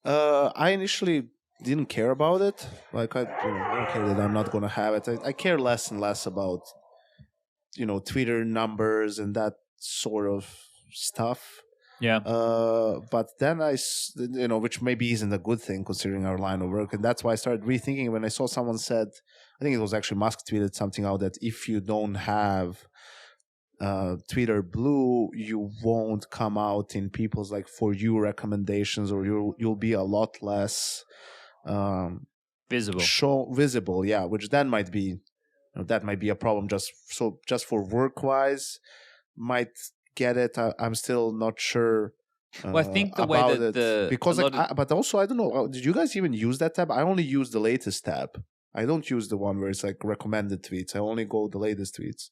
I initially didn't care about it. Like, I don't care that I'm not going to have it. I care less and less about, Twitter numbers and that sort of stuff. Yeah. But then which maybe isn't a good thing considering our line of work. And that's why I started rethinking when I saw someone said, I think it was actually Musk tweeted something out that if you don't have Twitter Blue, you won't come out in people's like For You recommendations, or you'll be a lot less visible. Yeah, which then might be a problem just for work wise. Might get it. I'm still not sure. Well, I think the way that but also I don't know. Did you guys even use that tab? I only use the latest tab. I don't use the one where it's like recommended tweets. I only go the latest tweets.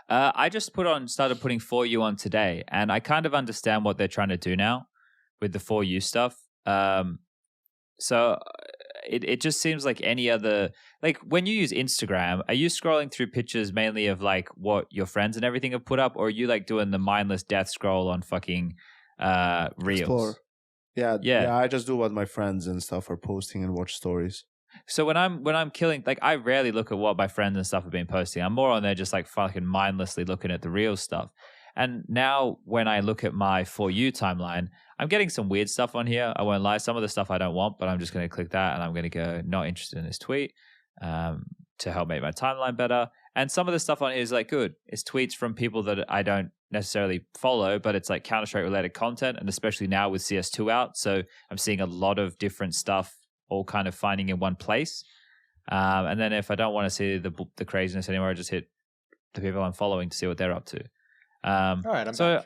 I just started putting For You on today, and I kind of understand what they're trying to do now with the For You stuff. So it just seems like any other, like when you use Instagram, are you scrolling through pictures mainly of like what your friends and everything have put up, or are you like doing the mindless death scroll on fucking Reels? Explore. Yeah. I just do what my friends and stuff are posting and watch stories. So when I'm killing, like I rarely look at what my friends and stuff have been posting. I'm more on there just like fucking mindlessly looking at the real stuff. And now when I look at my For You timeline, I'm getting some weird stuff on here. I won't lie. Some of the stuff I don't want, but I'm just going to click that and I'm going to go not interested in this tweet to help make my timeline better. And some of the stuff on here is like good. It's tweets from people that I don't necessarily follow, but it's like Counter-Strike related content. And especially now with CS2 out. So I'm seeing a lot of different stuff all kind of finding in one place. And then if I don't want to see the craziness anymore, I just hit the people I'm following to see what they're up to. All right, I'm back.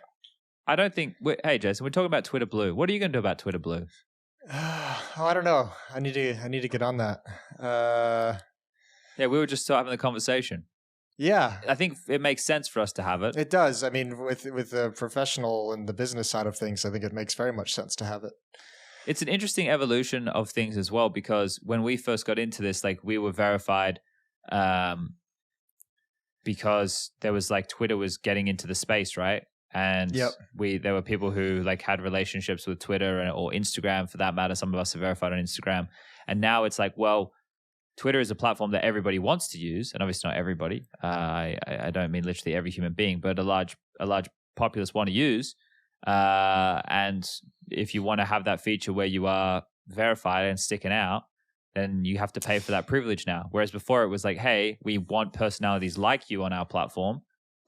I don't think... hey, Jason, we're talking about Twitter Blue. What are you going to do about Twitter Blue? I don't know. I need to get on that. Yeah, we were just having the conversation. Yeah, I think it makes sense for us to have it. It does. I mean, with the professional and the business side of things, I think it makes very much sense to have it. It's an interesting evolution of things as well, because when we first got into this, like, we were verified because there was like Twitter was getting into the space, right? And there were people who like had relationships with Twitter or Instagram for that matter. Some of us are verified on Instagram. And now it's like, well, Twitter is a platform that everybody wants to use, and obviously not everybody. I don't mean literally every human being, but a large populace want to use. And if you want to have that feature where you are verified and sticking out, then you have to pay for that privilege now. Whereas before it was like, hey, we want personalities like you on our platform,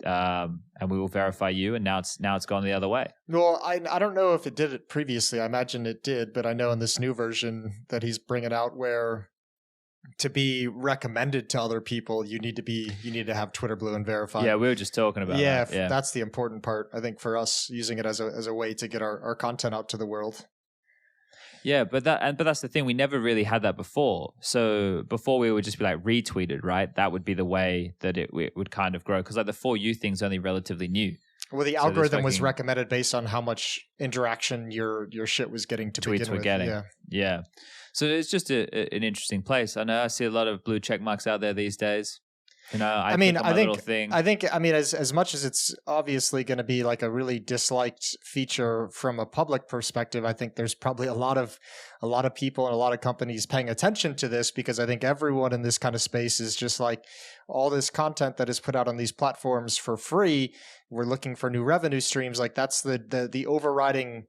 and we will verify you. And now it's gone the other way. Well, I don't know if it did it previously. I imagine it did, but I know in this new version that he's bringing out where to be recommended to other people, you need to have Twitter Blue and verified. Yeah, we were just talking about that. Yeah, that's the important part, I think, for us using it as a way to get our content out to the world. Yeah, but that's the thing. We never really had that before. So before we would just be like retweeted, right? That would be the way that it would kind of grow, because like the For You thing's only relatively new. Well, the algorithm was recommended based on how much interaction your shit was getting to begin with. Tweets were getting. Yeah. So it's just an interesting place. I know I see a lot of blue check marks out there these days. You know, I think as much as it's obviously going to be like a really disliked feature from a public perspective, I think there's probably a lot of people and a lot of companies paying attention to this, because I think everyone in this kind of space is just like, all this content that is put out on these platforms for free, we're looking for new revenue streams. Like, that's the overriding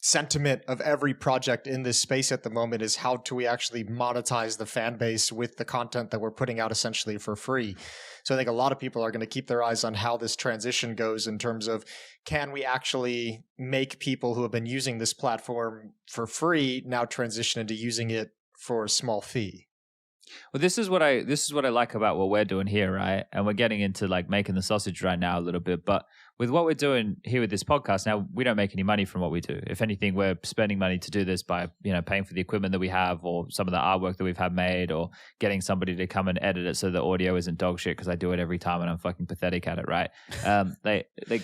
sentiment of every project in this space at the moment, is how do we actually monetize the fan base with the content that we're putting out essentially for free. So I think a lot of people are going to keep their eyes on how this transition goes in terms of, can we actually make people who have been using this platform for free now transition into using it for a small fee. Well, this is what I like about what we're doing here, right? And we're getting into like making the sausage right now a little bit, but with what we're doing here with this podcast now, we don't make any money from what we do. If anything, we're spending money to do this by, paying for the equipment that we have, or some of the artwork that we've had made, or getting somebody to come and edit it so the audio isn't dog shit, because I do it every time and I'm fucking pathetic at it, right?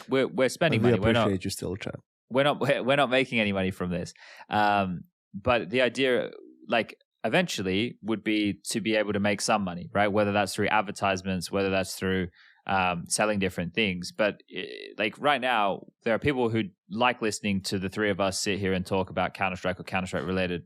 We're spending money. We appreciate you still, Chad. We're not making any money from this. But the idea, like, eventually would be to be able to make some money, right? Whether that's through advertisements, whether that's through selling different things. But like right now, there are people who like listening to the three of us sit here and talk about Counter-Strike or Counter-Strike related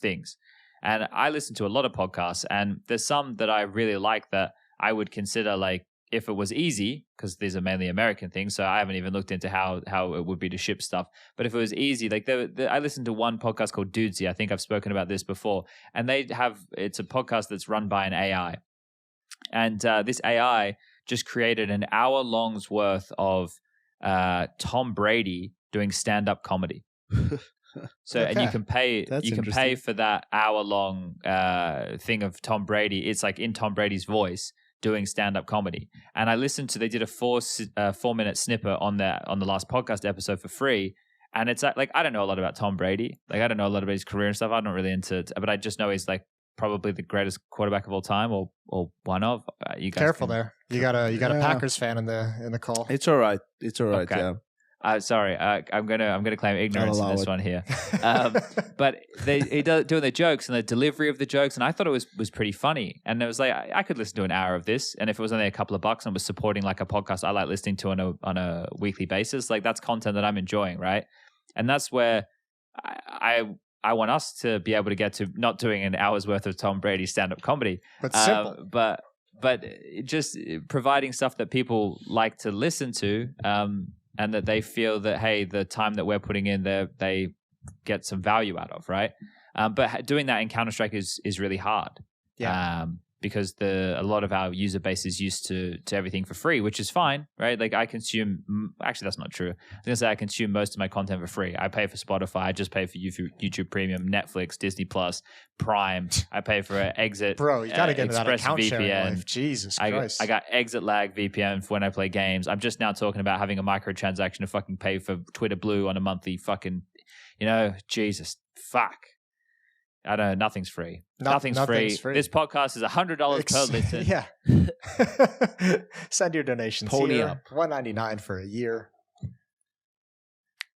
things. And I listen to a lot of podcasts, and there's some that I really like that I would consider, like, if it was easy, because these are mainly American things, so I haven't even looked into how it would be to ship stuff. But if it was easy, like I listened to one podcast called Dudesy. I think I've spoken about this before, and it's a podcast that's run by an AI, and this AI just created an hour-long's worth of Tom Brady doing stand-up comedy. So okay. And you can pay for that hour-long thing of Tom Brady. It's like in Tom Brady's voice, doing stand-up comedy. And I listened to, they did a 4-minute snippet on the last podcast episode for free. And it's like, I don't know a lot about Tom Brady. Like, I don't know a lot about his career and stuff. I'm not really into it, but I just know he's like probably the greatest quarterback of all time, or one of. You guys careful there. You got a Packers fan in the call. It's all right. Okay. Yeah. Sorry, I'm gonna claim ignorance in this one here. But he does doing the jokes and the delivery of the jokes, and I thought it was pretty funny. And it was like, I could listen to an hour of this, and if it was only a couple of bucks and was supporting like a podcast I like listening to on a weekly basis, like that's content that I'm enjoying, right? And that's where I want us to be able to get to, not doing an hour's worth of Tom Brady stand-up comedy, but simple. But just providing stuff that people like to listen to. And that they feel that, hey, the time that we're putting in there, they get some value out of, right? But doing that in Counter-Strike is really hard. Yeah. Because a lot of our user base is used to everything for free, which is fine, right? Like I consume, actually that's not true. I was going to say I consume most of my content for free. I pay for Spotify, I just pay for YouTube Premium, Netflix, Disney Plus, Prime. I pay for Exit. Bro, you got to get into that account sharing life. Jesus Christ. I got Exit Lag VPN for when I play games. I'm just now talking about having a microtransaction to fucking pay for Twitter Blue on a monthly fucking... Jesus, fuck. I don't know. Nothing's free. Nothing's free. This podcast is $100 per listen. Yeah. Send your donations. Pony up. $199 for a year.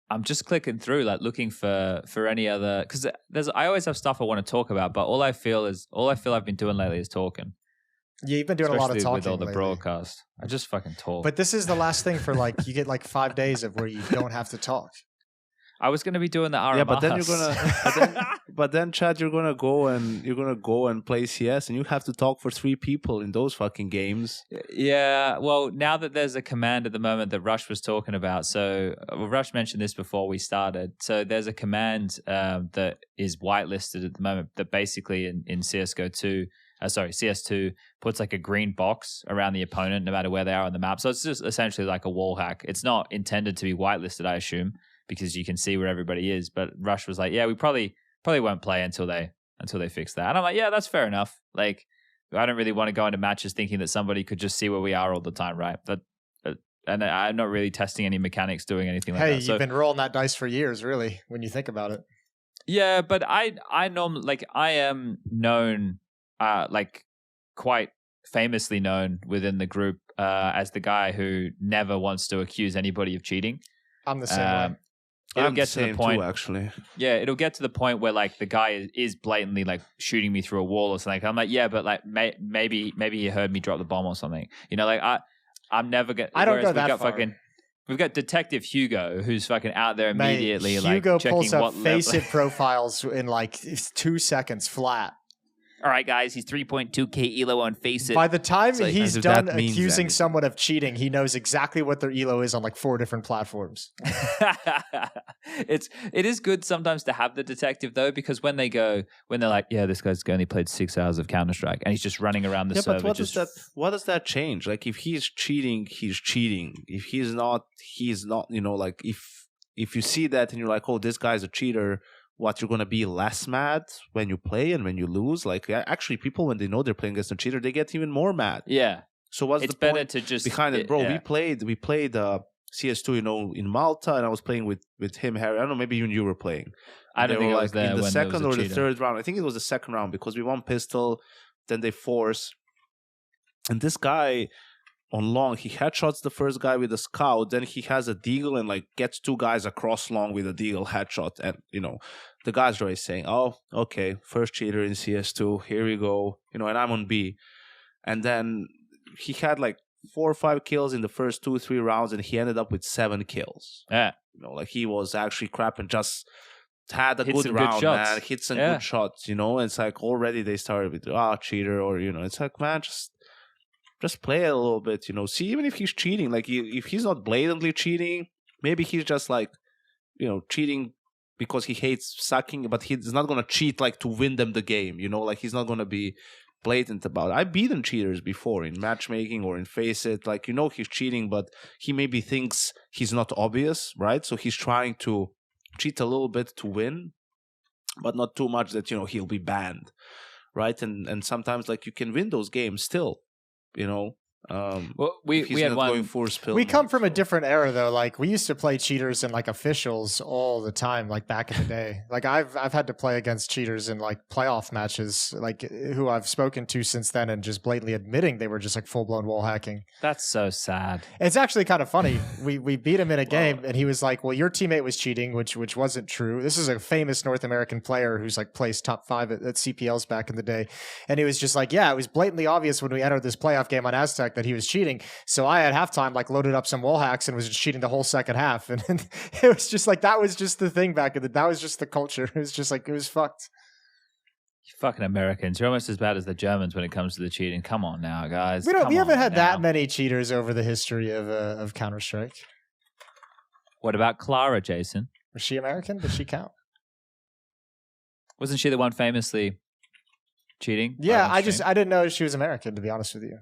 I'm just clicking through, like looking for any other, because I always have stuff I want to talk about, but all I feel I've been doing lately is talking. Yeah, you've been doing a lot of talking with all the lately. broadcast. I just fucking talk. But this is the last thing for you get 5 days of where you don't have to talk. I was going to be doing the RMS. Yeah, but then you're gonna, but then Chad, you're gonna go and play CS, and you have to talk for 3 people in those fucking games. Yeah, well, now that there's a command at the moment that Rush was talking about, so Rush mentioned this before we started. So there's a command that is whitelisted at the moment that basically in CS2 puts like a green box around the opponent no matter where they are on the map. So it's just essentially like a wall hack. It's not intended to be whitelisted, I assume, because you can see where everybody is. But Rush was like, yeah, we probably won't play until they fix that. And I'm like, yeah, that's fair enough. Like, I don't really want to go into matches thinking that somebody could just see where we are all the time, right? And I'm not really testing any mechanics, doing anything like that. Hey, you've been rolling that dice for years, really, when you think about it. Yeah, but I normally, I am known, quite famously known within the group as the guy who never wants to accuse anybody of cheating. I'm the same way. It'll get to the point too, actually. Yeah, it'll get to the point where the guy is blatantly shooting me through a wall or something. I'm like, yeah, but maybe he heard me drop the bomb or something. I'm never gonna. I don't go that far. We've got Detective Hugo who's fucking out there immediately. Hugo checking pulls up what FaceIt profiles in 2 seconds flat. All right, guys, he's 3.2k elo on FaceIt. By the time he's done accusing someone of cheating, he knows exactly what their elo is on 4 different platforms. It is good sometimes to have the detective though, because when they're like, yeah, this guy's only played 6 hours of Counter-Strike and he's just running around the server. But what does that change? If he's cheating, he's cheating. If he's not, he's not. If you see that and you're like, oh, this guy's a cheater. What, you're going to be less mad when you play and when you lose? Actually, people, when they know they're playing against a cheater, they get even more mad. Yeah. So what's the point to just behind it? Bro, yeah. we played CS2, in Malta, and I was playing with him, Harry. I don't know, maybe even you were playing. I don't think I was there in the when second or the cheater. third round. I think it was the second round because we won pistol, then they force. And this guy on long, he headshots the first guy with a scout, then he has a deagle and gets 2 guys across long with a deagle headshot. And, the guys are always saying, oh, okay, first cheater in CS2, here we go, and I'm on B. And then he had 4 or 5 kills in the first 2-3 rounds, and he ended up with 7 kills. Yeah. He was actually crap and just had a good round, man. Hit some good shots, It's already they started with, cheater, or, it's man, just play a little bit, See, even if he's cheating, if he's not blatantly cheating, maybe he's just cheating because he hates sucking, but he's not going to cheat to win them the game, he's not going to be blatant about it. I've beaten cheaters before in matchmaking or in FaceIt, he's cheating, but he maybe thinks he's not obvious, right? So he's trying to cheat a little bit to win, but not too much that, he'll be banned, right? And sometimes you can win those games still. Well, we had one. We come from a different era though. We used to play cheaters and officials all the time. Back in the day, I've had to play against cheaters in playoff matches. Who I've spoken to since then and just blatantly admitting they were just full blown wall hacking. That's so sad. It's actually kind of funny. We beat him in a game and he was like, "Well, your teammate was cheating," which wasn't true. This is a famous North American player who's placed top 5 at CPLs back in the day, and he was just like, "Yeah, it was blatantly obvious when we entered this playoff game on Aztec that he was cheating. So I at halftime loaded up some wall hacks and was just cheating the whole second half." And it was just that was just the thing back in that was just the culture. It was just it was fucked. You fucking Americans, you're almost as bad as the Germans when it comes to the cheating. Come on now, guys. We haven't had that many cheaters over the history of Counter-Strike. What about Clara, Jason? Was she American? Does she count? Wasn't she the one famously cheating? Yeah, I didn't know she was American, to be honest with you.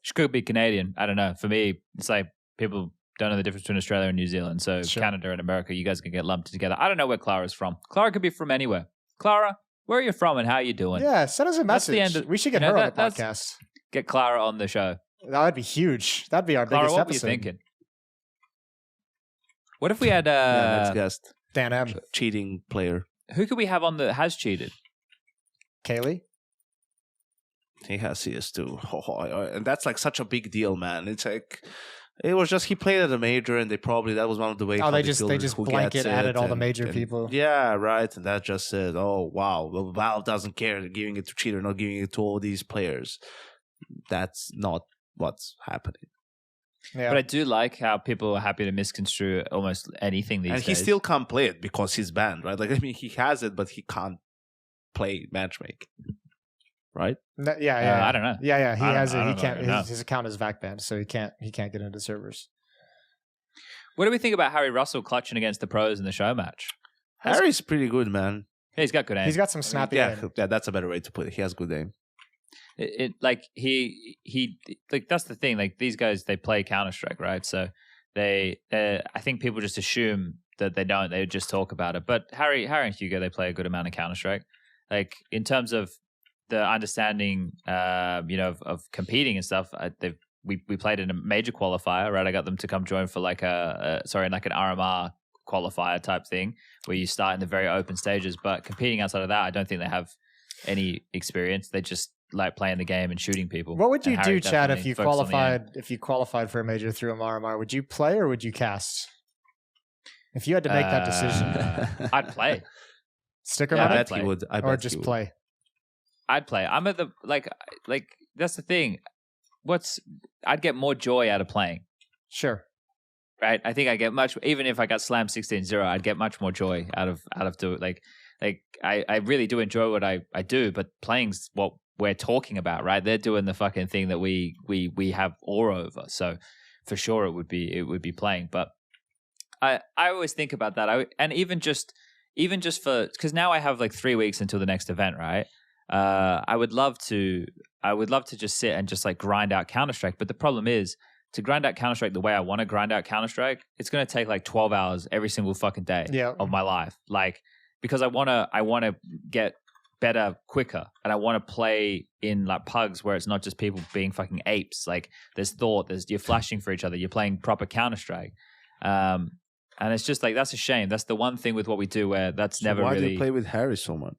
She could be Canadian. I don't know. For me, it's people don't know the difference between Australia and New Zealand. So sure. Canada and America, you guys can get lumped together. I don't know where Clara's from. Clara could be from anywhere. Clara, where are you from and how are you doing? Yeah, send us a message. We should get her on the podcast. Get Clara on the show. That would be huge. That'd be our Clara, biggest what episode. Were you thinking? What if we had next guest. Dan M. cheating player. Who could we have on that has cheated? Kaylee? He has CS2. And that's like such a big deal, man. It's like, it was just he played at a major, and that was one of the ways. Oh, they just blanket added all the major people. Yeah, right. And that just said, oh wow, well, Valve doesn't care. They're giving it to cheater, not giving it to all these players. That's not what's happening. Yeah. But I do like how people are happy to misconstrue almost anything these days. And he still can't play it because he's banned, right? Like, I mean, he has it, but he can't play matchmaking, right? No, yeah. I don't know. Yeah. He has it. He can't. His account is VAC banned, so he can't get into servers. What do we think about Harry Russell clutching against the pros in the show match? Harry's pretty good, man. Yeah, he's got good aim. He's got some snappy aim. Yeah, that's a better way to put it. He has good aim. He that's the thing. Like, these guys, they play Counter-Strike, right? So I think people just assume that they don't. They just talk about it. But Harry and Hugo, they play a good amount of Counter-Strike. Like, in terms of the understanding, of competing and stuff, we played in a major qualifier, right? I got them to come join for like an RMR qualifier type thing where you start in the very open stages. But competing outside of that, I don't think they have any experience. They just like playing the game and shooting people. What would you do, Chad, if you qualified for a major through a RMR? Would you play or would you cast? If you had to make that decision, I'd play. Sticker I mode? bet he would. Or just play? I'd play. I'm at the like that's the thing. I'd get more joy out of playing. Sure. Right? I think I get even if I got slammed 16-0, I'd get much more joy out of doing like I really do enjoy what I do, but playing's what we're talking about, right? They're doing the fucking thing that we have aura over. So for sure it would be playing. But I always think about that. And even just for, because now I have like 3 weeks until the next event, right? I would love to just sit and just like grind out Counter-Strike. But the problem is, to grind out Counter-Strike the way I want to grind out Counter-Strike, it's going to take like 12 hours every single fucking day of my life. Like, because I want to get better quicker, and I want to play in like pugs where it's not just people being fucking apes. Like, there's thought, you're flashing for each other, you're playing proper Counter-Strike. And it's just like, that's a shame. That's the one thing with what we do where that's never really. Why do you play with Harry so much?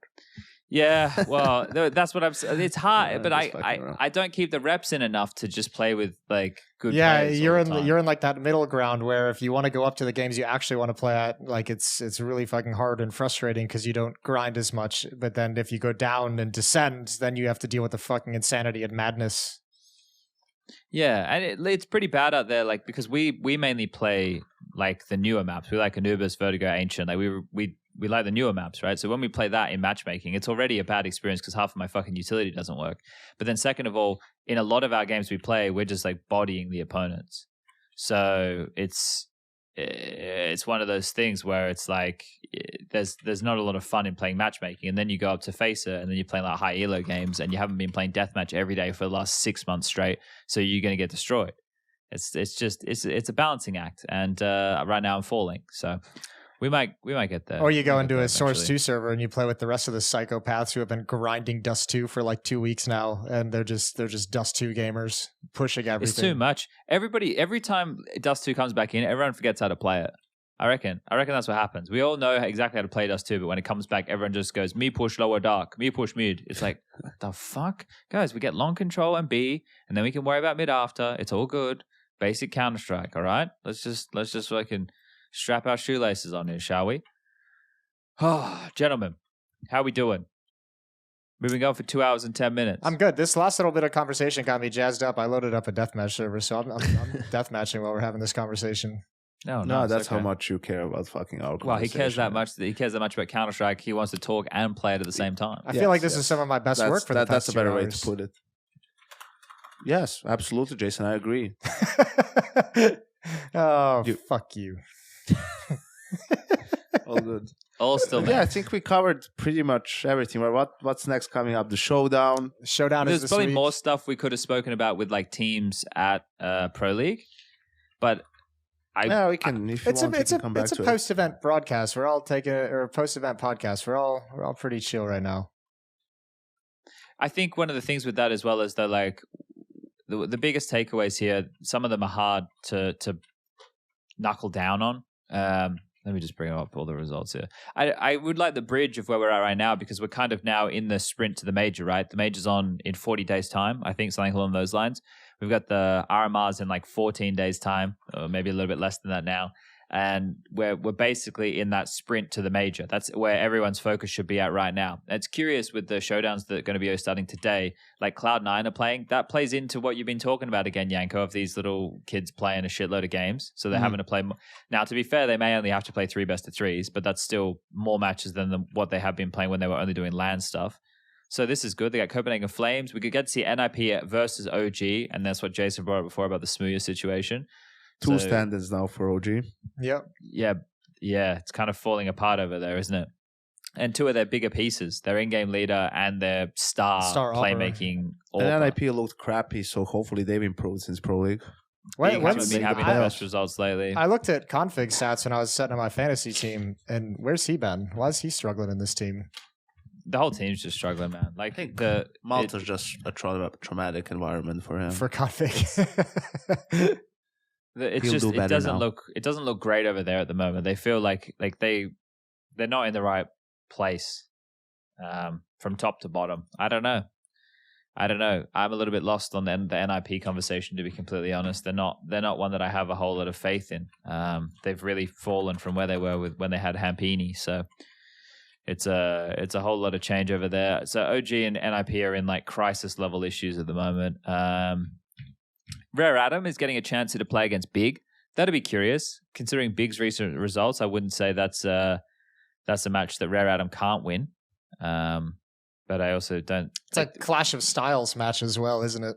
Yeah, well, that's what I'm saying. It's hard, but I don't keep the reps in enough to just play with like good players. Yeah, you're in like that middle ground where if you want to go up to the games you actually want to play at, like it's really fucking hard and frustrating because you don't grind as much. But then if you go down and descend, then you have to deal with the fucking insanity and madness. Yeah, and it's pretty bad out there, like, because we mainly play like the newer maps. We like Anubis, Vertigo, Ancient. Like we like the newer maps, right? So when we play that in matchmaking, it's already a bad experience because half of my fucking utility doesn't work. But then second of all, in a lot of our games we play, we're just like bodying the opponents. So it's one of those things where it's like there's not a lot of fun in playing matchmaking. And then you go up to FaZe and then you're playing like high elo games and you haven't been playing deathmatch every day for the last 6 months straight. So you're going to get destroyed. It's a balancing act. And right now I'm falling. So we might get there. Or you go into a Source 2 server and you play with the rest of the psychopaths who have been grinding Dust 2 for like 2 weeks now, and they're just Dust 2 gamers pushing everything. It's too much. Every time Dust 2 comes back in, everyone forgets how to play it. I reckon that's what happens. We all know exactly how to play Dust 2, but when it comes back, everyone just goes, me push lower dark, me push mid. It's like, what the fuck? Guys, we get long control and B, and then we can worry about mid after. It's all good. Basic Counter-Strike, all right? Let's just fucking strap our shoelaces on here, shall we? Oh, gentlemen, how we doing? We've been going for 2 hours and 10 minutes. I'm good. This last little bit of conversation got me jazzed up. I loaded up a deathmatch server, so I'm deathmatching while we're having this conversation. No, that's okay. How much you care about fucking our conversation. Well, he cares that much. He cares that much about Counter-Strike. He wants to talk and play it at the same time. I feel like this is some of my best work for the past That's a better 2 hours. way to put it. Yes, absolutely, Jason. I agree. Fuck you. All good. All still. Yeah, I think we covered pretty much everything. Right? What's next coming up? The showdown. The showdown There's is this probably week. more stuff we could have spoken about with like teams at Pro League, but we can. If you want, we can come back to it. It's a post-event broadcast. We're all taking or a post-event podcast. We're all pretty chill right now. I think one of the things with that as well is that like the biggest takeaways here. Some of them are hard to knuckle down on. Let me just bring up all the results here. I would like the bridge of where we're at right now because we're kind of now in the sprint to the major, right? The major's on in 40 days' time. I think something along those lines. We've got the RMRs in like 14 days' time, or maybe a little bit less than that now. And we're basically in that sprint to the major. That's where everyone's focus should be at right now. And it's curious with the showdowns that are going to be starting today, like Cloud9 are playing. That plays into what you've been talking about again, Yanko, of these little kids playing a shitload of games. So they're having to play more. Now, to be fair, they may only have to play 3 best-of-3s, but that's still more matches than what they have been playing when they were only doing LAN stuff. So this is good. They got Copenhagen Flames. We could get to see NIP versus OG, and that's what Jason brought up before about the Smooya situation. 2 standards now for OG. Yep. Yeah. It's kind of falling apart over there, isn't it? And 2 of their bigger pieces, their in-game leader and their star playmaking. And NIP looked crappy, so hopefully they've improved since Pro League. Haven't been having the best results lately. I looked at config stats when I was setting up my fantasy team, and where's he been? Why is he struggling in this team? The whole team's just struggling, man. Like, I think Malta's just a traumatic environment for him. For config. It doesn't look great over there at the moment. They feel like they're not in the right place from top to bottom. I don't know. I'm a little bit lost on the NIP conversation, to be completely honest. They're not one that I have a whole lot of faith in. They've really fallen from where they were when they had Hampini. So it's a whole lot of change over there. So OG and NIP are in like crisis level issues at the moment. Rare Adam is getting a chance to play against Big. That'd be curious. Considering Big's recent results, I wouldn't say that's a match that Rare Adam can't win. But I also don't... It's like Clash of Styles match as well, isn't it?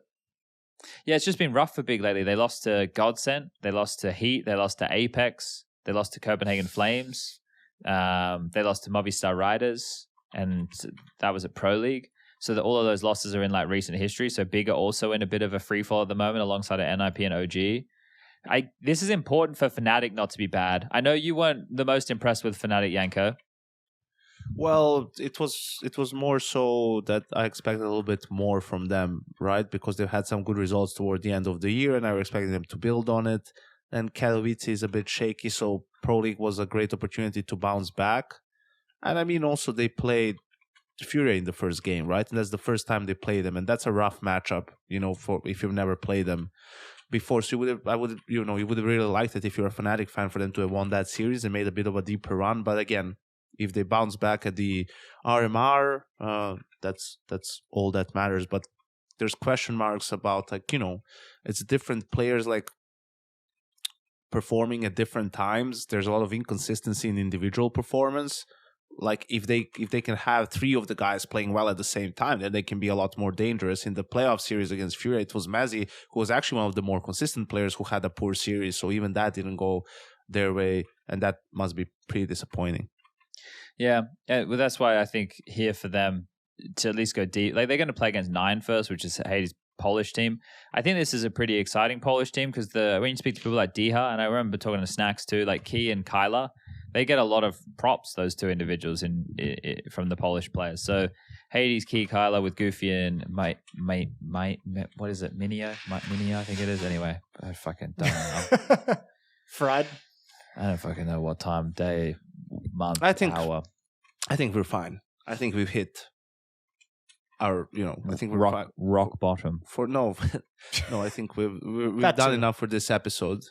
Yeah, it's just been rough for Big lately. They lost to Godsent. They lost to Heat. They lost to Apex. They lost to Copenhagen Flames. They lost to Movistar Riders. And that was at Pro League. So all of those losses are in like recent history. So Big are also in a bit of a free fall at the moment alongside NIP and OG. This is important for Fnatic not to be bad. I know you weren't the most impressed with Fnatic, Yanko. Well, it was more so that I expected a little bit more from them, right? Because they've had some good results toward the end of the year, and I was expecting them to build on it. And Katowice is a bit shaky, so Pro League was a great opportunity to bounce back. And I mean, also they played Fury in the first game, right? And that's the first time they play them, and that's a rough matchup, for if you've never played them before. So you would have really liked it if you're a Fnatic fan for them to have won that series and made a bit of a deeper run. But again, if they bounce back at the RMR, that's all that matters. But there's question marks about it's different players performing at different times. There's a lot of inconsistency in individual performance. Like if they can have 3 of the guys playing well at the same time, then they can be a lot more dangerous. In the playoff series against Fury, it was Mazzy, who was actually one of the more consistent players, who had a poor series. So even that didn't go their way, and that must be pretty disappointing. Yeah, well, that's why I think here for them to at least go deep. Like they're going to play against 9 first, which is Hades' Polish team. I think this is a pretty exciting Polish team because when you speak to people like Diha, and I remember talking to Snacks too, like Key and Kyla, they get a lot of props, those 2 individuals from the Polish players. So Hades, Key, Kyla with Goofy and what is it? Minia, I think it is. Anyway, I fucking don't know. Fried. I don't fucking know what time, day, month, hour. I think we're fine. I think we've hit our, I think we're rock bottom. No, I think we've done enough for this episode.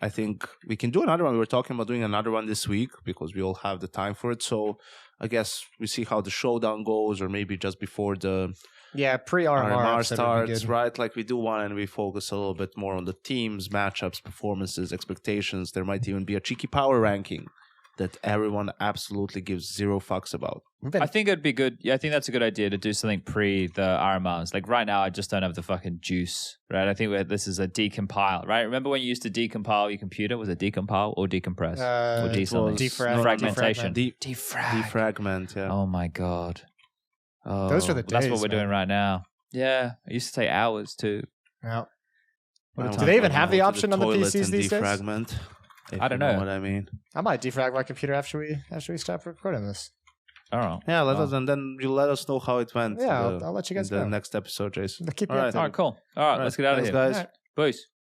I think we can do another one. We were talking about doing another one this week because we all have the time for it. So I guess we see how the showdown goes, or maybe just before the pre-RMR starts, right? Like we do one and we focus a little bit more on the teams, matchups, performances, expectations. There might even be a cheeky power ranking that everyone absolutely gives 0 fucks about. I think it'd be good. Yeah, I think that's a good idea to do something pre the RMRs. Like right now, I just don't have the fucking juice, right? I think this is a decompile, right? Remember when you used to decompile your computer? Was it decompile or decompress? Or defragmentation. Defragment, yeah. Oh my God. Oh, those are the days, that's what we're doing right now. Yeah, it used to take hours too. Yeah. Do they even have the option on the PCs these days? I don't know what I mean. I might defrag my computer after we stop recording this. All right. Yeah, let us, and then you let us know how it went. Yeah, I'll let you guys know. The next episode, Jason. All right, cool. All right, let's get out of here. Guys. Right. Peace.